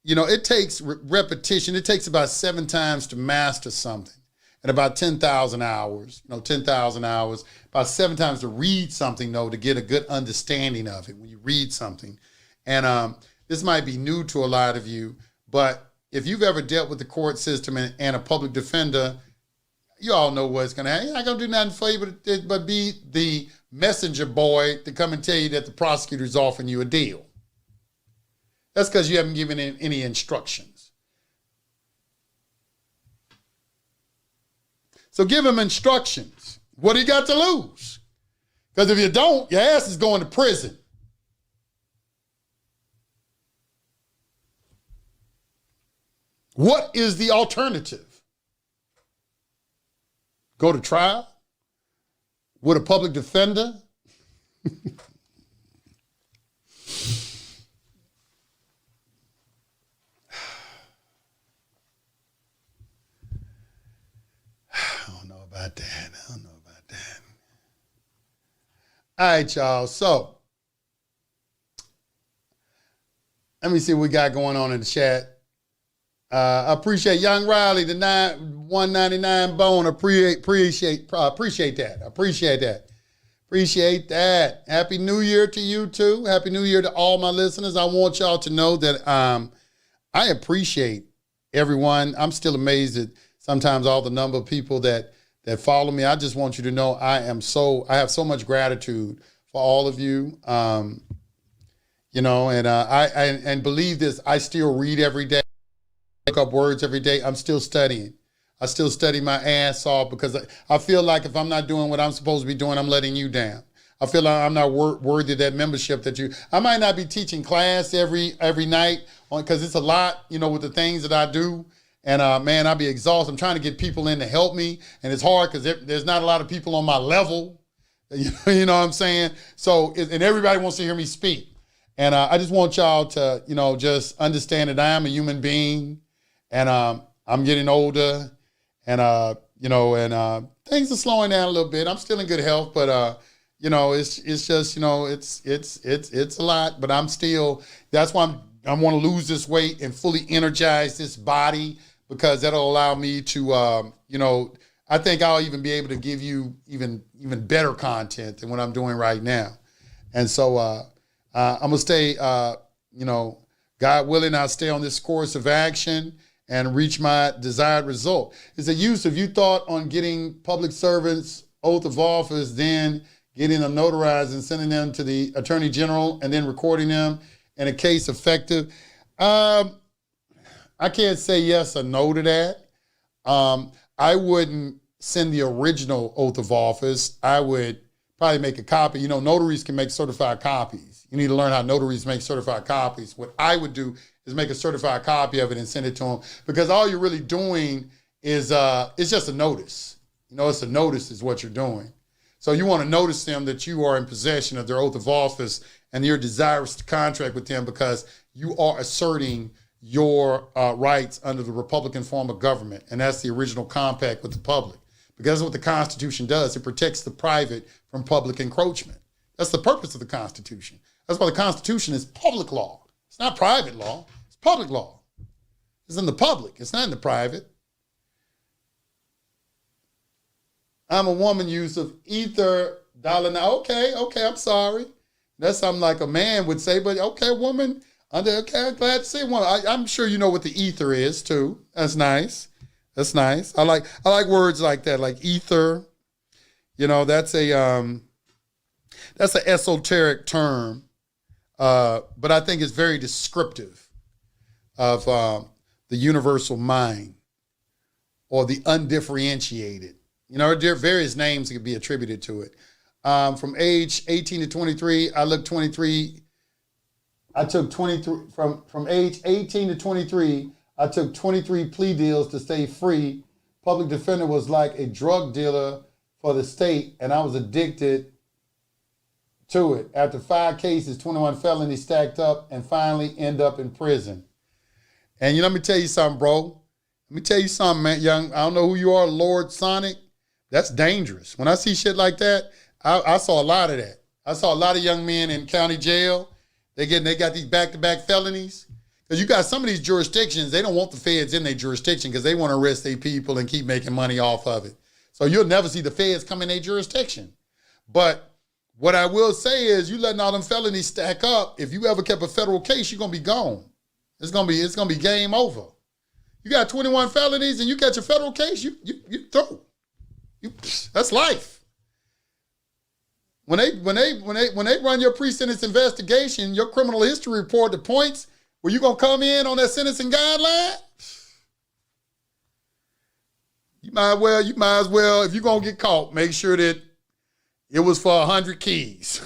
it takes repetition. It takes about 7 times to master something and about 10,000 hours, 10,000 hours, about 7 times to read something, though, to get a good understanding of it when you read something. And this might be new to a lot of you, but if you've ever dealt with the court system and a public defender, you all know what's going to happen. You're not going to do nothing for you but be the messenger boy to come and tell you that the prosecutor's offering you a deal. That's because you haven't given any instructions. So give him instructions. What do you got to lose? Because if you don't, your ass is going to prison. What is the alternative? Go to trial with a public defender? I don't know about that. All right, y'all. So let me see what we got going on in the chat. I appreciate Young Riley, the 199 bone. Appreciate that. Appreciate that. Happy New Year to you too. Happy New Year to all my listeners. I want y'all to know that I appreciate everyone. I'm still amazed at sometimes all the number of people that follow me. I just want you to know I have so much gratitude for all of you. And I believe this. I still read every day. Look up words every day. I'm still studying. I still study my ass off because I feel like if I'm not doing what I'm supposed to be doing, I'm letting you down. I feel like I'm not worthy of that membership I might not be teaching class every night because it's a lot, with the things that I do. And man, I'll be exhausted. I'm trying to get people in to help me. And it's hard because there's not a lot of people on my level. You know what I'm saying? So, and everybody wants to hear me speak. And I just want y'all to, just understand that I am a human being. And I'm getting older, and things are slowing down a little bit. I'm still in good health, but it's just it's a lot. But that's why I want to lose this weight and fully energize this body because that'll allow me to, I think I'll even be able to give you even better content than what I'm doing right now. And so I'm going to stay, God willing, I'll stay on this course of action and reach my desired result. Is it use if you thought on getting public servants oath of office, then getting them notarized and sending them to the Attorney General and then recording them in a case effective? I can't say yes or no to that. I wouldn't send the original oath of office. I would probably make a copy. Notaries can make certified copies. You need to learn how notaries make certified copies. What I would do is make a certified copy of it and send it to them, because all you're really doing is it's just a notice. It's a notice is what you're doing. So you want to notice them that you are in possession of their oath of office and you're desirous to contract with them because you are asserting your rights under the Republican form of government. And that's the original compact with the public. Because that's what the Constitution does. It protects the private from public encroachment. That's the purpose of the Constitution. That's why the Constitution is public law. It's not private law. It's public law. It's in the public. It's not in the private. I'm a woman, Yusuf. Ether, dollar now. Okay, I'm sorry. That's something like a man would say, but okay, woman. Okay, I'm glad to see one. I'm sure you know what the ether is too. That's nice. That's nice. I like words like that, like ether. That's an esoteric term, but I think it's very descriptive of the universal mind or the undifferentiated. There are various names that could be attributed to it. From age 18 to 23, I took 23 from age 18 to 23. I took 23 plea deals to stay free. Public defender was like a drug dealer for the state, and I was addicted to it. After 5 cases, 21 felonies stacked up, and finally end up in prison. And let me tell you something, bro. Let me tell you something, man. Young, I don't know who you are, Lord Sonic. That's dangerous. When I see shit like that, I saw a lot of that. I saw a lot of young men in county jail. They got these back-to-back felonies. Because you got some of these jurisdictions, they don't want the feds in their jurisdiction because they want to arrest their people and keep making money off of it. So you'll never see the feds come in their jurisdiction. But what I will say is you letting all them felonies stack up, if you ever kept a federal case, you're going to be gone. It's going to be game over. You got 21 felonies and you catch a federal case, you through. That's life. When they run your pre-sentence investigation, your criminal history report, the points where you gonna come in on that sentencing guideline, you might as well, if you're gonna get caught, make sure that it was for 100 keys.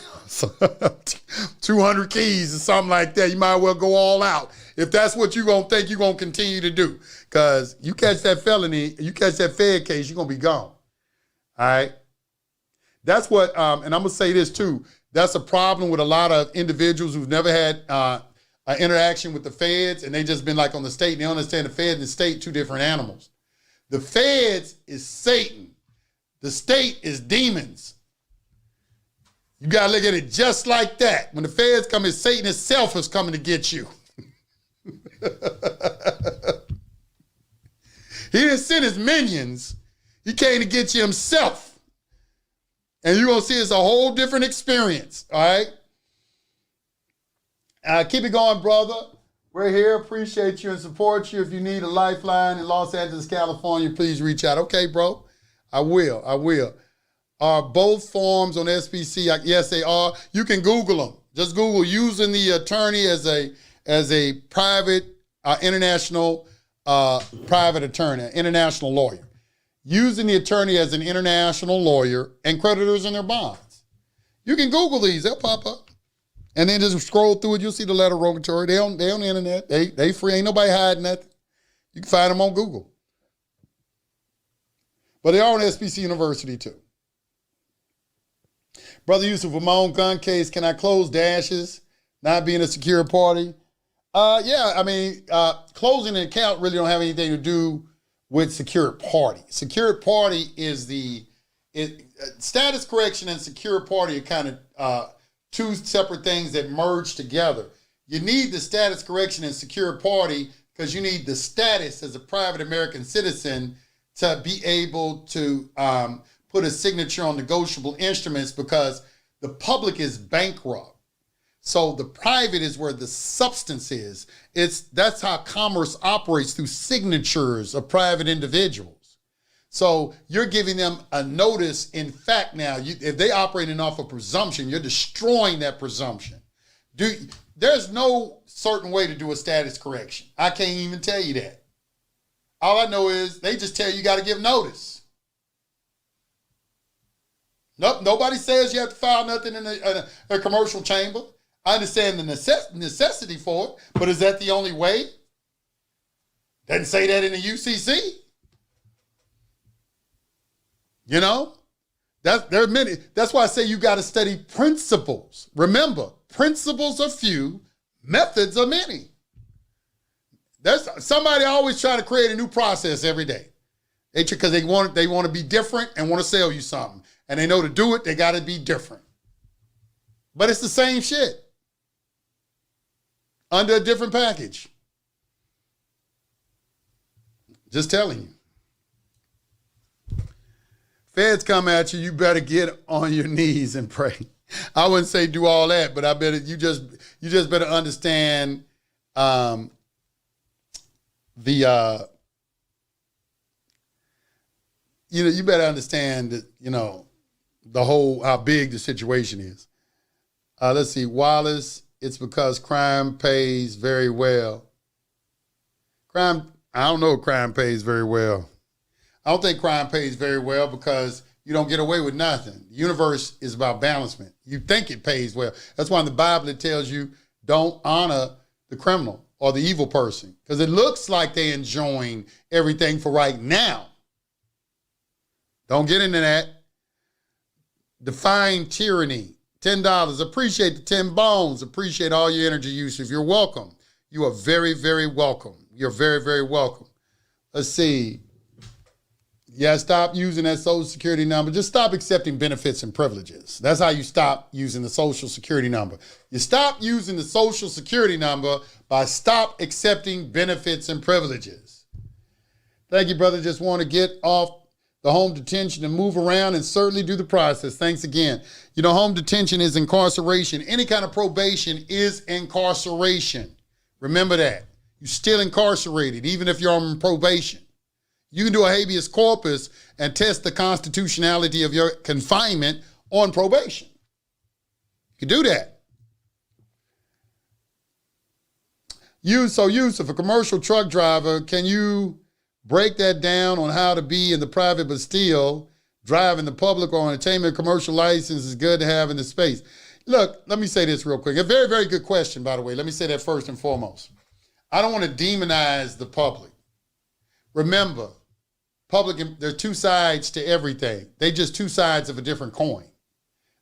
200 keys or something like that. You might well go all out. If that's what you're gonna think you're gonna continue to do. Because you catch that felony, you catch that Fed case, you're gonna be gone. All right? That's what, and I'm gonna say this too, that's a problem with a lot of individuals who've never had an interaction with the feds, and they just been like on the state, and they understand the feds and the state, two different animals. The feds is Satan. The state is demons. You gotta look at it just like that. When the feds come, it's Satan itself is coming to get you. He didn't send his minions. He came to get you himself. And you're going to see it's a whole different experience, all right? Keep it going, brother. We're here. Appreciate you and support you. If you need a lifeline in Los Angeles, California, please reach out. Okay, bro? I will. Are both forms on SBC? Yes, they are. You can Google them. Just Google using the attorney as a private, international private attorney, international lawyer. Using the attorney as an international lawyer and creditors in their bonds. You can Google these, they'll pop up. And then just scroll through it, you'll see the Letter Rogatory. They on the internet, they free, ain't nobody hiding nothing. You can find them on Google. But they are on SBC University too. Brother Yusuf, with my own gun case, can I close dashes, not being a secured party? Yeah, I mean, closing an account really don't have anything to do with secured party. Secured party is status correction and secured party are kind of two separate things that merge together. You need the status correction and secured party because you need the status as a private American citizen to be able to put a signature on negotiable instruments, because the public is bankrupt. So the private is where the substance is. That's how commerce operates, through signatures of private individuals. So you're giving them a notice. In fact, now, if they operating off of presumption, you're destroying that presumption. There's no certain way to do a status correction. I can't even tell you that. All I know is they just tell you got to give notice. Nope, nobody says you have to file nothing in a commercial chamber. I understand the necessity for it, but is that the only way? Doesn't say that in the UCC. You know, there are many. That's why I say you got to study principles. Remember, principles are few, methods are many. There's somebody always trying to create a new process every day. Because they want to be different and want to sell you something. And they know to do it, they got to be different. But it's the same shit under a different package. Just telling you. Feds come at you, you better get on your knees and pray. I wouldn't say do all that, but I bet you just better understand you better understand that, the whole, how big the situation is. Let's see, Wallace, it's because crime pays very well. I don't know if crime pays very well. I don't think crime pays very well because you don't get away with nothing. The universe is about balancement. You think it pays well. That's why in the Bible it tells you don't honor the criminal or the evil person, because it looks like they're enjoying everything for right now. Don't get into that. Define tyranny. $10. Appreciate the 10 bones. Appreciate all your energy usage. You're welcome. You are very, very welcome. You're very, very welcome. Let's see. Yeah, stop using that Social Security number. Just stop accepting benefits and privileges. That's how you stop using the Social Security number. You stop using the Social Security number by stop accepting benefits and privileges. Thank you, brother. Just want to get off the home detention and move around and certainly do the process. Thanks again. Home detention is incarceration. Any kind of probation is incarceration. Remember that. You're still incarcerated, even if you're on probation. You can do a habeas corpus and test the constitutionality of your confinement on probation. You can do that. Yusuf, a commercial truck driver, can you break that down on how to be in the private but still drive in the public or entertainment? Commercial license is good to have in the space. Look, let me say this real quick. A very, very good question, by the way. Let me say that first and foremost. I don't want to demonize the public. Remember, there are two sides to everything. They're just two sides of a different coin.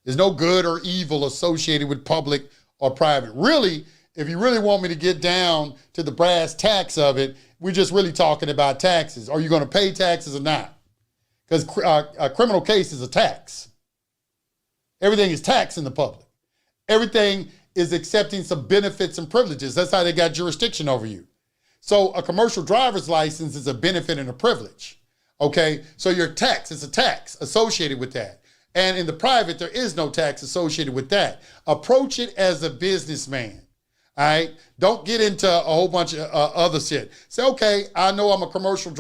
There's no good or evil associated with public or private. Really, if you really want me to get down to the brass tacks of it, we're just really talking about taxes. Are you going to pay taxes or not? Because a criminal case is a tax. Everything is tax in the public. Everything is accepting some benefits and privileges. That's how they got jurisdiction over you. So a commercial driver's license is a benefit and a privilege. Okay, so your tax is a tax associated with that. And in the private, there is no tax associated with that. Approach it as a businessman. All right, don't get into a whole bunch of other shit. Say, okay, I know I have a commercial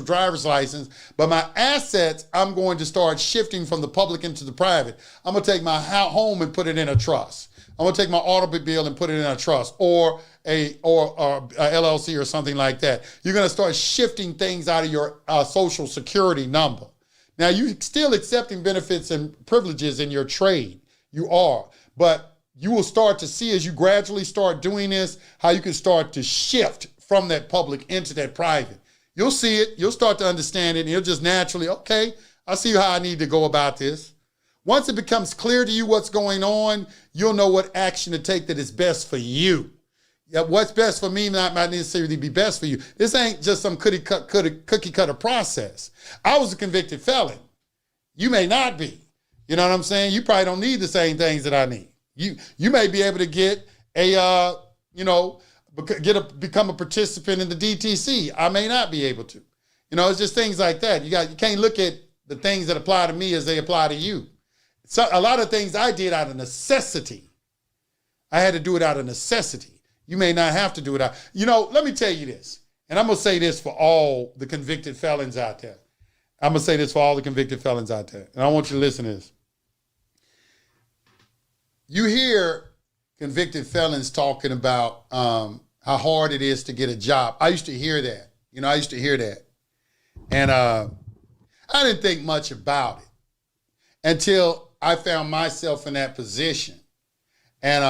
driver's license, but my assets, I'm going to start shifting from the public into the private. I'm gonna take my home and put it in a trust. I'm gonna take my automobile and put it in a trust, or a LLC or something like that. You're gonna start shifting things out of your Social Security number. Now, you're still accepting benefits and privileges in your trade. You are, but you will start to see, as you gradually start doing this, how you can start to shift from that public into that private. You'll see it, you'll start to understand it, and you'll just naturally, okay, I see how I need to go about this. Once it becomes clear to you what's going on, you'll know what action to take that is best for you. Yeah, what's best for me might not necessarily be best for you. This ain't just some cookie cutter process. I was a convicted felon. You may not be. You know what I'm saying? You probably don't need the same things that I need. You may be able to get a become a participant in the DTC. I may not be able to. You know, it's just things like that. You can't look at the things that apply to me as they apply to you. So a lot of things I did out of necessity. I had to do it out of necessity. You may not have to do it out. You know, let me tell you this, and I'm going to say this for all the convicted felons out there. I'm going to say this for all the convicted felons out there, and I want you to listen to this. You hear convicted felons talking about how hard it is to get a job. I used to hear that. You know, I used to hear that. And I didn't think much about it until I found myself in that position. And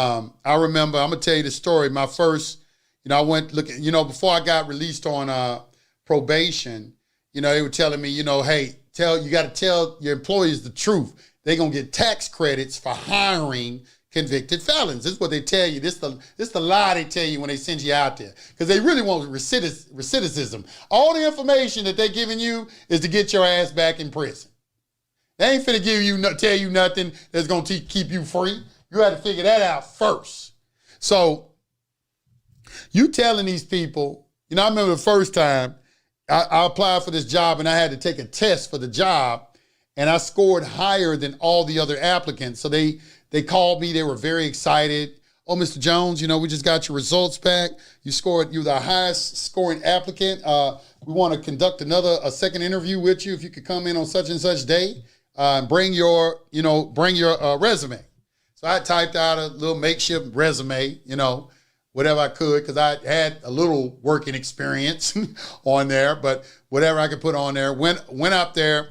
I remember, I'm going to tell you the story. My first, you know, I went looking, you know, before I got released on probation, you know, they were telling me, you know, hey, you got to tell your employees the truth. They're going to get tax credits for hiring convicted felons. This is what they tell you. This the lie they tell you when they send you out there. Because they really want recidivism. All the information that they're giving you is to get your ass back in prison. They ain't finna tell you nothing that's going to keep you free. You had to figure that out first. So you telling these people, you know, I remember the first time I applied for this job and I had to take a test for the job and I scored higher than all the other applicants. So they called me, they were very excited. Oh, Mr. Jones, you know, we just got your results back. You're the highest scoring applicant. We want to conduct a second interview with you if you could come in on such and such day. Bring your resume. So I typed out a little makeshift resume, you know, whatever I could, because I had a little working experience on there, but whatever I could put on there. Went up there,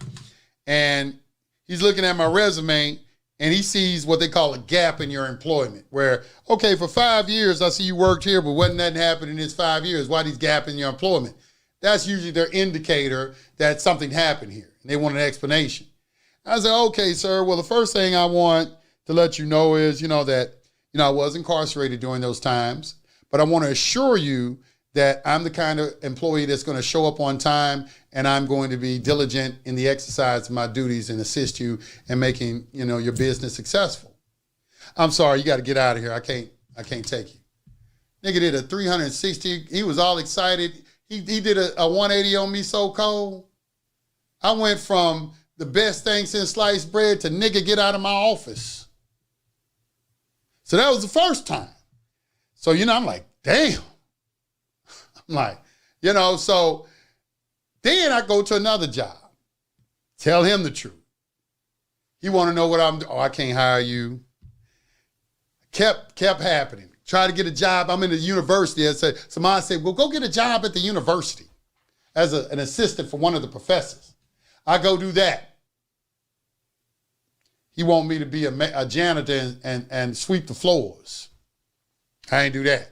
and he's looking at my resume, and he sees what they call a gap in your employment, where, okay, for 5 years, I see you worked here, but wasn't nothing happening in this 5 years. Why these gap in your employment? That's usually their indicator that something happened here, and they want an explanation. I said, okay, sir, well, the first thing I want to let you know is, you know, that, you know, I was incarcerated during those times, but I want to assure you that I'm the kind of employee that's going to show up on time, and I'm going to be diligent in the exercise of my duties and assist you in making, you know, your business successful. I'm sorry, you got to get out of here. I can't take you. Nigga did a 360. He was all excited. He did a 180 on me so cold. I went from the best thing since sliced bread to nigga get out of my office. So that was the first time. So, you know, I'm like, damn. I'm like, you know, so then I go to another job. Tell him the truth. He want to know what I'm doing. Oh, I can't hire you. Kept happening. Try to get a job. I'm in the university. Somebody said, well, go get a job at the university as an assistant for one of the professors. I go do that. He want me to be a janitor and sweep the floors. I ain't do that.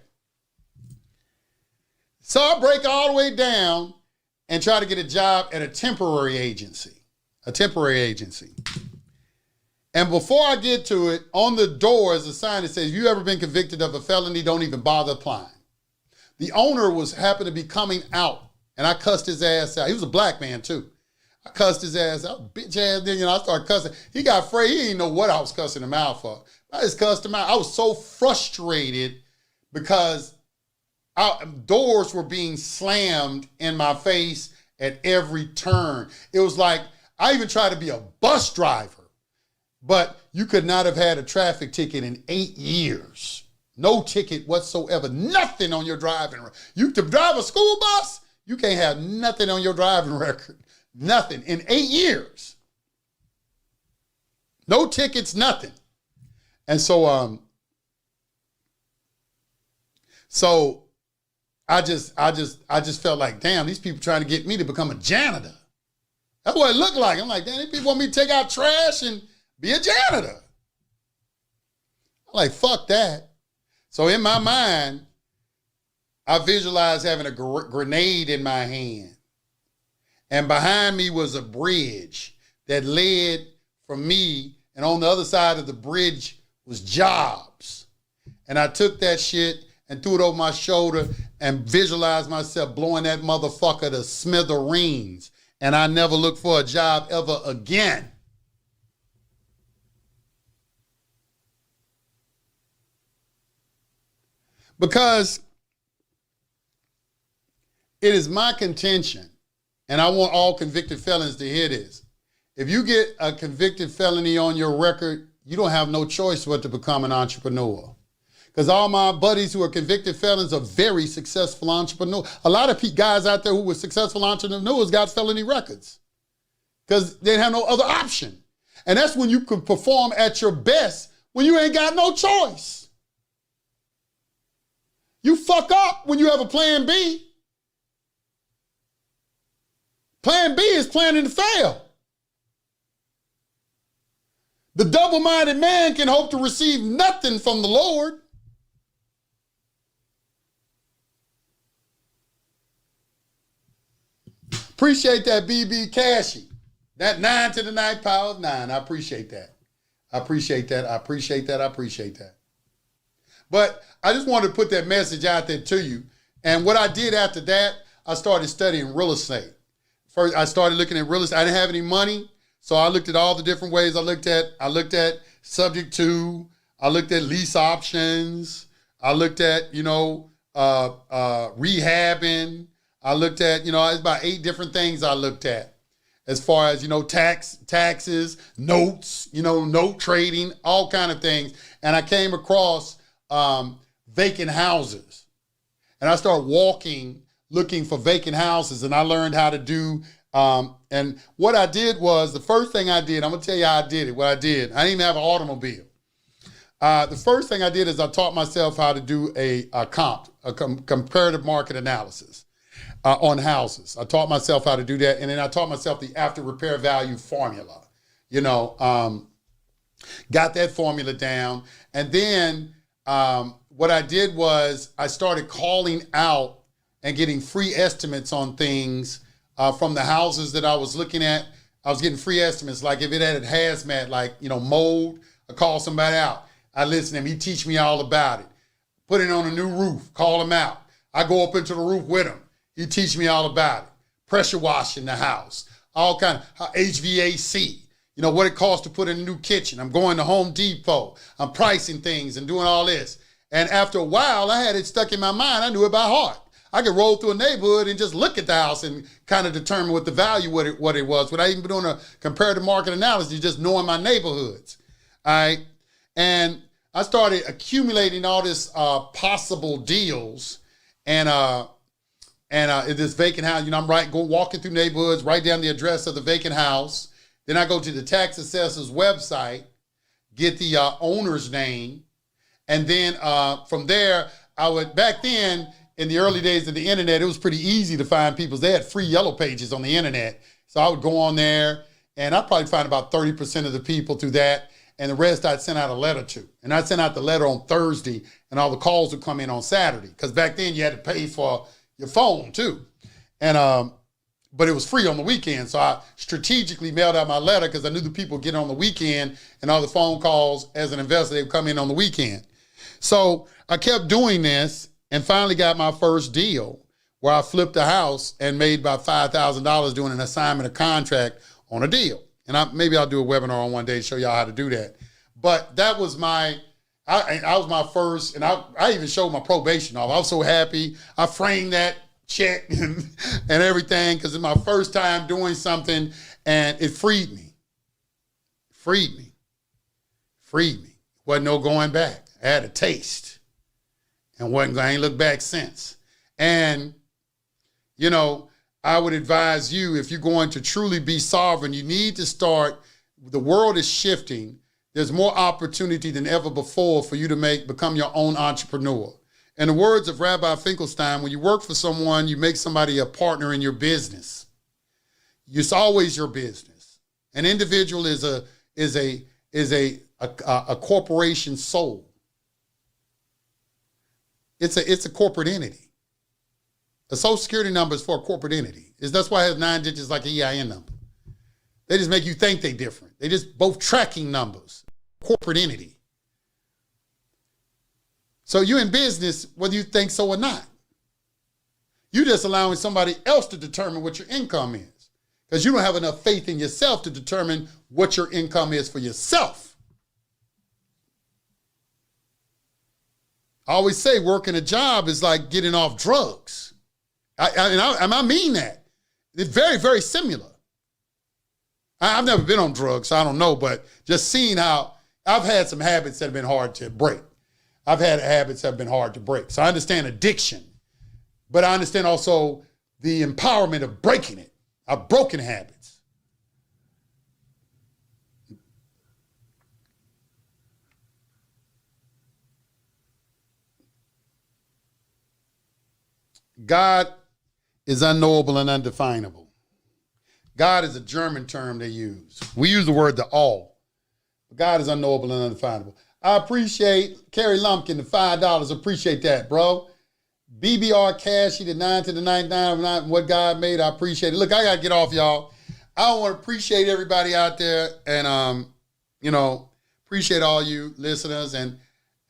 So I break all the way down and try to get a job at a temporary agency. And before I get to it, on the door is a sign that says, if you ever been convicted of a felony, don't even bother applying. The owner happened to be coming out, and I cussed his ass out. He was a black man too. I cussed his ass out, bitch ass nigga, and I started cussing. He got afraid. He didn't know what I was cussing him out for. I just cussed him out. I was so frustrated because doors were being slammed in my face at every turn. It was like, I even tried to be a bus driver, but you could not have had a traffic ticket in 8 years. No ticket whatsoever, nothing on your driving record. You to drive a school bus, you can't have nothing on your driving record. Nothing in 8 years. No tickets, nothing. And so I just felt like, damn, these people trying to get me to become a janitor. That's what it looked like. I'm like, damn, these people want me to take out trash and be a janitor. I'm like, fuck that. So in my mind, I visualized having a grenade in my hand. And behind me was a bridge that led from me, and on the other side of the bridge was jobs. And I took that shit and threw it over my shoulder and visualized myself blowing that motherfucker to smithereens. And I never looked for a job ever again. Because It is my contention, and I want all convicted felons to hear this. If you get a convicted felony on your record, you don't have no choice but to become an entrepreneur. Because all my buddies who are convicted felons are very successful entrepreneurs. A lot of guys out there who were successful entrepreneurs got felony records because they have no other option. And that's when you can perform at your best when you ain't got no choice. You fuck up when you have a plan B. Plan B is planning to fail. The double-minded man can hope to receive nothing from the Lord. Appreciate that, BB Cashy. That 9 to the 9th power of 9. I appreciate that. I appreciate that. I appreciate that. I appreciate that. But I just wanted to put that message out there to you. And what I did after that, I started studying real estate. First, I started looking at real estate. I didn't have any money, so I looked at all the different ways. I looked at subject to. I looked at lease options. I looked at, rehabbing. I looked at, it's about 8 different things I looked at as far as, taxes, notes, note trading, all kind of things. And I came across vacant houses. And I started looking for vacant houses, and I learned how to do, and what I did was, the first thing I did, I'm going to tell you how I did it, what I did. I didn't even have an automobile. The first thing I did is I taught myself how to do a comparative market analysis. On houses. I taught myself how to do that. And then I taught myself the after repair value formula, got that formula down. And then what I did was I started calling out and getting free estimates on things from the houses that I was looking at. I was getting free estimates. Like if it had a hazmat, like, mold, I call somebody out. I listen to him. He teach me all about it. Put it on a new roof, call him out. I go up into the roof with him. He teach me all about it. Pressure washing the house, all kind of HVAC, what it costs to put in a new kitchen. I'm going to Home Depot. I'm pricing things and doing all this. And after a while, I had it stuck in my mind. I knew it by heart. I could roll through a neighborhood and just look at the house and kind of determine what the value, what it was, without even doing a comparative market analysis, just knowing my neighborhoods. All right. And I started accumulating all this possible deals and this vacant house, I'm walking through neighborhoods, write down the address of the vacant house. Then I go to the tax assessor's website, get the owner's name. And then from there, back then, in the early days of the internet, it was pretty easy to find people. They had free yellow pages on the internet. So I would go on there and I'd probably find about 30% of the people through that. And the rest I'd send out a letter to. And I'd send out the letter on Thursday and all the calls would come in on Saturday. Because back then you had to pay for your phone too. And but it was free on the weekend. So I strategically mailed out my letter because I knew the people get on the weekend and all the phone calls as an investor, they would come in on the weekend. So I kept doing this and finally got my first deal where I flipped a house and made about $5,000 doing an assignment of contract on a deal. And maybe I'll do a webinar on one day to show y'all how to do that. But that was I was my first, and I even showed my probation off. I was so happy. I framed that check and everything because it's my first time doing something, and it freed me. Freed me. Wasn't no going back. I had a taste and I ain't looked back since. And, I would advise you, if you're going to truly be sovereign, you need to start, the world is shifting. There's more opportunity than ever before for you to become your own entrepreneur. In the words of Rabbi Finkelstein, when you work for someone, you make somebody a partner in your business. It's always your business. An individual is a corporation soul. It's a corporate entity. A social security number is for a corporate entity. That's why it has 9 digits like an EIN number. They just make you think they're different. They just both tracking numbers. Corporate entity. So you're in business whether you think so or not. You're just allowing somebody else to determine what your income is because you don't have enough faith in yourself to determine what your income is for yourself. I always say working a job is like getting off drugs. I mean that. It's very, very similar. I've never been on drugs, so I don't know, but just seeing how I've had some habits that have been hard to break. I've had habits that have been hard to break. So I understand addiction, but I understand also the empowerment of breaking it. I've broken habits. God is unknowable and undefinable. God is a German term they use. We use the word the all. But God is unknowable and undefinable. I appreciate Kerry Lumpkin, the $5. Appreciate that, bro. BBR Cash, he did 9 to the 99, what God made. I appreciate it. Look, I got to get off, y'all. I want to appreciate everybody out there and, appreciate all you listeners. And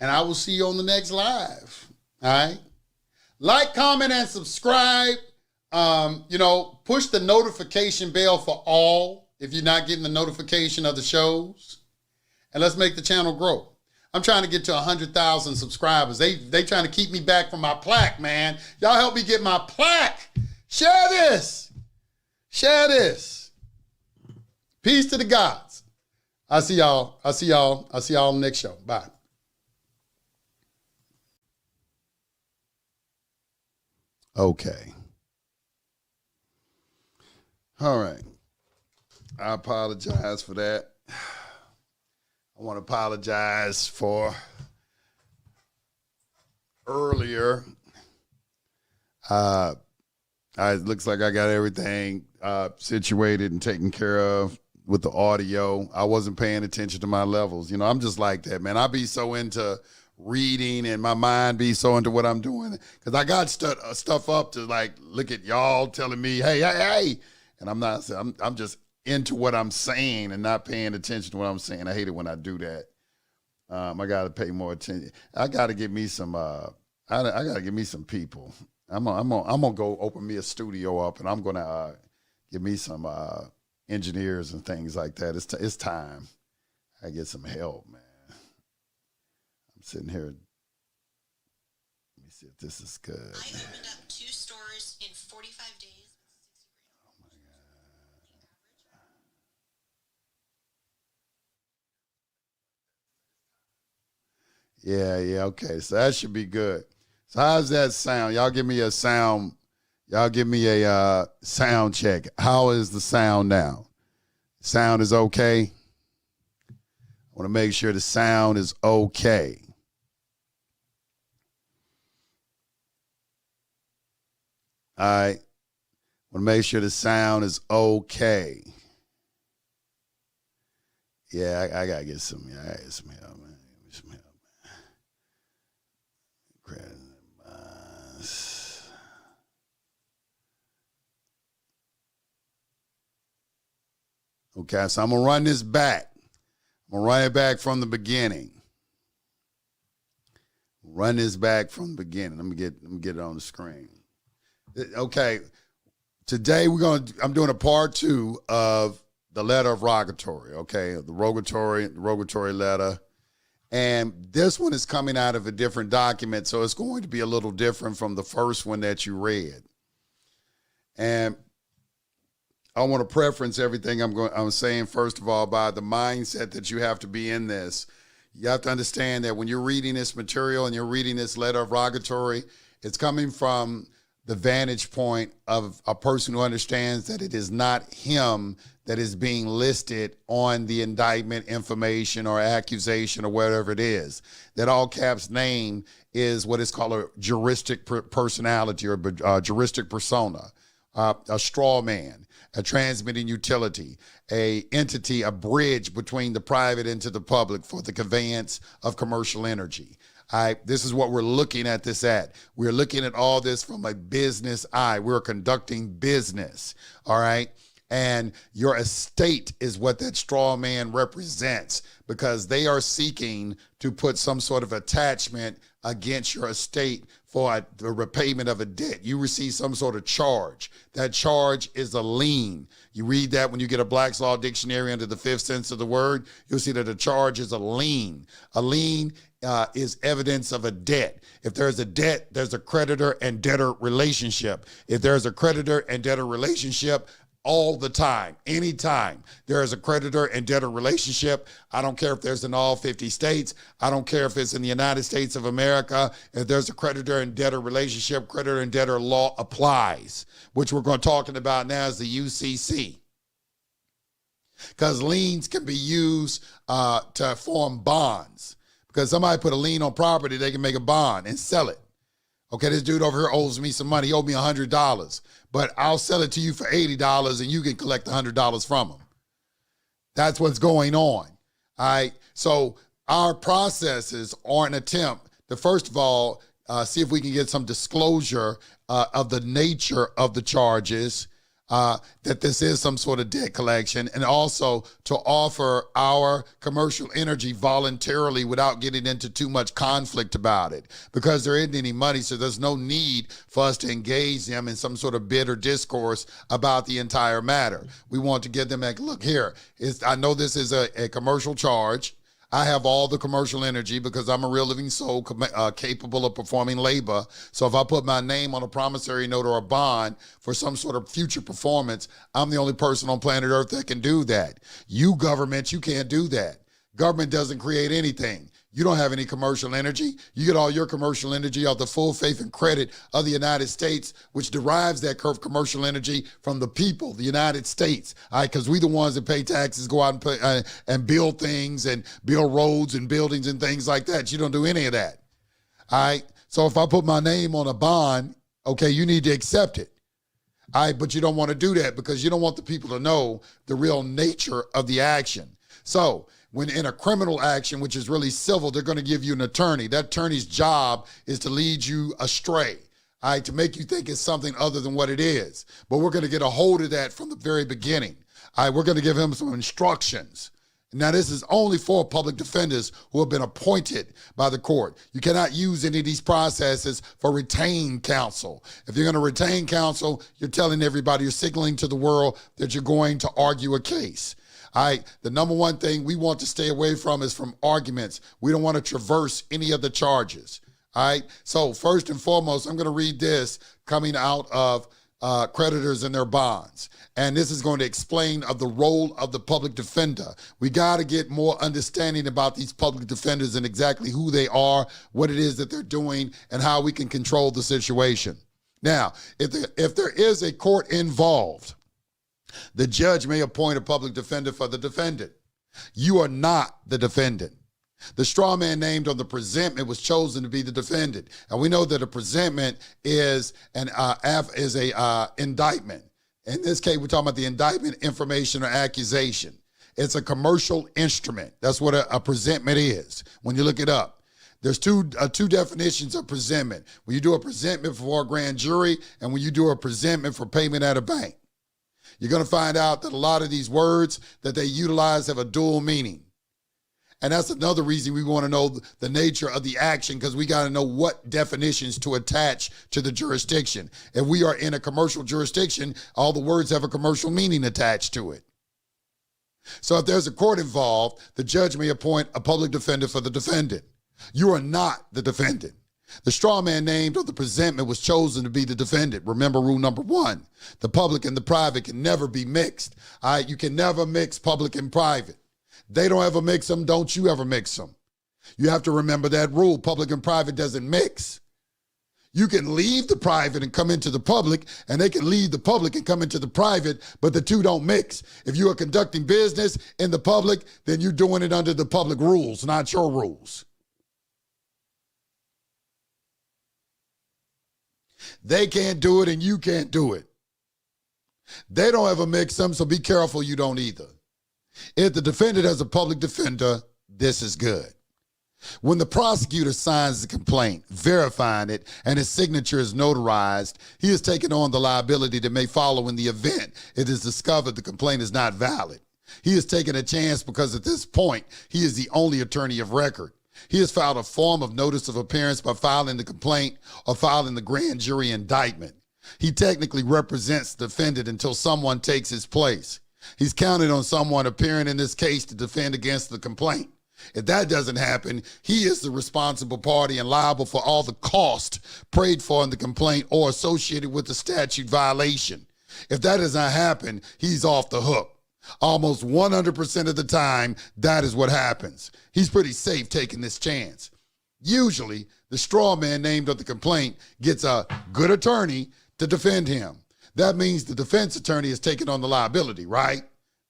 I will see you on the next live. All right. Like, comment, and subscribe. Push the notification bell for all if you're not getting the notification of the shows. And let's make the channel grow. I'm trying to get to 100,000 subscribers. They trying to keep me back from my plaque, man. Y'all help me get my plaque. Share this. Share this. Peace to the gods. I'll see y'all on the next show. Bye. Okay. All right. I apologize for that. I want to apologize for earlier. It looks like I got everything situated and taken care of with the audio. I wasn't paying attention to my levels. I'm just like that, man. I be so into reading and my mind be so into what I'm doing because I got stuff up to like look at y'all telling me, hey, and I'm not. I'm just into what I'm saying and not paying attention to what I'm saying. I hate it when I do that. I got to pay more attention. I got to get me some. I got to get me some people. I'm gonna go open me a studio up and I'm gonna get me some engineers and things like that. It's time. I get some help, man. I'm sitting here. Let me see if this is good. I opened up 2 stores in 45 days. Oh my God. Yeah, okay. So that should be good. So how's that sound? Y'all give me a sound. Y'all give me a sound check. How is the sound now? Sound is okay? I want to make sure the sound is okay. All right. Want to make sure the sound is okay. Yeah, I gotta get some. Yeah, I gotta get some help, man. Give me some help, man. Okay, so I'm gonna run this back. I'm gonna run it back from the beginning. Run this back from the beginning. Let me get it on the screen. Okay, today I'm doing a part 2 of the Letter of Rogatory. Okay, the Rogatory letter, and this one is coming out of a different document, so it's going to be a little different from the first one that you read. And I want to preference everything I'm saying first of all by the mindset that you have to be in this. You have to understand that when you're reading this material and you're reading this Letter of Rogatory, it's coming from the vantage point of a person who understands that it is not him that is being listed on the indictment information or accusation or whatever it is. That all caps name is what is called a juristic personality or juristic persona, a straw man, a transmitting utility, a entity, a bridge between the private into the public for the conveyance of commercial energy. This is what we're looking at this at. We're looking at all this from a business eye. We're conducting business, all right? And your estate is what that straw man represents because they are seeking to put some sort of attachment against your estate for the repayment of a debt. You receive some sort of charge. That charge is a lien. You read that when you get a Black's Law Dictionary under the 5th sense of the word, you'll see that a charge is a lien. A lien is evidence of a debt. If there's a debt, there's a creditor and debtor relationship. If there's a creditor and debtor relationship, all the time, anytime there is a creditor and debtor relationship, I don't care if there's in all 50 states, I don't care if it's in the United States of America, if there's a creditor and debtor relationship, creditor and debtor law applies, which we're going to talking about now is the UCC. Because liens can be used to form bonds. Because somebody put a lien on property, they can make a bond and sell it. Okay, this dude over here owes me some money. He owed me $100, but I'll sell it to you for $80 and you can collect $100 from him. That's what's going on. All right. So our processes are an attempt to, first of all, see if we can get some disclosure of the nature of the charges, that this is some sort of debt collection, and also to offer our commercial energy voluntarily without getting into too much conflict about it, because there isn't any money, so there's no need for us to engage them in some sort of bitter discourse about the entire matter. We want to get them like, look here, I know this is a commercial charge. I have all the commercial energy because I'm a real living soul capable of performing labor. So if I put my name on a promissory note or a bond for some sort of future performance, I'm the only person on planet Earth that can do that. You government, you can't do that. Government doesn't create anything. You don't have any commercial energy. You get all your commercial energy out the full faith and credit of the United States, which derives that commercial energy from the people, the United States. All right, because we the ones that pay taxes, go out and pay, and build things and build roads and buildings and things like that. You don't do any of that. All right, so if I put my name on a bond, okay, you need to accept it. All right, but you don't want to do that because you don't want the people to know the real nature of the action. So when in a criminal action, which is really civil, they're going to give you an attorney. That attorney's job is to lead you astray, all right, to make you think it's something other than what it is. But we're going to get a hold of that from the very beginning. All right, we're going to give him some instructions. Now, this is only for public defenders who have been appointed by the court. You cannot use any of these processes for retained counsel. If you're going to retain counsel, you're telling everybody, you're signaling to the world that you're going to argue a case. All right, the number one thing we want to stay away from is from arguments. We don't want to traverse any of the charges. All right, so first and foremost, I'm going to read this coming out of Creditors and their bonds. And this is going to explain of the role of the public defender. We got to get more understanding about these public defenders and exactly who they are, what it is that they're doing, and how we can control the situation. Now, if there is a court involved, the judge may appoint a public defender for the defendant. You are not the defendant. The straw man named on the presentment was chosen to be the defendant. And we know that a presentment is an indictment. In this case, we're talking about the indictment, information, or accusation. It's a commercial instrument. That's what a presentment is when you look it up. There's two definitions of presentment. When you do a presentment for a grand jury and when you do a presentment for payment at a bank. You're going to find out that a lot of these words that they utilize have a dual meaning. And that's another reason we want to know the nature of the action, because we got to know what definitions to attach to the jurisdiction. If we are in a commercial jurisdiction, all the words have a commercial meaning attached to it. So if there's a court involved, the judge may appoint a public defender for the defendant. You are not the defendant. The straw man named on the presentment was chosen to be the defendant. Remember rule number 1, the public and the private can never be mixed. All right, you can never mix public and private. They don't ever mix them, don't you ever mix them. You have to remember that rule. Public and private doesn't mix. You can leave the private and come into the public, and they can leave the public and come into the private, but the two don't mix. If you are conducting business in the public, then you're doing it under the public rules, not your rules. They can't do it and you can't do it. They don't ever mix them, so be careful you don't either. If the defendant has a public defender, this is good. When the prosecutor signs the complaint, verifying it, and his signature is notarized, he is taking on the liability that may follow in the event it is discovered the complaint is not valid. He is taking a chance because at this point, he is the only attorney of record. He has filed a form of notice of appearance by filing the complaint or filing the grand jury indictment. He technically represents the defendant until someone takes his place. He's counted on someone appearing in this case to defend against the complaint. If that doesn't happen, he is the responsible party and liable for all the cost paid for in the complaint or associated with the statute violation. If that does not happen, he's off the hook. Almost 100% of the time, that is what happens. He's pretty safe taking this chance. Usually, the straw man named on the complaint gets a good attorney to defend him. That means the defense attorney is taking on the liability, right?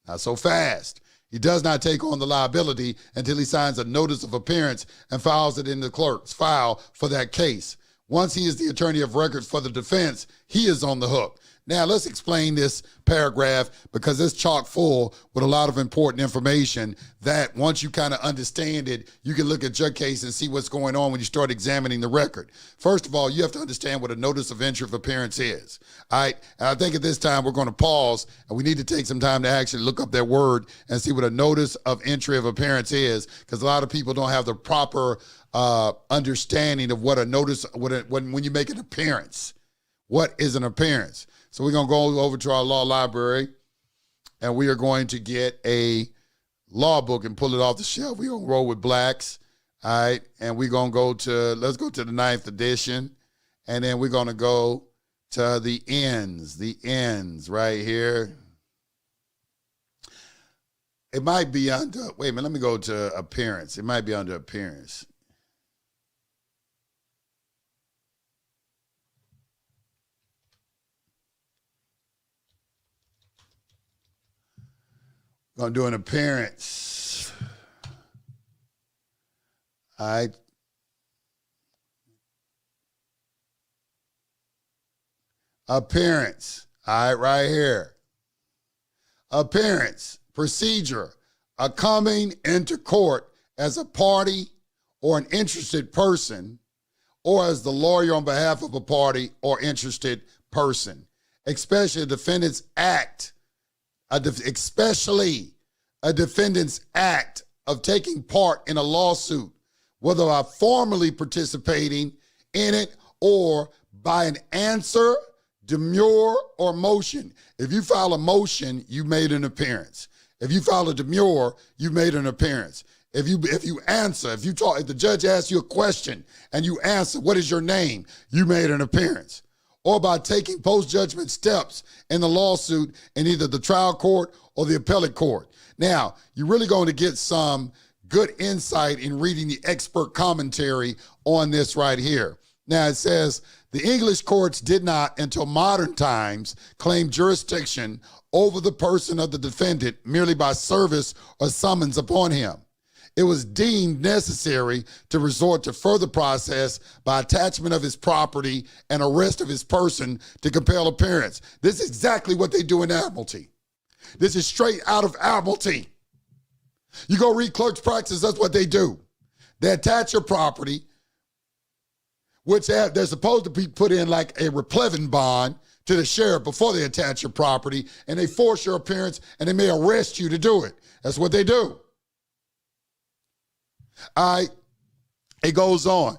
Not so fast. He does not take on the liability until he signs a notice of appearance and files it in the clerk's file for that case. Once he is the attorney of record for the defense, he is on the hook. Now, let's explain this paragraph because it's chock full with a lot of important information that once you kind of understand it, you can look at your case and see what's going on when you start examining the record. First of all, you have to understand what a notice of entry of appearance is. All right. And I think at this time we're going to pause and we need to take some time to actually look up that word and see what a notice of entry of appearance is, because a lot of people don't have the proper understanding of what a notice, when you make an appearance. What is an appearance? So we're going to go over to our law library and we are going to get a law book and pull it off the shelf. We're going to roll with blacks, all right? And we're going to let's go to the 9th edition, and then we're going to go to the ends right here. It might be under, wait a minute, let me go to appearance. It might be under appearance. Gonna do an appearance. All right. Appearance. All right, right here. Appearance. Procedure. A coming into court as a party or an interested person, or as the lawyer on behalf of a party or interested person. Especially a defendant's act. Especially a defendant's act of taking part in a lawsuit, whether by formally participating in it or by an answer, demur, or motion. If you file a motion, you made an appearance. If you file a demur, you made an appearance. If you answer, if the judge asks you a question and you answer, what is your name? You made an appearance. Or by taking post-judgment steps in the lawsuit in either the trial court or the appellate court. Now, you're really going to get some good insight in reading the expert commentary on this right here. Now, it says, the English courts did not, until modern times, claim jurisdiction over the person of the defendant merely by service or summons upon him. It was deemed necessary to resort to further process by attachment of his property and arrest of his person to compel appearance. This is exactly what they do in admiralty. This is straight out of admiralty. You go read clerk's practice, that's what they do. They attach your property, which they're supposed to be put in like a replevin bond to the sheriff before they attach your property, and they force your appearance, and they may arrest you to do it. That's what they do. All right, it goes on.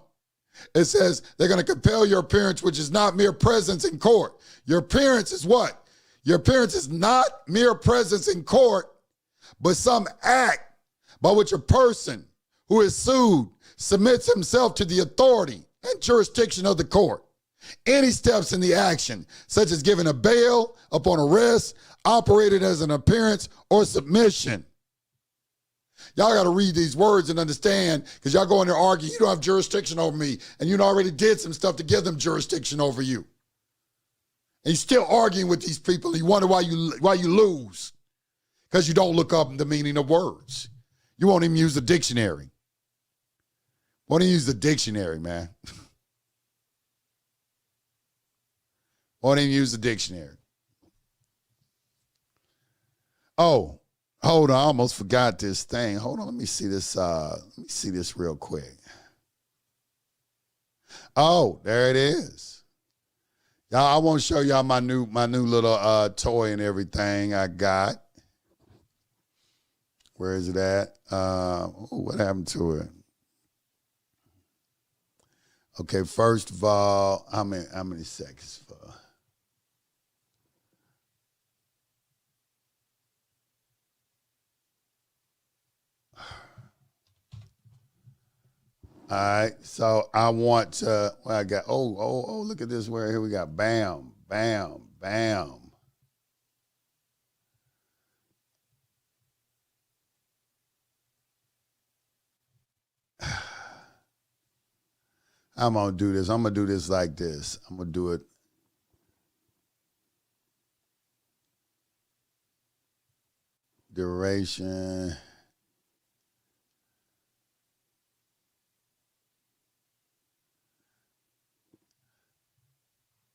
It says they're going to compel your appearance, which is not mere presence in court. Your appearance is what? Your appearance is not mere presence in court, but some act by which a person who is sued submits himself to the authority and jurisdiction of the court. Any steps in the action, such as giving a bail upon arrest, operated as an appearance or submission. Y'all got to read these words and understand, because y'all go in there arguing, you don't have jurisdiction over me, and you already did some stuff to give them jurisdiction over you. And you're still arguing with these people, and you wonder why you lose, because you don't look up the meaning of words. You won't even use the dictionary. Won't even use the dictionary, man. Won't even use the dictionary. Oh. Hold on, I almost forgot this thing. Hold on, let me see this. Let me see this real quick. Oh, there it is. Y'all, I want to show y'all my new little toy and everything I got. Where is it at? What happened to it? Okay, first of all, how many seconds for? All right. So I want to, well, I got, look at this. Where here we got bam, bam, bam. I'm going to do this. I'm going to do this like this. I'm going to do it. Duration.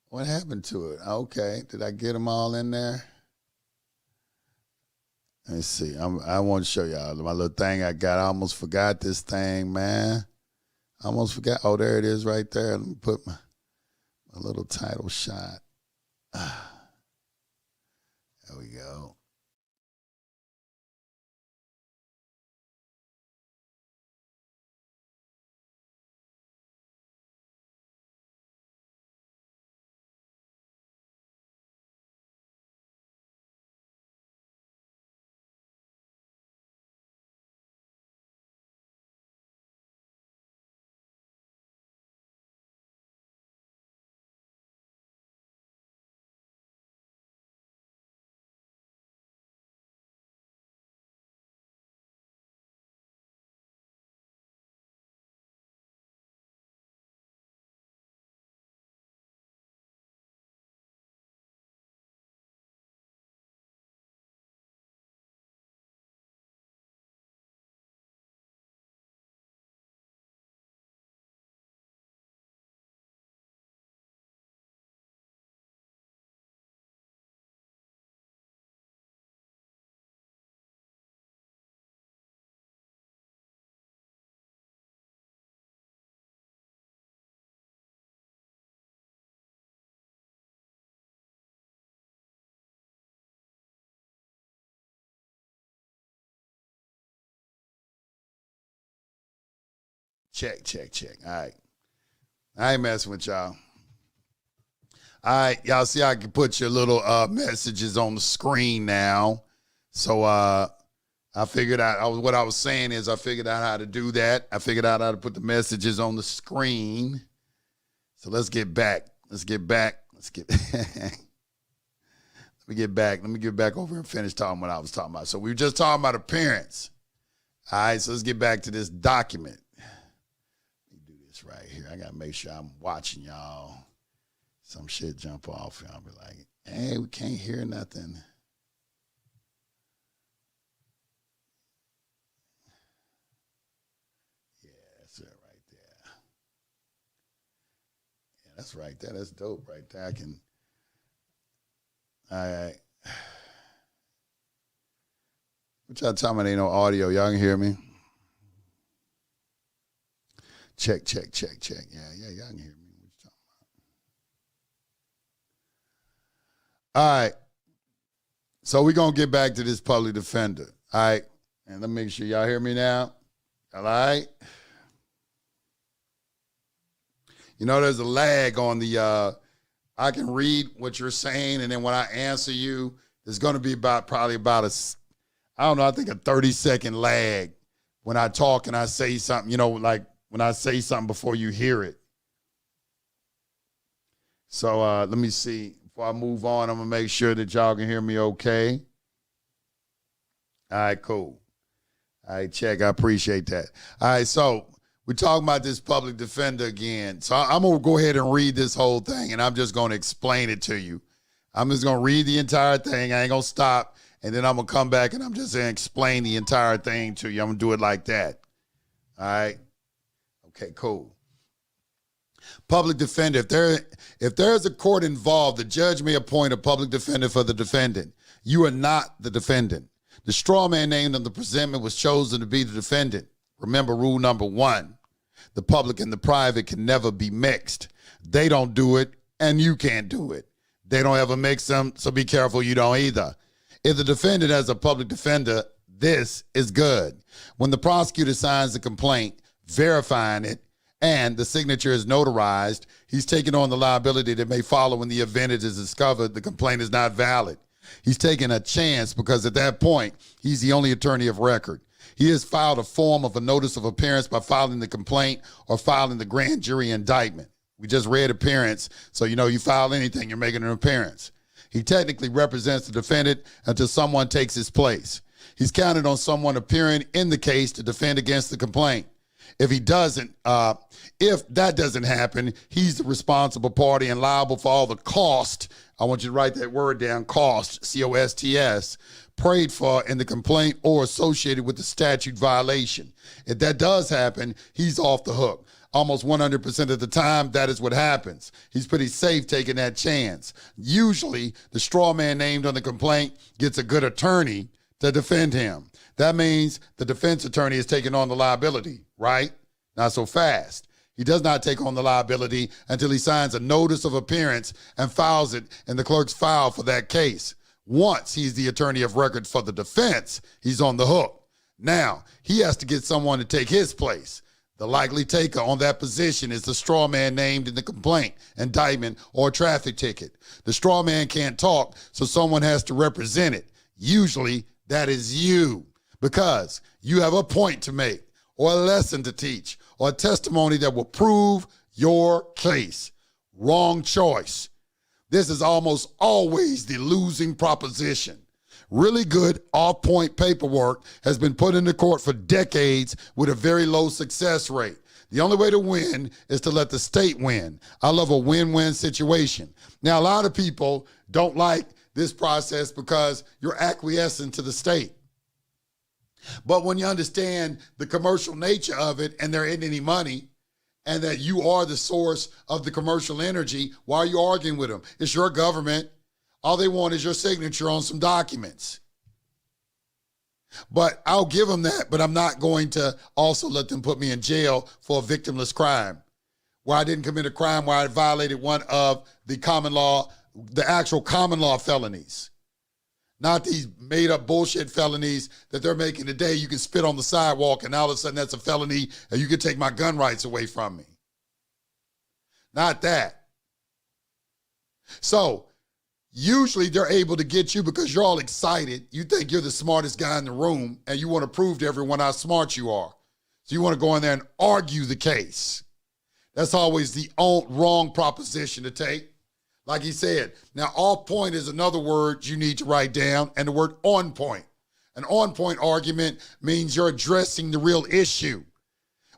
What happened to it? Okay. Did I get them all in there? Let's see. I want to show y'all my little thing I got. I almost forgot this thing, man. I almost forgot. Oh, there it is right there. Let me put my little title shot. There we go. Check, check, check. All right. I ain't messing with y'all. All right, y'all see I can put your little messages on the screen now. So I figured out what I was saying is I figured out how to do that. I figured out how to put the messages on the screen. So let's get back. Let me get back. Let me get back over and finish talking what I was talking about. So we were just talking about appearance. All right, so let's get back to this document. Let me do this right here. I got to make sure I'm watching y'all. Some shit jump off. Y'all be like, hey, we can't hear nothing. Yeah, that's it right there. Yeah, that's right there. That's dope right there. I can. All right. What y'all talking about? Ain't no audio. Y'all can hear me? Check, check, check, check. Yeah, y'all can hear me. What you talking about? All right. So we're going to get back to this public defender. All right. And let me make sure y'all hear me now. All right. You know, there's a lag on the, I can read what you're saying, and then when I answer you, there's going to be probably about I don't know, I think a 30-second lag when I talk and I say something, you know, like when I say something before you hear it. So let me see. Before I move on, I'm going to make sure that y'all can hear me okay. All right, cool. All right, check. I appreciate that. All right, so we're talking about this public defender again. So I'm going to go ahead and read this whole thing, and I'm just going to explain it to you. I'm just going to read the entire thing. I ain't going to stop, and then I'm going to come back, and I'm just going to explain the entire thing to you. I'm going to do it like that. All right? Okay, cool. Public defender. If there is a court involved, the judge may appoint a public defender for the defendant. You are not the defendant. The straw man named on the presentment was chosen to be the defendant. Remember rule number 1. The public and the private can never be mixed. They don't do it, and you can't do it. They don't ever mix them, so be careful you don't either. If the defendant has a public defender, this is good. When the prosecutor signs the complaint, verifying it, and the signature is notarized, he's taking on the liability that may follow in the event it is discovered the complaint is not valid. He's taking a chance because at that point, he's the only attorney of record. He has filed a form of a notice of appearance by filing the complaint or filing the grand jury indictment. We just read appearance, so you file anything, you're making an appearance. He technically represents the defendant until someone takes his place. He's counted on someone appearing in the case to defend against the complaint. If that doesn't happen, he's the responsible party and liable for all the cost. I want you to write that word down, cost, C-O-S-T-S, prayed for in the complaint or associated with the statute violation. If that does happen, he's off the hook. Almost 100% of the time, that is what happens. He's pretty safe taking that chance. Usually, the straw man named on the complaint gets a good attorney to defend him. That means the defense attorney is taking on the liability, right? Not so fast. He does not take on the liability until he signs a notice of appearance and files it in the clerk's file for that case. Once he's the attorney of record for the defense, he's on the hook. Now, he has to get someone to take his place. The likely taker on that position is the straw man named in the complaint, indictment, or traffic ticket. The straw man can't talk, so someone has to represent it. Usually, that is you, because you have a point to make, or a lesson to teach, or a testimony that will prove your case. Wrong choice. This is almost always the losing proposition. Really good off-point paperwork has been put into court for decades with a very low success rate. The only way to win is to let the state win. I love a win-win situation. Now, a lot of people don't like this process because you're acquiescing to the state. But when you understand the commercial nature of it and there isn't any money and that you are the source of the commercial energy, why are you arguing with them? It's your government. All they want is your signature on some documents. But I'll give them that, but I'm not going to also let them put me in jail for a victimless crime, where I didn't commit a crime, where I violated one of the common law, the actual common law felonies. Not these made up bullshit felonies that they're making today. You can spit on the sidewalk and all of a sudden that's a felony and you can take my gun rights away from me. Not that. So usually they're able to get you because you're all excited. You think you're the smartest guy in the room and you want to prove to everyone how smart you are. So you want to go in there and argue the case. That's always the wrong proposition to take. Like he said, now off point is another word you need to write down, and the word on point. An on point argument means you're addressing the real issue.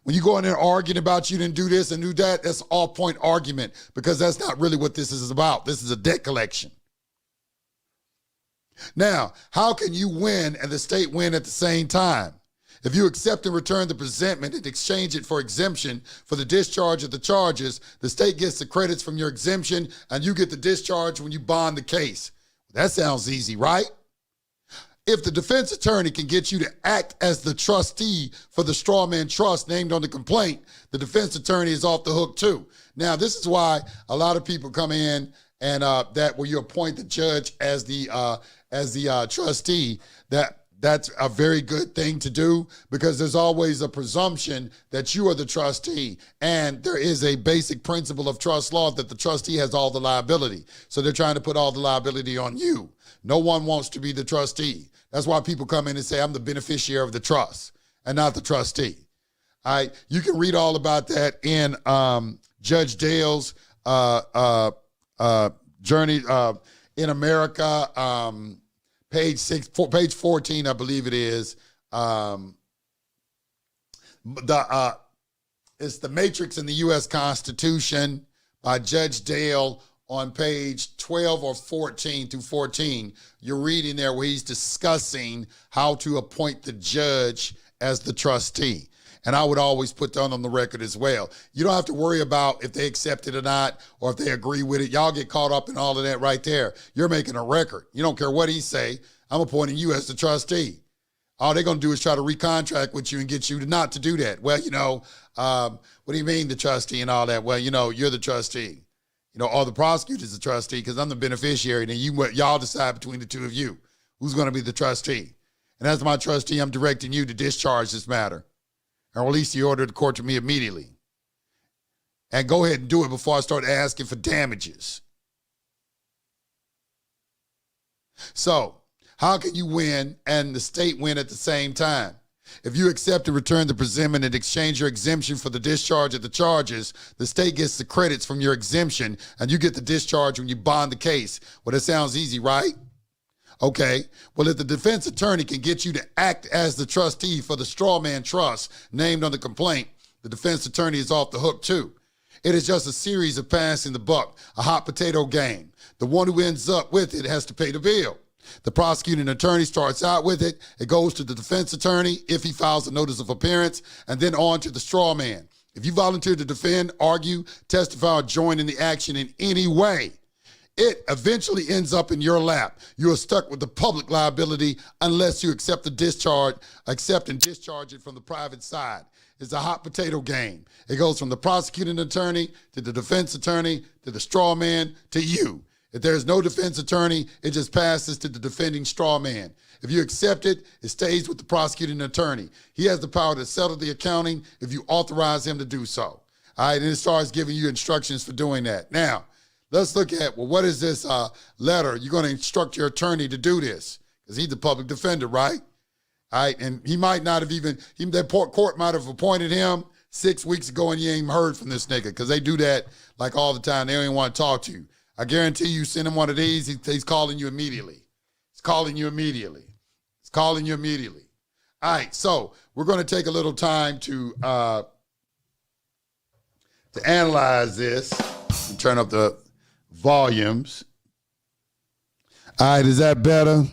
When you go in there arguing about you didn't do this and do that, that's off point argument, because that's not really what this is about. This is a debt collection. Now, how can you win and the state win at the same time? If you accept and return the presentment and exchange it for exemption for the discharge of the charges, the state gets the credits from your exemption and you get the discharge when you bond the case. That sounds easy, right? If the defense attorney can get you to act as the trustee for the straw man trust named on the complaint, the defense attorney is off the hook too. Now, this is why a lot of people come in and that where you appoint the judge as the trustee, that's a very good thing to do, because there's always a presumption that you are the trustee. And there is a basic principle of trust law that the trustee has all the liability. So they're trying to put all the liability on you. No one wants to be the trustee. That's why people come in and say, I'm the beneficiary of the trust and not the trustee. All right. You can read all about that in Judge Dale's Journey in America, page 14, I believe it is. It's The Matrix in the U.S. Constitution by Judge Dale on page 12 or 14 through 14. You're reading there where he's discussing how to appoint the judge as the trustee. And I would always put that on the record as well. You don't have to worry about if they accept it or not, or if they agree with it. Y'all get caught up in all of that right there. You're making a record. You don't care what he say. I'm appointing you as the trustee. All they're going to do is try to recontract with you and get you to not to do that. Well, what do you mean the trustee and all that? Well, you're the trustee. Or the prosecutor's the trustee because I'm the beneficiary. And y'all decide between the two of you who's going to be the trustee. And as my trustee, I'm directing you to discharge this matter and release the order of the court to me immediately. And go ahead and do it before I start asking for damages. So, how can you win and the state win at the same time? If you accept and return the presentment and exchange your exemption for the discharge of the charges, the state gets the credits from your exemption and you get the discharge when you bond the case. Well, that sounds easy, right? Okay. Well, if the defense attorney can get you to act as the trustee for the straw man trust named on the complaint, the defense attorney is off the hook too. It is just a series of passing the buck, a hot potato game. The one who ends up with it has to pay the bill. The prosecuting attorney starts out with it. It goes to the defense attorney if he files a notice of appearance, and then on to the straw man. If you volunteer to defend, argue, testify, or join in the action in any way, it eventually ends up in your lap. You are stuck with the public liability unless you accept and discharge it from the private side. It's a hot potato game. It goes from the prosecuting attorney to the defense attorney to the straw man to you. If there's no defense attorney, it just passes to the defending straw man. If you accept it, it stays with the prosecuting attorney. He has the power to settle the accounting if you authorize him to do so. All right, and it starts giving you instructions for doing that. Now, let's look at, well, what is this letter? You're going to instruct your attorney to do this because he's the public defender, right? All right, and he might not have that court might have appointed him 6 weeks ago and you ain't even heard from this nigga because they do that like all the time. They don't even want to talk to you. I guarantee you send him one of these, he's calling you immediately. He's calling you immediately. He's calling you immediately. All right, so we're going to take a little time to analyze this and turn up the volumes. All right, is that better?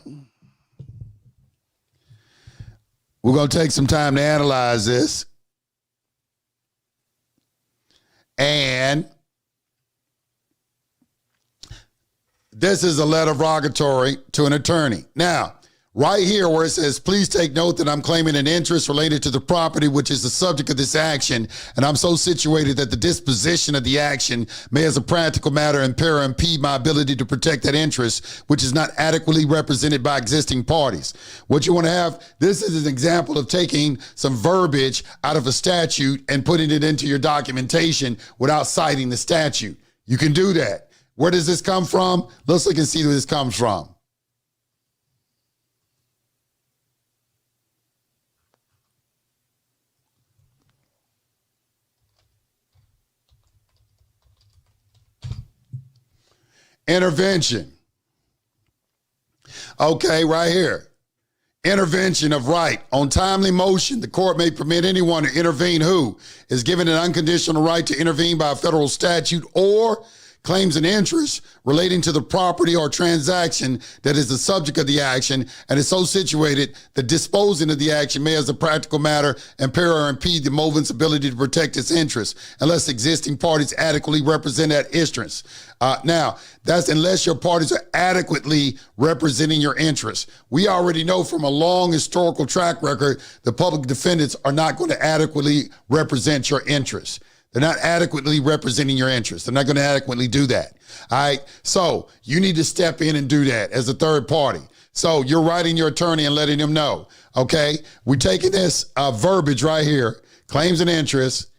We're going to take some time to analyze this. And this is a letter rogatory to an attorney. Now, right here where it says, please take note that I'm claiming an interest related to the property which is the subject of this action, and I'm so situated that the disposition of the action may as a practical matter impair or impede my ability to protect that interest, which is not adequately represented by existing parties. What you want to have, this is an example of taking some verbiage out of a statute and putting it into your documentation without citing the statute. You can do that. Where does this come from? Let's look and see where this comes from. Intervention. Okay, right here. Intervention of right. On timely motion, the court may permit anyone to intervene who is given an unconditional right to intervene by a federal statute or claims an interest relating to the property or transaction that is the subject of the action and is so situated that disposing of the action may as a practical matter impair or impede the movant's ability to protect its interests unless existing parties adequately represent that interest. Now, that's unless your parties are adequately representing your interests. We already know from a long historical track record, the public defendants are not going to adequately represent your interests. They're not adequately representing your interests. They're not going to adequately do that. All right. So you need to step in and do that as a third party. So you're writing your attorney and letting him know, okay, we're taking this verbiage right here, claims and interest,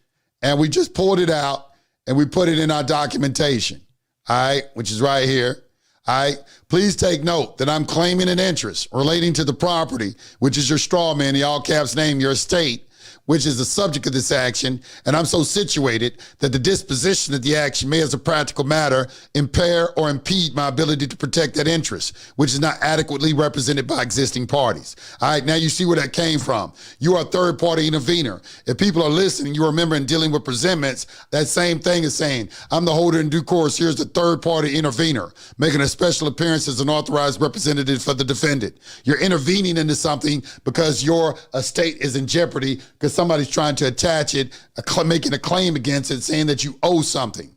and we just pulled it out and we put it in our documentation. All right. Which is right here. All right. Please take note that I'm claiming an interest relating to the property, which is your straw man, the all caps name, your estate, which is the subject of this action, and I'm so situated that the disposition of the action may as a practical matter impair or impede my ability to protect that interest, which is not adequately represented by existing parties. All right, now you see where that came from. You are a third-party intervener. If people are listening, you remember in dealing with presentments, that same thing is saying, I'm the holder in due course, here's the third-party intervener, making a special appearance as an authorized representative for the defendant. You're intervening into something because your estate is in jeopardy because somebody's trying to attach it, making a claim against it, saying that you owe something.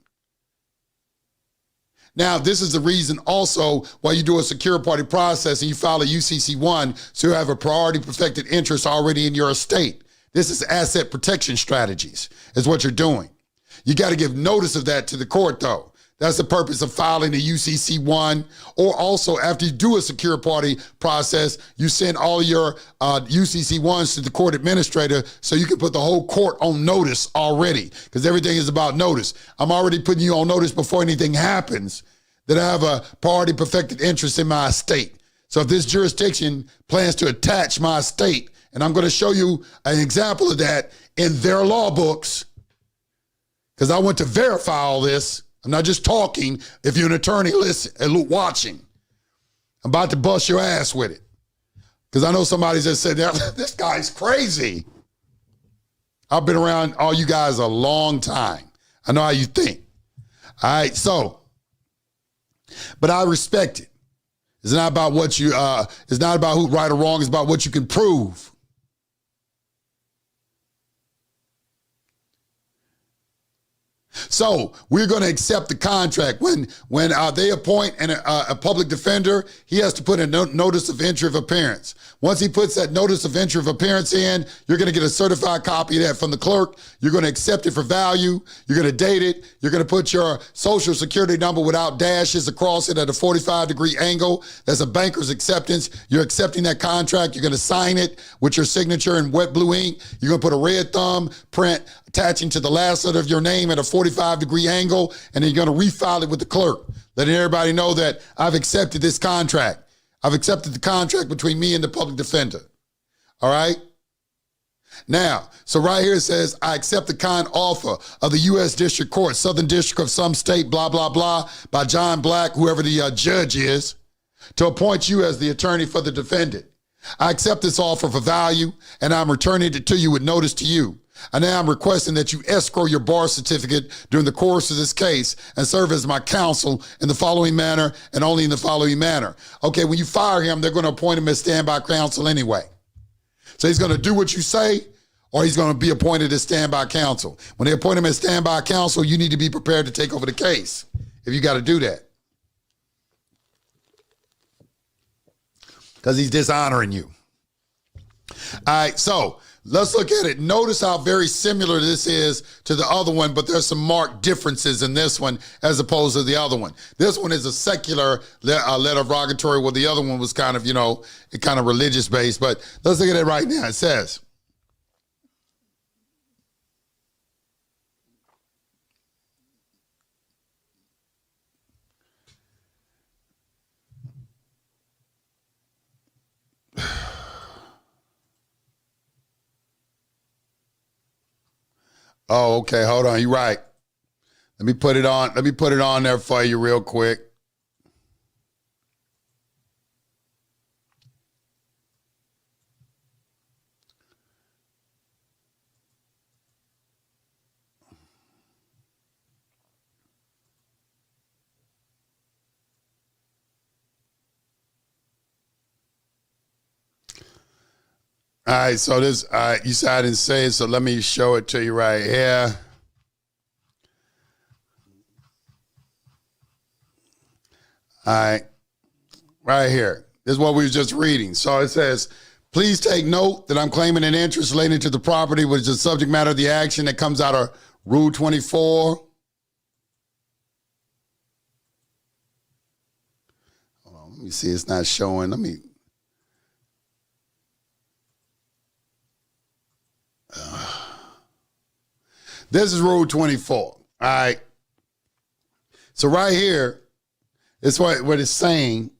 Now, this is the reason also why you do a secure party process and you file a UCC1, so you have a priority perfected interest already in your estate. This is asset protection strategies, is what you're doing. You got to give notice of that to the court, though. That's the purpose of filing a UCC1, or also after you do a secure party process, you send all your UCC1s to the court administrator so you can put the whole court on notice already, because everything is about notice. I'm already putting you on notice before anything happens that I have a priority perfected interest in my estate. So if this jurisdiction plans to attach my estate And I'm going to show you an example of that in their law books, because I want to verify all this. I'm not just talking. If you're an attorney, listen, watching. I'm about to bust your ass with it. Because I know somebody just said, this guy's crazy. I've been around all you guys a long time. I know how you think. All right, so, but I respect it. It's not about what you, it's not about who right or wrong. It's about what you can prove. So we're going to accept the contract. When they appoint a public defender, he has to put a notice of entry of appearance. Once he puts that notice of entry of appearance in, you're going to get a certified copy of that from the clerk. You're going to accept it for value. You're going to date it. You're going to put your social security number without dashes across it at a 45-degree angle. That's a banker's acceptance. You're accepting that contract. You're going to sign it with your signature in wet blue ink. You're going to put a red thumb print attaching to the last letter of your name at a 45-degree angle, and then you're going to refile it with the clerk, letting everybody know that I've accepted this contract. I've accepted the contract between me and the public defender. All right? Now, so right here it says, I accept the kind offer of the U.S. District Court, Southern District of some state, blah, blah, blah, by John Black, whoever the judge is, to appoint you as the attorney for the defendant. I accept this offer for value, and I'm returning it to you with notice to you. And now I'm requesting that you escrow your bar certificate during the course of this case and serve as my counsel in the following manner and only in the following manner. Okay, when you fire him, they're going to appoint him as standby counsel anyway. So he's going to do what you say, or he's going to be appointed as standby counsel. When they appoint him as standby counsel, you need to be prepared to take over the case if you got to do that. Because he's dishonoring you. All right, so let's look at it. Notice how very similar this is to the other one, but there's some marked differences in this one as opposed to the other one. This one is a secular letter of rogatory, while the other one was kind of, kind of religious based. But let's look at it right now. It says, oh, okay, hold on. You're right. Let me put it on. Let me put it on there for you real quick. All right, so this, you said I didn't say it, so let me show it to you right here. All right here. This is what we were just reading. So it says, please take note that I'm claiming an interest relating to the property, which is the subject matter of the action that comes out of Rule 24. Hold on, let me see. It's not showing. Let me. This is Rule 24. All right. So right here, it's what it's saying.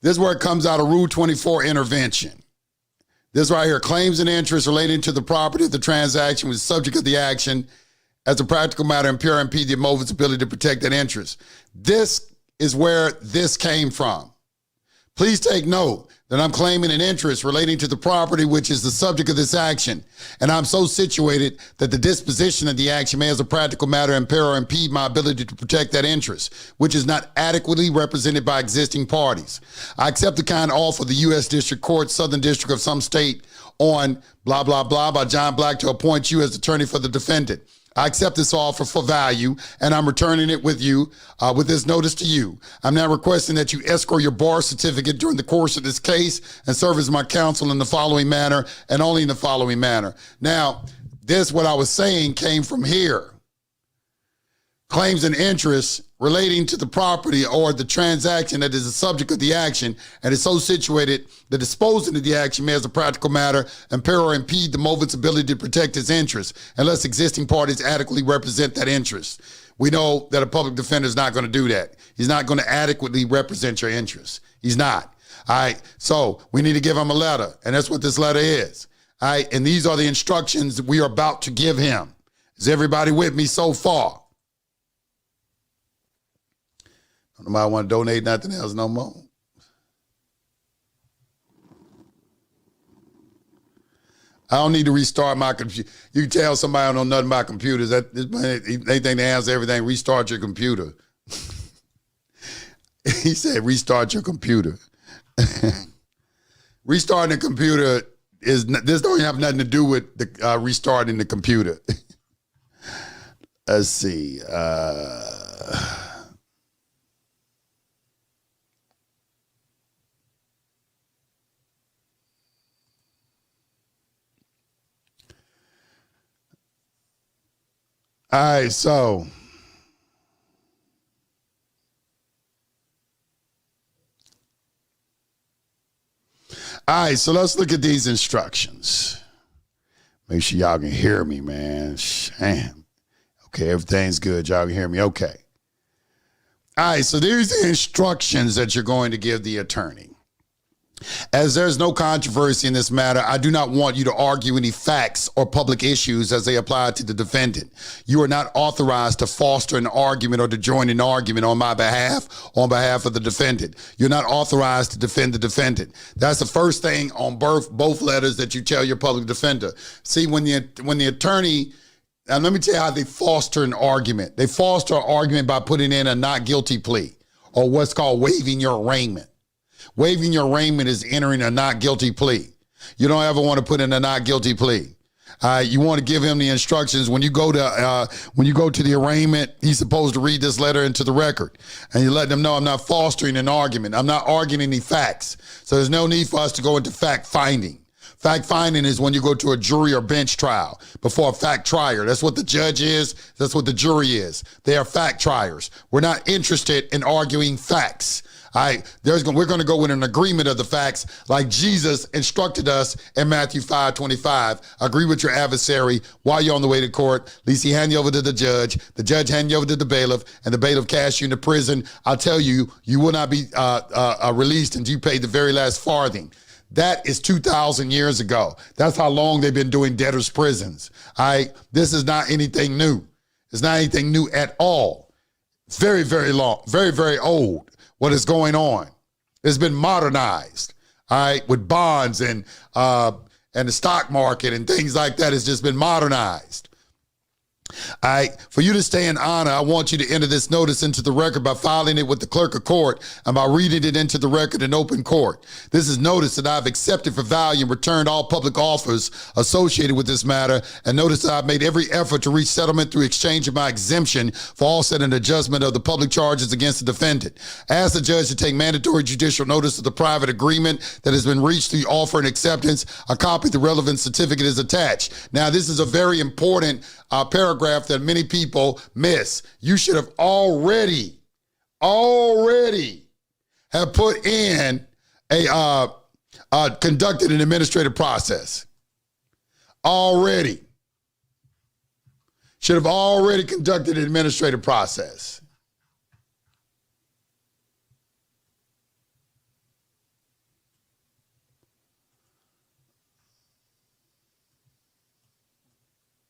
This is where it comes out of Rule 24 intervention. This right here, claims and interest relating to the property of the transaction was subject of the action as a practical matter impair or impede the movement's ability to protect that interest. This is where this came from. Please take note that I'm claiming an interest relating to the property which is the subject of this action, and I'm so situated that the disposition of the action may as a practical matter impair or impede my ability to protect that interest, which is not adequately represented by existing parties. I accept the kind offer of the U.S. District Court, Southern District of some state on blah, blah, blah by John Black to appoint you as attorney for the defendant. I accept this offer for value, and I'm returning it with you, with this notice to you. I'm now requesting that you escrow your bar certificate during the course of this case and serve as my counsel in the following manner and only in the following manner. Now, this, what I was saying, came from here. Claims and interests relating to the property or the transaction that is the subject of the action and is so situated that disposing of the action may as a practical matter impair or impede the movement's ability to protect its interests unless existing parties adequately represent that interest. We know that a public defender is not going to do that. He's not going to adequately represent your interests. He's not. All right, so we need to give him a letter, and that's what this letter is. All right, and these are the instructions we are about to give him. Is everybody with me so far? Nobody want to donate nothing else no more. I don't need to restart my computer. You can tell somebody I don't know nothing about computers. They think they answer everything. Restart your computer. He said, restart your computer. Restarting the computer this don't have nothing to do with the restarting the computer. Let's see. All right, so let's look at these instructions. Make sure y'all can hear me, man. Damn. Okay, everything's good. Y'all can hear me. Okay. All right, so these are the instructions that you're going to give the attorney. As there's no controversy in this matter, I do not want you to argue any facts or public issues as they apply to the defendant. You are not authorized to foster an argument or to join an argument on my behalf or on behalf of the defendant. You're not authorized to defend the defendant. That's the first thing on both letters that you tell your public defender. See, when the attorney, and let me tell you how they foster an argument. They foster an argument by putting in a not guilty plea, or what's called waiving your arraignment. Waiving your arraignment is entering a not guilty plea. You don't ever want to put in a not guilty plea. You want to give him the instructions when you go to the arraignment. He's supposed to read this letter into the record, and you let them know I'm not fostering an argument. I'm not arguing any facts. So there's no need for us to go into fact finding. Fact finding is when you go to a jury or bench trial before a fact trier. That's what the judge is. That's what the jury is. They are fact triers. We're not interested in arguing facts. We're going to go with an agreement of the facts like Jesus instructed us in Matthew 5:25. Agree with your adversary while you're on the way to court. At least he hand you over to the judge hand you over to the bailiff, and the bailiff casts you into prison. I'll tell you, you will not be released until you pay the very last farthing. That is 2,000 years ago. That's how long they've been doing debtors' prisons. This is not anything new. It's not anything new at all. It's very, very long, very, very old. What is going on? It's been modernized, with bonds and the stock market and things like that. It's just been modernized. For you to stay in honor, I want you to enter this notice into the record by filing it with the clerk of court and by reading it into the record in open court. This is notice that I've accepted for value and returned all public offers associated with this matter, and notice that I've made every effort to reach settlement through exchange of my exemption for offset and adjustment of the public charges against the defendant. Ask the judge to take mandatory judicial notice of the private agreement that has been reached through offer and acceptance. A copy of the relevant certificate is attached. Now, this is a very important paragraph that many people miss. You should have already have put in conducted an administrative process. Should have already conducted an administrative process.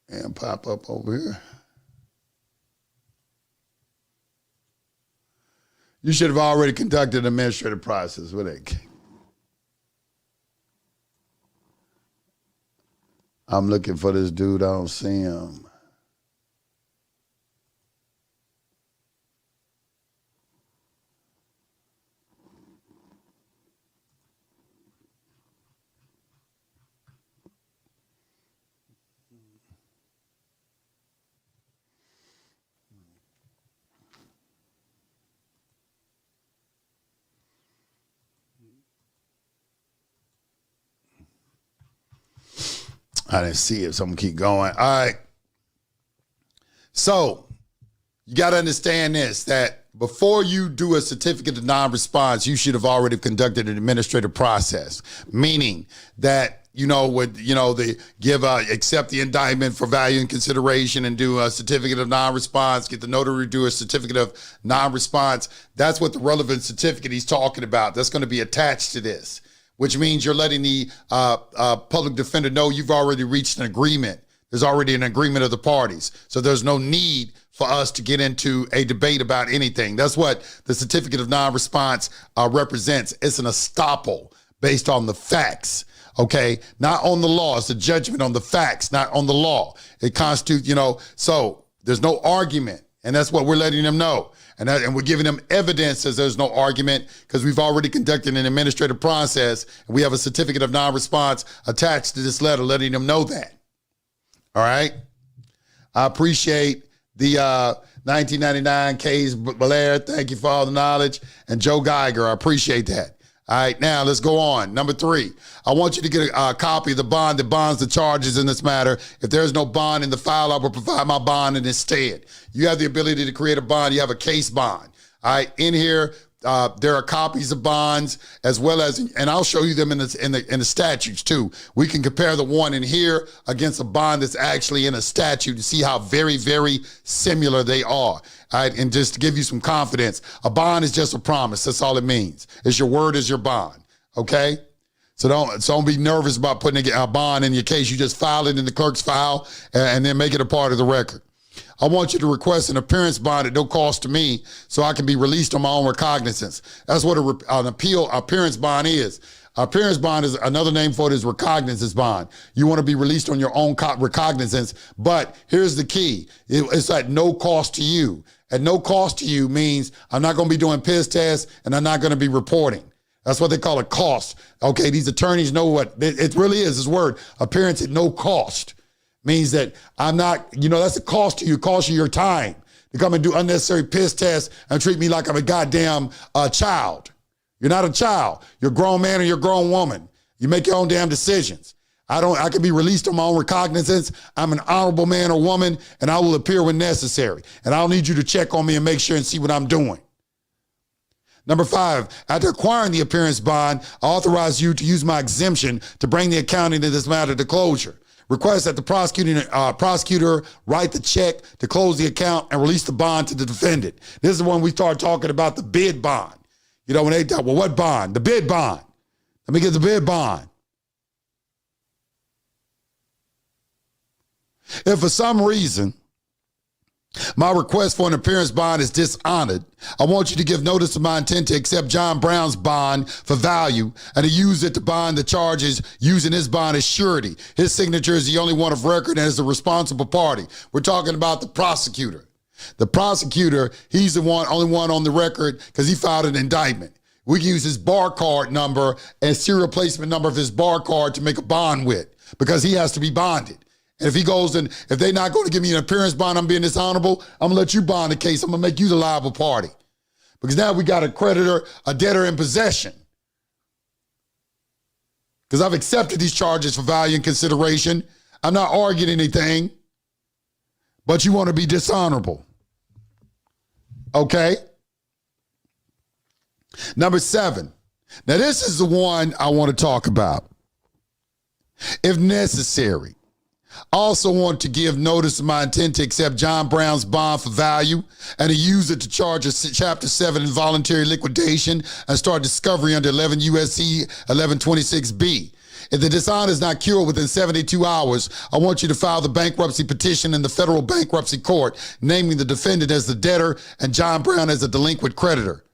And pop up over here. You should have already conducted an administrative process with it. I'm looking for this dude. I don't see him. I didn't see it, so I'm going to keep going. All right. So you got to understand this, that before you do a certificate of non-response, you should have already conducted an administrative process, meaning that the give accept the indictment for value and consideration and do a certificate of non-response, get the notary to do a certificate of non-response. That's what the relevant certificate he's talking about. That's going to be attached to this, which means you're letting the public defender know you've already reached an agreement. There's already an agreement of the parties. So there's no need for us to get into a debate about anything. That's what the certificate of non-response represents. It's an estoppel based on the facts. Okay, not on the law. It's a judgment on the facts, not on the law. It constitutes, so there's no argument. And that's what we're letting them know. And we're giving them evidence as there's no argument because we've already conducted an administrative process and we have a certificate of non-response attached to this letter letting them know that. All right. I appreciate the 1999 Case Belair. Thank you for all the knowledge. And Joe Geiger, I appreciate that. All right, now let's go on. Number 3, I want you to get a copy of the bond that bonds the charges in this matter. If there's no bond in the file, I will provide my bond instead. You have the ability to create a bond. You have a case bond. All right, in here, there are copies of bonds as well as, and I'll show you them in the statutes too. We can compare the one in here against a bond that's actually in a statute to see how very, very similar they are. All right, and just to give you some confidence, a bond is just a promise. That's all it means. It's your word is your bond. Okay, so don't be nervous about putting a bond in your case. You just file it in the clerk's file and then make it a part of the record. I want you to request an appearance bond at no cost to me so I can be released on my own recognizance. That's what an appearance bond is. Appearance bond is another name for it is recognizance bond. You want to be released on your own recognizance, but here's the key. It's at no cost to you. At no cost to you means I'm not going to be doing piss tests and I'm not going to be reporting. That's what they call a cost. Okay, these attorneys know what it really is. This word, appearance at no cost. Means that I'm not, that's a cost to you, cost you your time to come and do unnecessary piss tests and treat me like I'm a goddamn child. You're not a child. You're a grown man or you're a grown woman. You make your own damn decisions. I can be released on my own recognizance. I'm an honorable man or woman and I will appear when necessary. And I'll need you to check on me and make sure and see what I'm doing. Number 5, after acquiring the appearance bond, I authorize you to use my exemption to bring the accounting in this matter to closure. Request that the prosecutor write the check to close the account and release the bond to the defendant. This is when we start talking about the bid bond. When they talk, well, what bond? The bid bond. Let me get the bid bond. If for some reason my request for an appearance bond is dishonored, I want you to give notice of my intent to accept John Brown's bond for value and to use it to bond the charges using his bond as surety. His signature is the only one of record and is the responsible party. We're talking about the prosecutor. The prosecutor, he's the only one on the record because he filed an indictment. We can use his bar card number and serial placement number of his bar card to make a bond with because he has to be bonded. And if he goes and if they're not going to give me an appearance bond, I'm being dishonorable, I'm going to let you bond the case. I'm going to make you the liable party. Because now we got a creditor, a debtor in possession. Because I've accepted these charges for value and consideration. I'm not arguing anything, but you want to be dishonorable. Okay? Number 7. Now this is the one I want to talk about. If necessary, I also want to give notice of my intent to accept John Brown's bond for value and to use it to charge a Chapter 7 involuntary liquidation and start discovery under 11 U.S.C. 1126B. If the dishonor is not cured within 72 hours, I want you to file the bankruptcy petition in the federal bankruptcy court, naming the defendant as the debtor and John Brown as a delinquent creditor,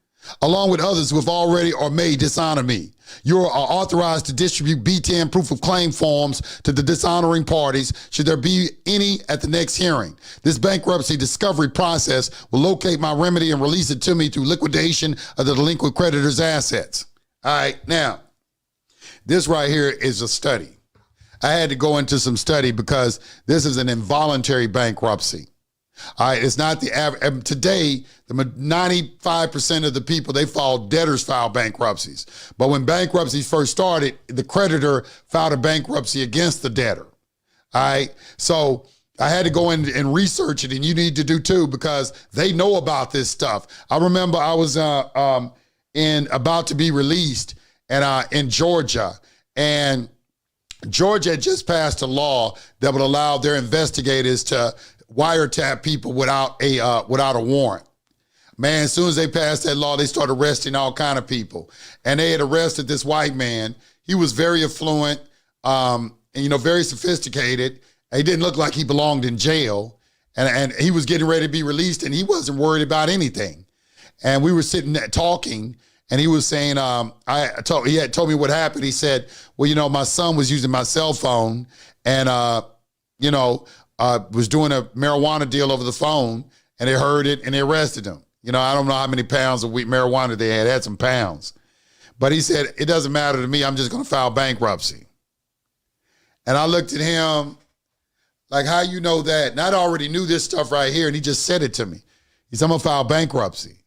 along with others who have already or may dishonor me. You are authorized to distribute B-10 proof of claim forms to the dishonoring parties should there be any at the next hearing. This bankruptcy discovery process will locate my remedy and release it to me through liquidation of the delinquent creditor's assets. All right, now, this right here is a study. I had to go into some study because this is an involuntary bankruptcy. All right, it's not the average. Today, the 95% of the people, they debtors file bankruptcies. But when bankruptcies first started, the creditor filed a bankruptcy against the debtor. All right, so I had to go in and research it, and you need to do too because they know about this stuff. I remember I was about to be released and in Georgia, and Georgia had just passed a law that would allow their investigators to wiretap people without a warrant. Man, as soon as they passed that law, they started arresting all kind of people. And they had arrested this white man. He was very affluent, and, very sophisticated. He didn't look like he belonged in jail. And he was getting ready to be released, and he wasn't worried about anything. And we were sitting there talking, and he was saying, he had told me what happened. He said, well, my son was using my cell phone and, was doing a marijuana deal over the phone, and they heard it, and they arrested him. I don't know how many pounds of marijuana they had some pounds. But he said, it doesn't matter to me. I'm just going to file bankruptcy. And I looked at him like, how you know that? And I already knew this stuff right here, and he just said it to me. He said, I'm going to file bankruptcy.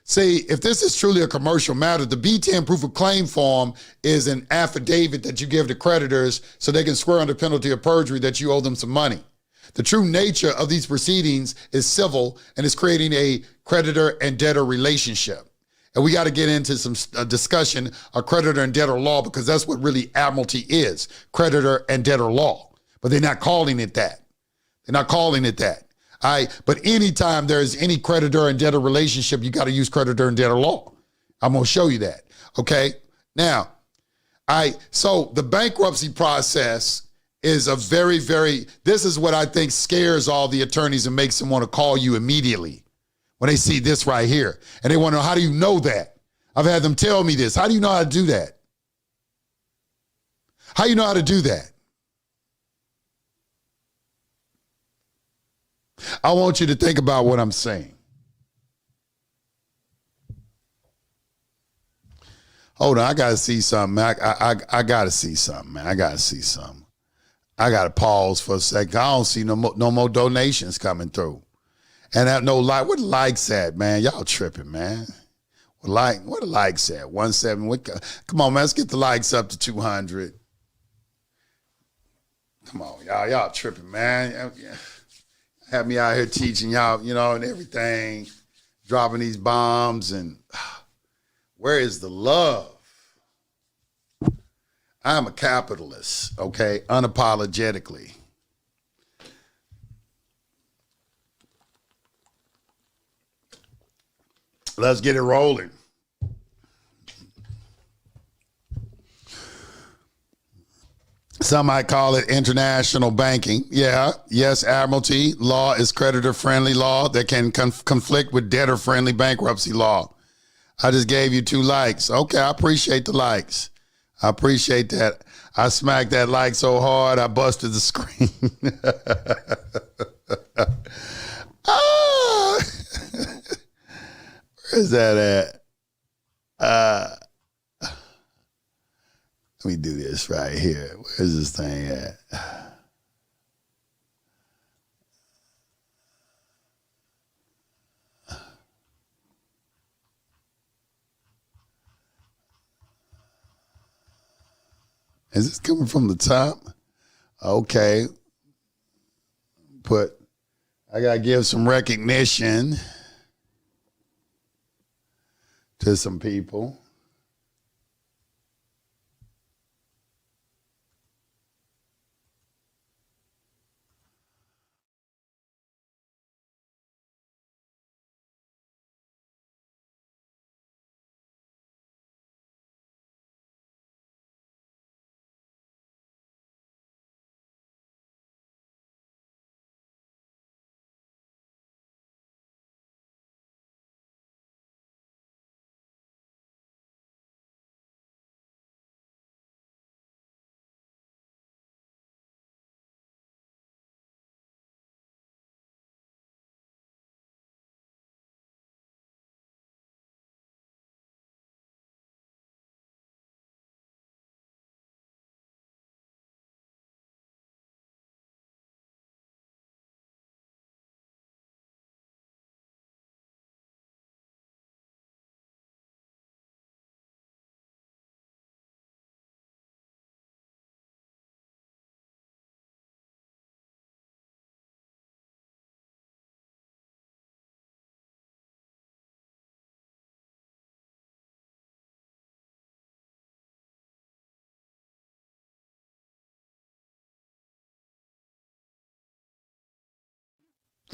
See, if this is truly a commercial matter, the B-10 proof of claim form is an affidavit that you give to creditors so they can swear under penalty of perjury that you owe them some money. The true nature of these proceedings is civil and is creating a creditor and debtor relationship. And we got to get into some discussion of creditor and debtor law, because that's what really admiralty is, creditor and debtor law. But they're not calling it that. They're not calling it that. But anytime there's any creditor and debtor relationship, you got to use creditor and debtor law. I'm going to show you that. Okay. Now, so the bankruptcy process is a very, this is what I think scares all the attorneys and makes them want to call you immediately when they see this right here. And they want to know, how do you know that? I've had them tell me this. How do you know how to do that? How do you know how to do that? I want you to think about what I'm saying. Hold on, I got to see something. I got to see something, man. I got to see something. I got to pause for a second. I don't see no more donations coming through. And that no like, where the likes at, man? Y'all tripping, man. Where the likes at? 17. Come on, man. Let's get the likes up to 200. Come on, y'all tripping, man. Have me out here teaching y'all, and everything, dropping these bombs, and where is the love? I'm a capitalist, okay, unapologetically. Let's get it rolling. Some might call it international banking. Yeah, yes, admiralty law is creditor-friendly law that can conflict with debtor-friendly bankruptcy law. I just gave you 2 likes. Okay, I appreciate the likes. I appreciate that. I smacked that like so hard, I busted the screen. Where's that at? Let me do this right here. Where's this thing at? Is this coming from the top? Okay. I got to give some recognition to some people.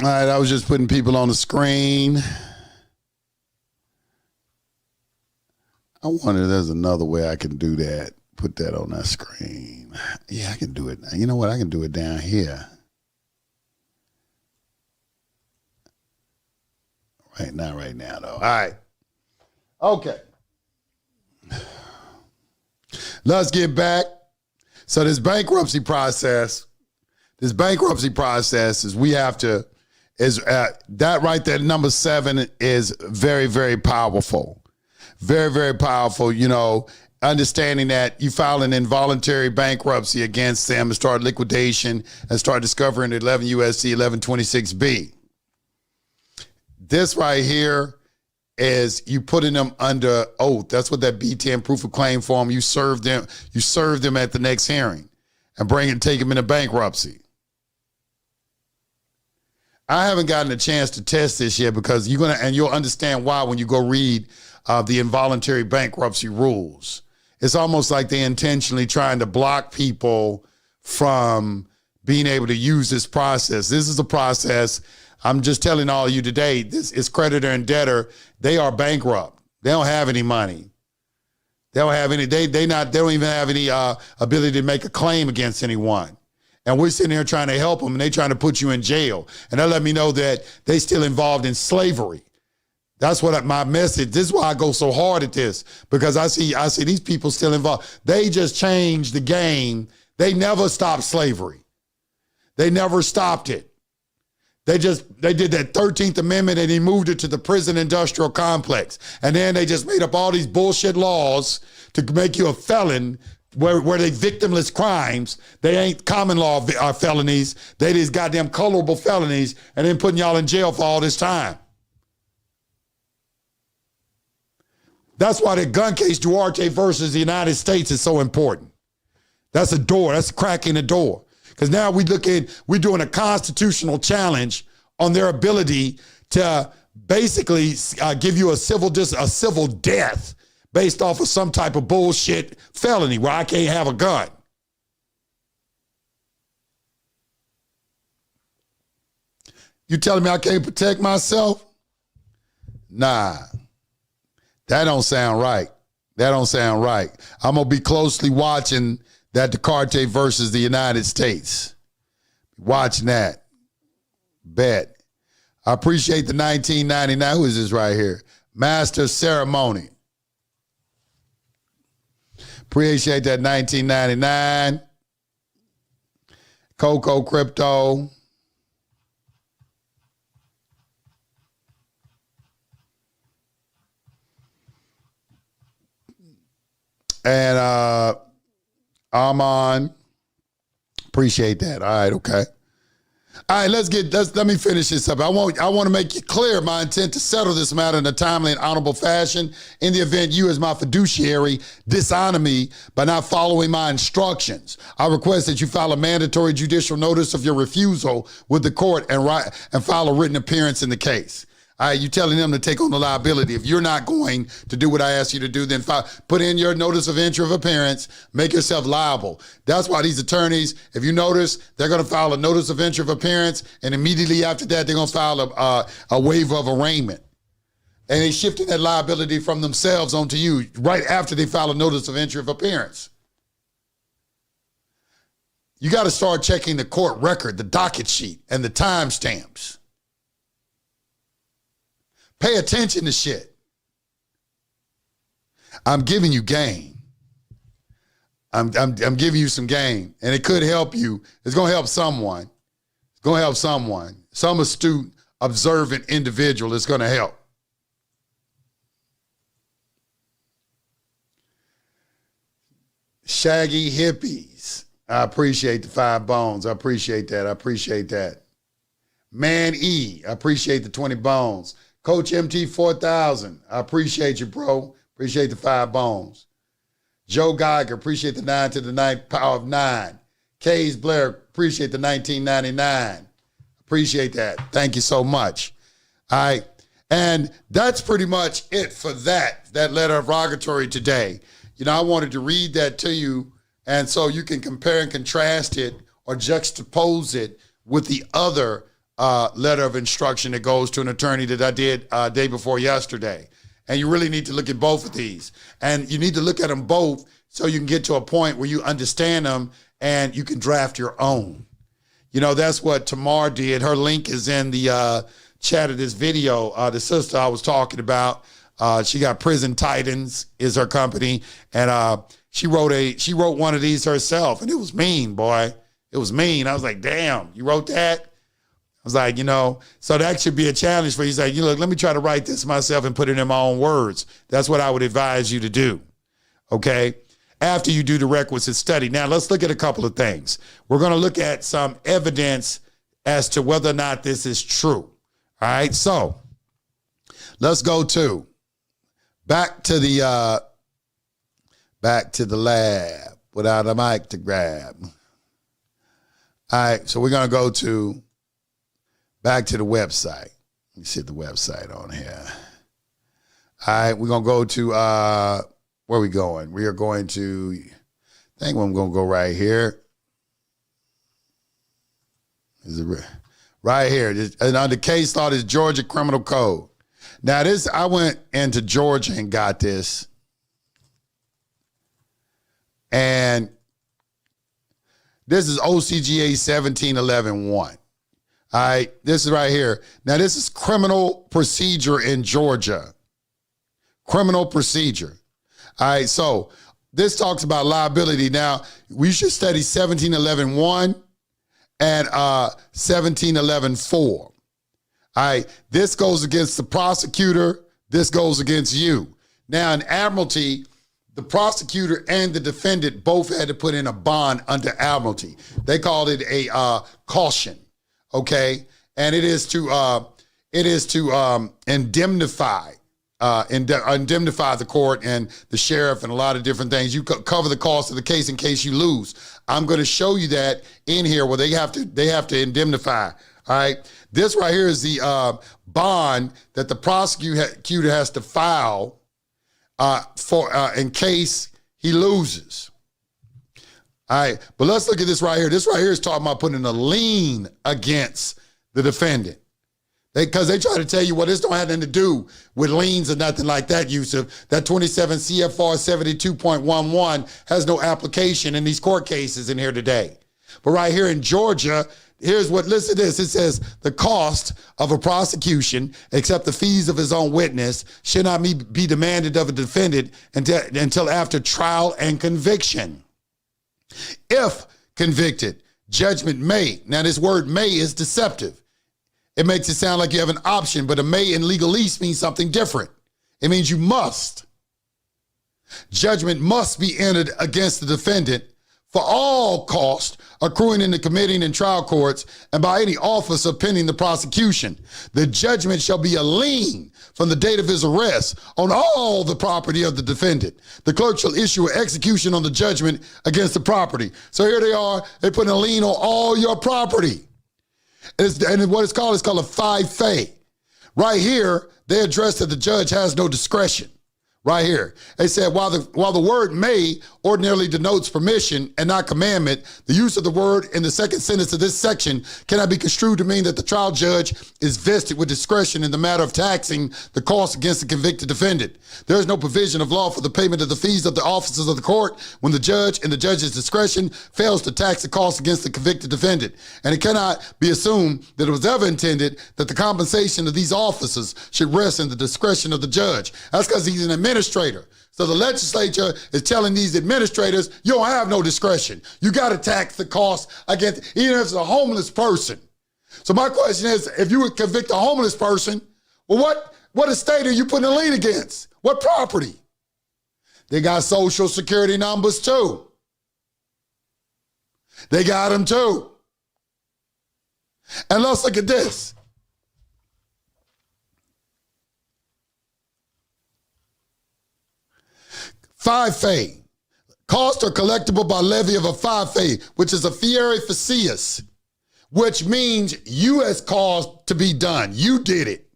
All right, I was just putting people on the screen. I wonder if there's another way I can do that. Put that on that screen. Yeah, I can do it. You know what? I can do it down here. Right now, though. All right. Okay. Let's get back. So this bankruptcy process is we have to, that right there, number 7 is very, very powerful. Very, very powerful, understanding that you file an involuntary bankruptcy against them and start liquidation and start discovering 11 U.S.C. 1126B. This right here is you putting them under oath. That's what that B10 proof of claim form, you serve them at the next hearing and take them into bankruptcy. I haven't gotten a chance to test this yet because you'll understand why when you go read the involuntary bankruptcy rules. It's almost like they're intentionally trying to block people from being able to use this process. This is a process. I'm just telling all of you today, this is creditor and debtor. They are bankrupt. They don't have any money. They don't have any, they don't even have any ability to make a claim against anyone. And we're sitting here trying to help them and they're trying to put you in jail. And they let me know that they still involved in slavery. That's what my message, this is why I go so hard at this, because I see these people still involved. They just changed the game. They never stopped slavery. They never stopped it. They did that 13th Amendment and he moved it to the prison industrial complex. And then they just made up all these bullshit laws to make you a felon where they victimless crimes. They ain't common law felonies. They these goddamn colorable felonies and then putting y'all in jail for all this time. That's why the gun case Duarte versus the United States is so important. That's a door. That's a crack in the door. Because now we're doing a constitutional challenge on their ability to basically give you a civil death based off of some type of bullshit felony where I can't have a gun. You telling me I can't protect myself? Nah, that don't sound right. That don't sound right. I'm going to be closely watching that Duarte versus the United States. Watching that. Bet. I appreciate the 1999. Who is this right here? Master Ceremony. Appreciate that 1999. Coco Crypto. And Armand, appreciate that. All right, okay. All right, let me finish this up. I want to make it clear my intent to settle this matter in a timely and honorable fashion. In the event you, as my fiduciary, dishonor me by not following my instructions, I request that you file a mandatory judicial notice of your refusal with the court and file a written appearance in the case. All right, you telling them to take on the liability. If you're not going to do what I asked you to do, then put in your notice of entry of appearance, make yourself liable. That's why these attorneys, if you notice, they're going to file a notice of entry of appearance, and immediately after that, they're going to file a waiver of arraignment. And they're shifting that liability from themselves onto you right after they file a notice of entry of appearance. You got to start checking the court record, the docket sheet, and the timestamps. Pay attention to shit. I'm giving you game. I'm giving you some game, and it could help you. It's going to help someone. It's going to help someone. Some astute, observant individual is going to help. Shaggy Hippies. I appreciate the 5 bones. I appreciate that. I appreciate that. Man E. I appreciate the 20 bones. Coach MT 4000, I appreciate you, bro. Appreciate the 5 bones. Joe Geiger, appreciate the 9 to the 9th power of 9. Kays Blair, appreciate the 1999. Appreciate that. Thank you so much. All right. And that's pretty much it for that letter of rogatory today. I wanted to read that to you, and so you can compare and contrast it or juxtapose it with the other letter of instruction that goes to an attorney that I did day before yesterday. And you really need to look at both of these. And you need to look at them both so you can get to a point where you understand them and you can draft your own. You know, that's what Tamar did. Her link is in the chat of this video. The sister I was talking about, she got Prison Titans is her company. And she wrote one of these herself. And it was mean, boy. It was mean. I was like, damn, you wrote that? I was like, you know, so that should be a challenge for you. He's like, you know, let me try to write this myself and put it in my own words. That's what I would advise you to do, okay, after you do the requisite study. Now, let's look at a couple of things. We're going to look at some evidence as to whether or not this is true, all right? So let's go to back to the lab without a mic to grab. All right, so we're going to go to back to the website. Let me see the website on here. All right, we're going to go to, where are we going? We are going to, I think I'm going to go right here. Is it right here? And under case law, this Georgia Criminal Code. Now this, I went into Georgia and got this. And this is OCGA 1711-1. All right, this is right here. Now, this is criminal procedure in Georgia. Criminal procedure. All right, so this talks about liability. Now, we should study 1711-1 and 1711-4. All right, this goes against the prosecutor. This goes against you. Now, in admiralty, the prosecutor and the defendant both had to put in a bond under admiralty. They called it a caution. Okay, and it is to indemnify the court and the sheriff and a lot of different things. You cover the cost of the case in case you lose. I'm going to show you that in here where they have to indemnify. All right, this right here is the bond that the prosecutor has to file for in case he loses. All right, but let's look at this right here. This right here is talking about putting a lien against the defendant. Because they try to tell you, well, this don't have nothing to do with liens or nothing like that, Yusuf. That 27 CFR 72.11 has no application in these court cases in here today. But right here in Georgia, here's what, listen to this. It says, the cost of a prosecution, except the fees of his own witness, should not be demanded of a defendant until after trial and conviction. If convicted, judgment may. Now, this word may is deceptive. It makes it sound like you have an option, but a may in legalese means something different. It means you must. Judgment must be entered against the defendant for all costs accruing in the committing and trial courts and by any officer pending the prosecution. The judgment shall be a lien from the date of his arrest on all the property of the defendant. The clerk shall issue an execution on the judgment against the property. So here they are, they put a lien on all your property. And what it's called a 5-fay. Right here, they address that the judge has no discretion. Right here. They said, while the word may ordinarily denotes permission and not commandment, the use of the word in the second sentence of this section cannot be construed to mean that the trial judge is vested with discretion in the matter of taxing the cost against the convicted defendant. There is no provision of law for the payment of the fees of the officers of the court when the judge, in the judge's discretion, fails to tax the cost against the convicted defendant. And it cannot be assumed that it was ever intended that the compensation of these officers should rest in the discretion of the judge. That's because he's an administrator. So the legislature is telling these administrators, you don't have no discretion. You got to tax the cost against, even if it's a homeless person. So my question is, if you would convict a homeless person, well, what estate are you putting a lien against? What property? They got social security numbers too. They got them too. And let's look at this. 5-fay. Costs are collectible by levy of a 5-fay, which is a fieri facias, which means you has caused to be done. You did it.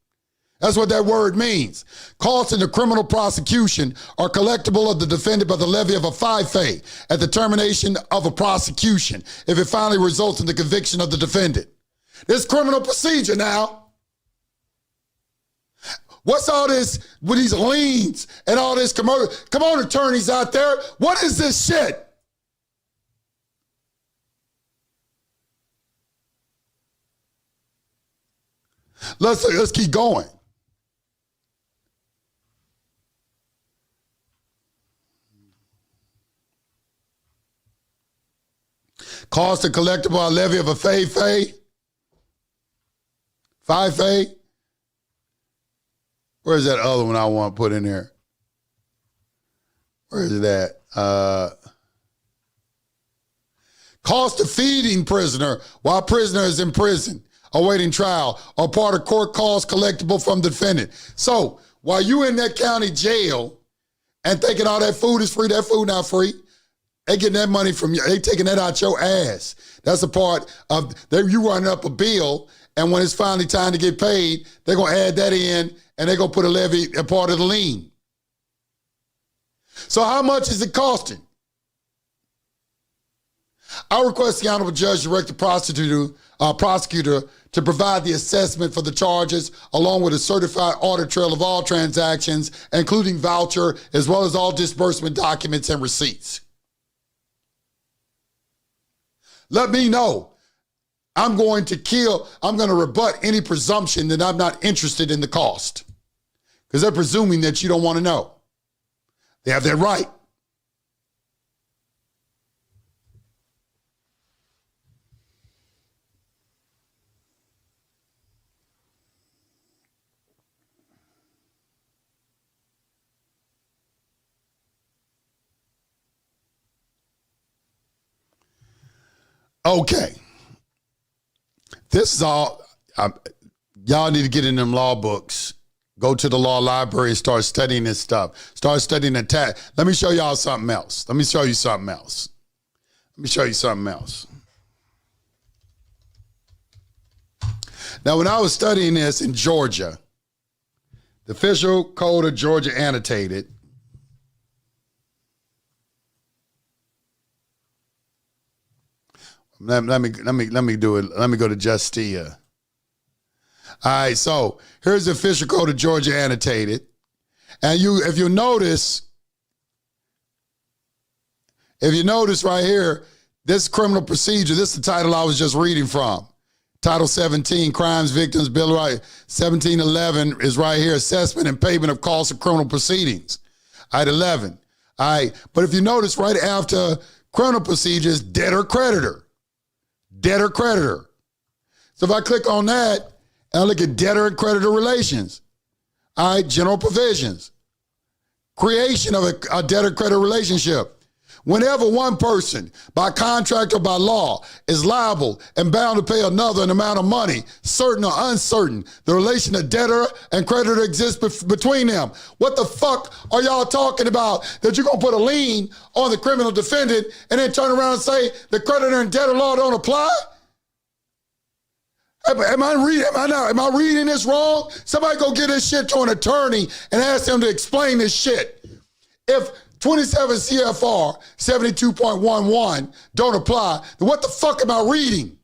That's what that word means. Costs in the criminal prosecution are collectible of the defendant by the levy of a 5-fay at the termination of a prosecution if it finally results in the conviction of the defendant. This criminal procedure now. What's all this with these liens and all this commercial? Come on, attorneys out there. What is this shit? Let's keep going. Cost of collectible levy of a fee. Fee. Where's that other one I want to put in there? Where is it at? Cost of feeding prisoner while prisoner is in prison, awaiting trial, or part of court costs collectible from defendant. So while you in that county jail and thinking all that food is free, that food not free. They getting that money from you. They taking that out your ass. That's a part of you running up a bill, and when it's finally time to get paid, they're going to add that in, and they're going to put a levy, a part of the lien. So how much is it costing? I request the Honorable Judge direct the prosecutor to provide the assessment for the charges, along with a certified audit trail of all transactions, including voucher, as well as all disbursement documents and receipts. Let me know. I'm going to rebut any presumption that I'm not interested in the cost. Because they're presuming that you don't want to know. They have that right. Okay. This is all, y'all need to get in them law books. Go to the law library and start studying this stuff. Start studying the tax. Let me show y'all something else. Let me show you something else. Now, when I was studying this in Georgia, the official code of Georgia annotated, Let me do it. Let me go to Justia. All right, so here's the official code of Georgia annotated. And if you notice right here, this criminal procedure, this is the title I was just reading from. Title 17, Crimes, Victims, Bill of Rights. 1711 is right here, assessment and payment of costs of criminal proceedings. All right, 11. All right, but if you notice right after criminal procedures, debtor creditor. Debtor creditor. So if I click on that and I look at debtor and creditor relations, all right, general provisions, creation of a debtor creditor relationship. Whenever one person, by contract or by law, is liable and bound to pay another an amount of money, certain or uncertain, the relation of debtor and creditor exists between them. What the fuck are y'all talking about that you're going to put a lien on the criminal defendant and then turn around and say the creditor and debtor law don't apply? Am I reading this wrong? Somebody go get this shit to an attorney and ask them to explain this shit. If 27 CFR 72.11 don't apply, then what the fuck am I reading?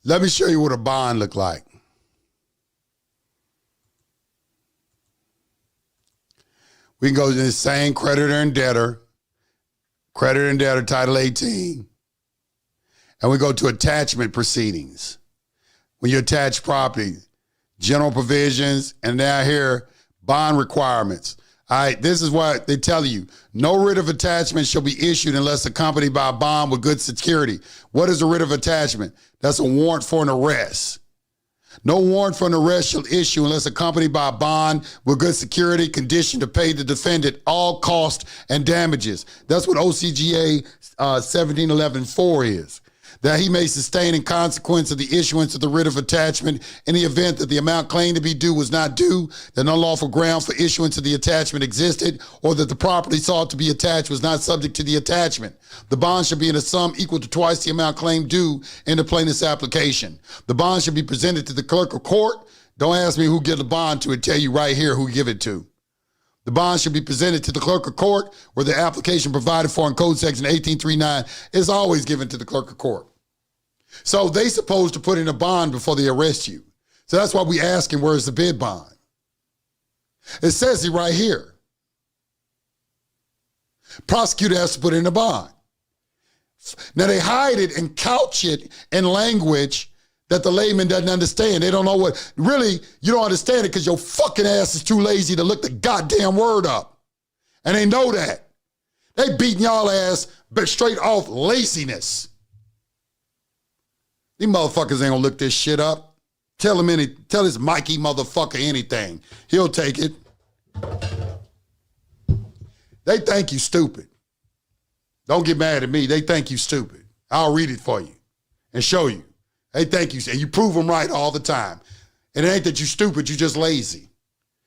Let me show you what a bond look like. We can go to the same creditor and debtor, Title 18, and we go to attachment proceedings. When you attach property, general provisions, and now here, bond requirements. All right, this is what they tell you. No writ of attachment shall be issued unless accompanied by a bond with good security. What is a writ of attachment? That's a warrant for an arrest. No warrant for an arrest shall issue unless accompanied by a bond with good security, conditioned to pay the defendant all costs and damages. That's what OCGA 1711-4 is. That he may sustain in consequence of the issuance of the writ of attachment in the event that the amount claimed to be due was not due, that no lawful ground for issuance of the attachment existed, or that the property sought to be attached was not subject to the attachment. The bond should be in a sum equal to twice the amount claimed due in the plaintiff's application. The bond should be presented to the clerk of court. Don't ask me who give the bond to. It tell you right here who give it to. The bond should be presented to the clerk of court, where the application provided for in Code Section 1839 is always given to the clerk of court. So they supposed to put in a bond before they arrest you. So that's why we asking, where's the bid bond? It says it right here. Prosecutor has to put in a bond. Now they hide it and couch it in language that the layman doesn't understand. They don't know what, really, you don't understand it because your fucking ass is too lazy to look the goddamn word up. And they know that. They beating y'all ass but straight off laziness. These motherfuckers ain't gonna look this shit up. Tell this Mikey motherfucker anything. He'll take it. They think you stupid. Don't get mad at me. They think you stupid. I'll read it for you and show you. They think you, and you prove them right all the time. And it ain't that you stupid, you just lazy.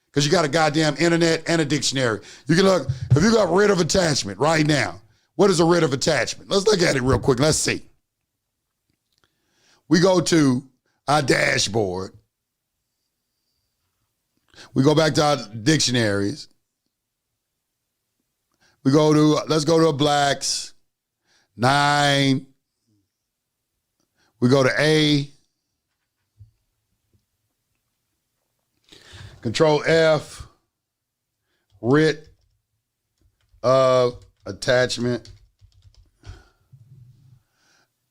Because you got a goddamn internet and a dictionary. You can look, if you got writ of attachment right now, what is a writ of attachment? Let's look at it real quick. Let's see. We go to our dashboard. We go back to our dictionaries. Let's go to a Black's, 9. We go to A. Control F. Writ of attachment.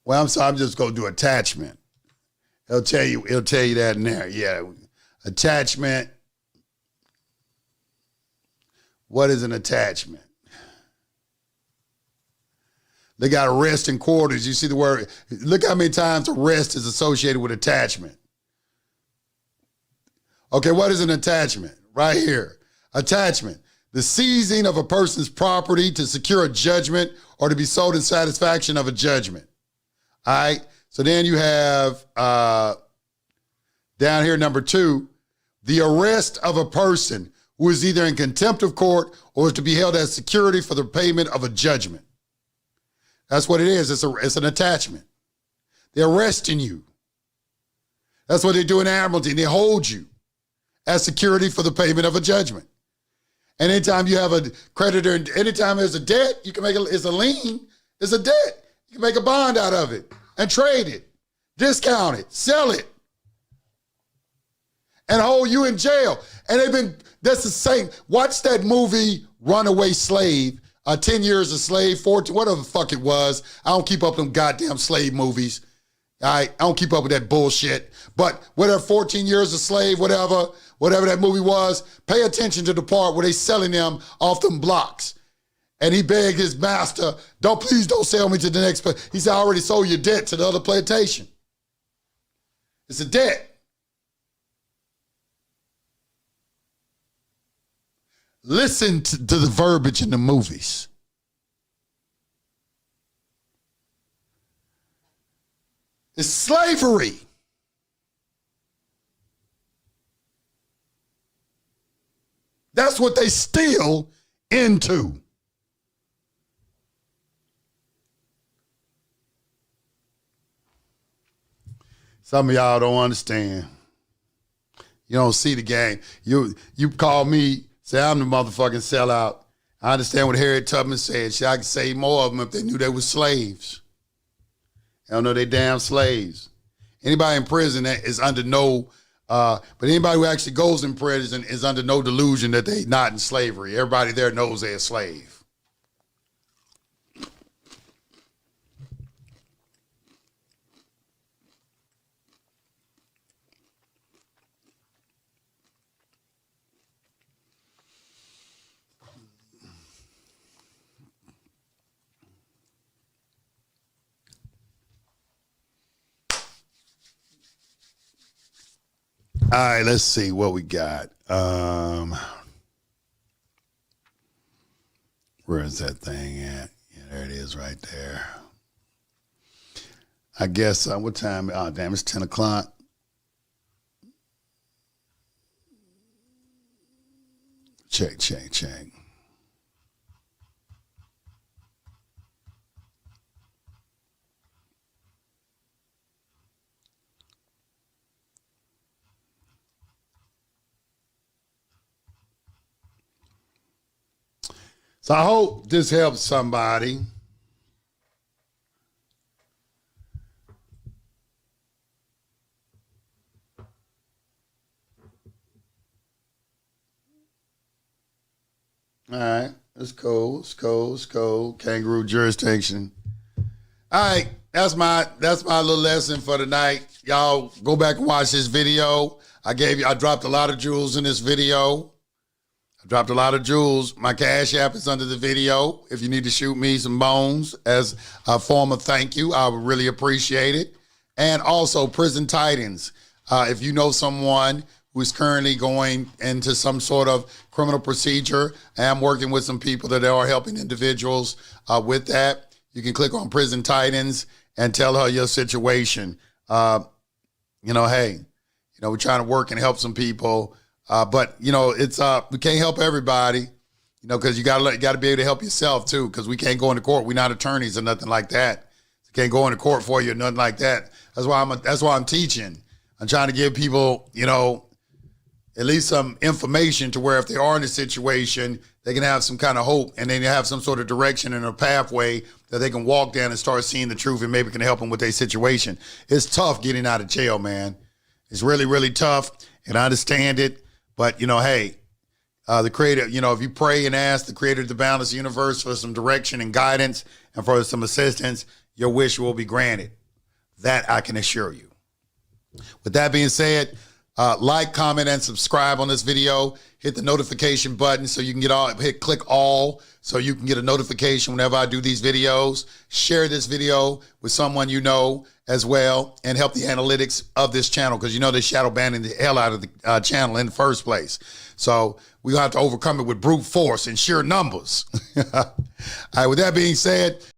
Well, I'm sorry, I'm just going to do attachment. It'll tell you that in there. Yeah. Attachment. What is an attachment? They got arrest and quarters. You see the word. Look how many times arrest is associated with attachment. Okay, what is an attachment? Right here. Attachment. The seizing of a person's property to secure a judgment or to be sold in satisfaction of a judgment. All right. So then you have down here, number 2, the arrest of a person who is either in contempt of court or is to be held as security for the payment of a judgment. That's what it is. It's an attachment. They're arresting you. That's what they do in Admiralty. They hold you as security for the payment of a judgment. And anytime you have a creditor, anytime there's a debt, you can make it's a lien, it's a debt. You can make a bond out of it and trade it, discount it, sell it, and hold you in jail. And that's the same. Watch that movie, Runaway Slave, 10 Years a Slave, 14, whatever the fuck it was. I don't keep up with them goddamn slave movies. All right, I don't keep up with that bullshit. But whatever, 14 Years a Slave, whatever that movie was, pay attention to the part where they selling them off them blocks. And he begged his master, please don't sell me to the next place. He said, I already sold your debt to the other plantation. It's a debt. Listen to the verbiage in the movies. It's slavery. That's what they steal into. Some of y'all don't understand. You don't see the game. You call me, say I'm the motherfucking sellout. I understand what Harriet Tubman said. I could save more of them if they knew they were slaves. They don't know they damn slaves. Anybody in prison that is under no, but anybody who actually goes in prison is under no delusion that they're not in slavery. Everybody there knows they're a slave. All right, let's see what we got. Where is that thing at? Yeah, there it is right there. I guess, what time? Oh, damn, it's 10 o'clock. Check. So I hope this helps somebody. All right, it's cool. Kangaroo jurisdiction. All right, that's my little lesson for tonight. Y'all go back and watch this video. I dropped a lot of jewels in this video. My Cash App is under the video. If you need to shoot me some bones as a form of thank you, I would really appreciate it. And also Prison Titans. If you know someone who is currently going into some sort of criminal procedure, I am working with some people that are helping individuals with that. You can click on Prison Titans and tell her your situation. Hey, we're trying to work and help some people. But it's we can't help everybody, because you gotta be able to help yourself too, because we can't go into court. We're not attorneys or nothing like that. Can't go into court for you or nothing like that. That's why I'm teaching. I'm trying to give people, at least some information to where if they are in a situation, they can have some kind of hope and then they have some sort of direction and a pathway that they can walk down and start seeing the truth and maybe can help them with their situation. It's tough getting out of jail, man. It's really, really tough, and I understand it. But, hey, the creator, if you pray and ask the creator of the boundless universe for some direction and guidance and for some assistance, your wish will be granted. That I can assure you. With that being said, like, comment, and subscribe on this video. Hit the notification button so you can click all so you can get a notification whenever I do these videos. Share this video with someone you know as well and help the analytics of this channel, because they're shadow banning the hell out of the channel in the first place. So we're going to have to overcome it with brute force and sheer numbers. All right, with that being said,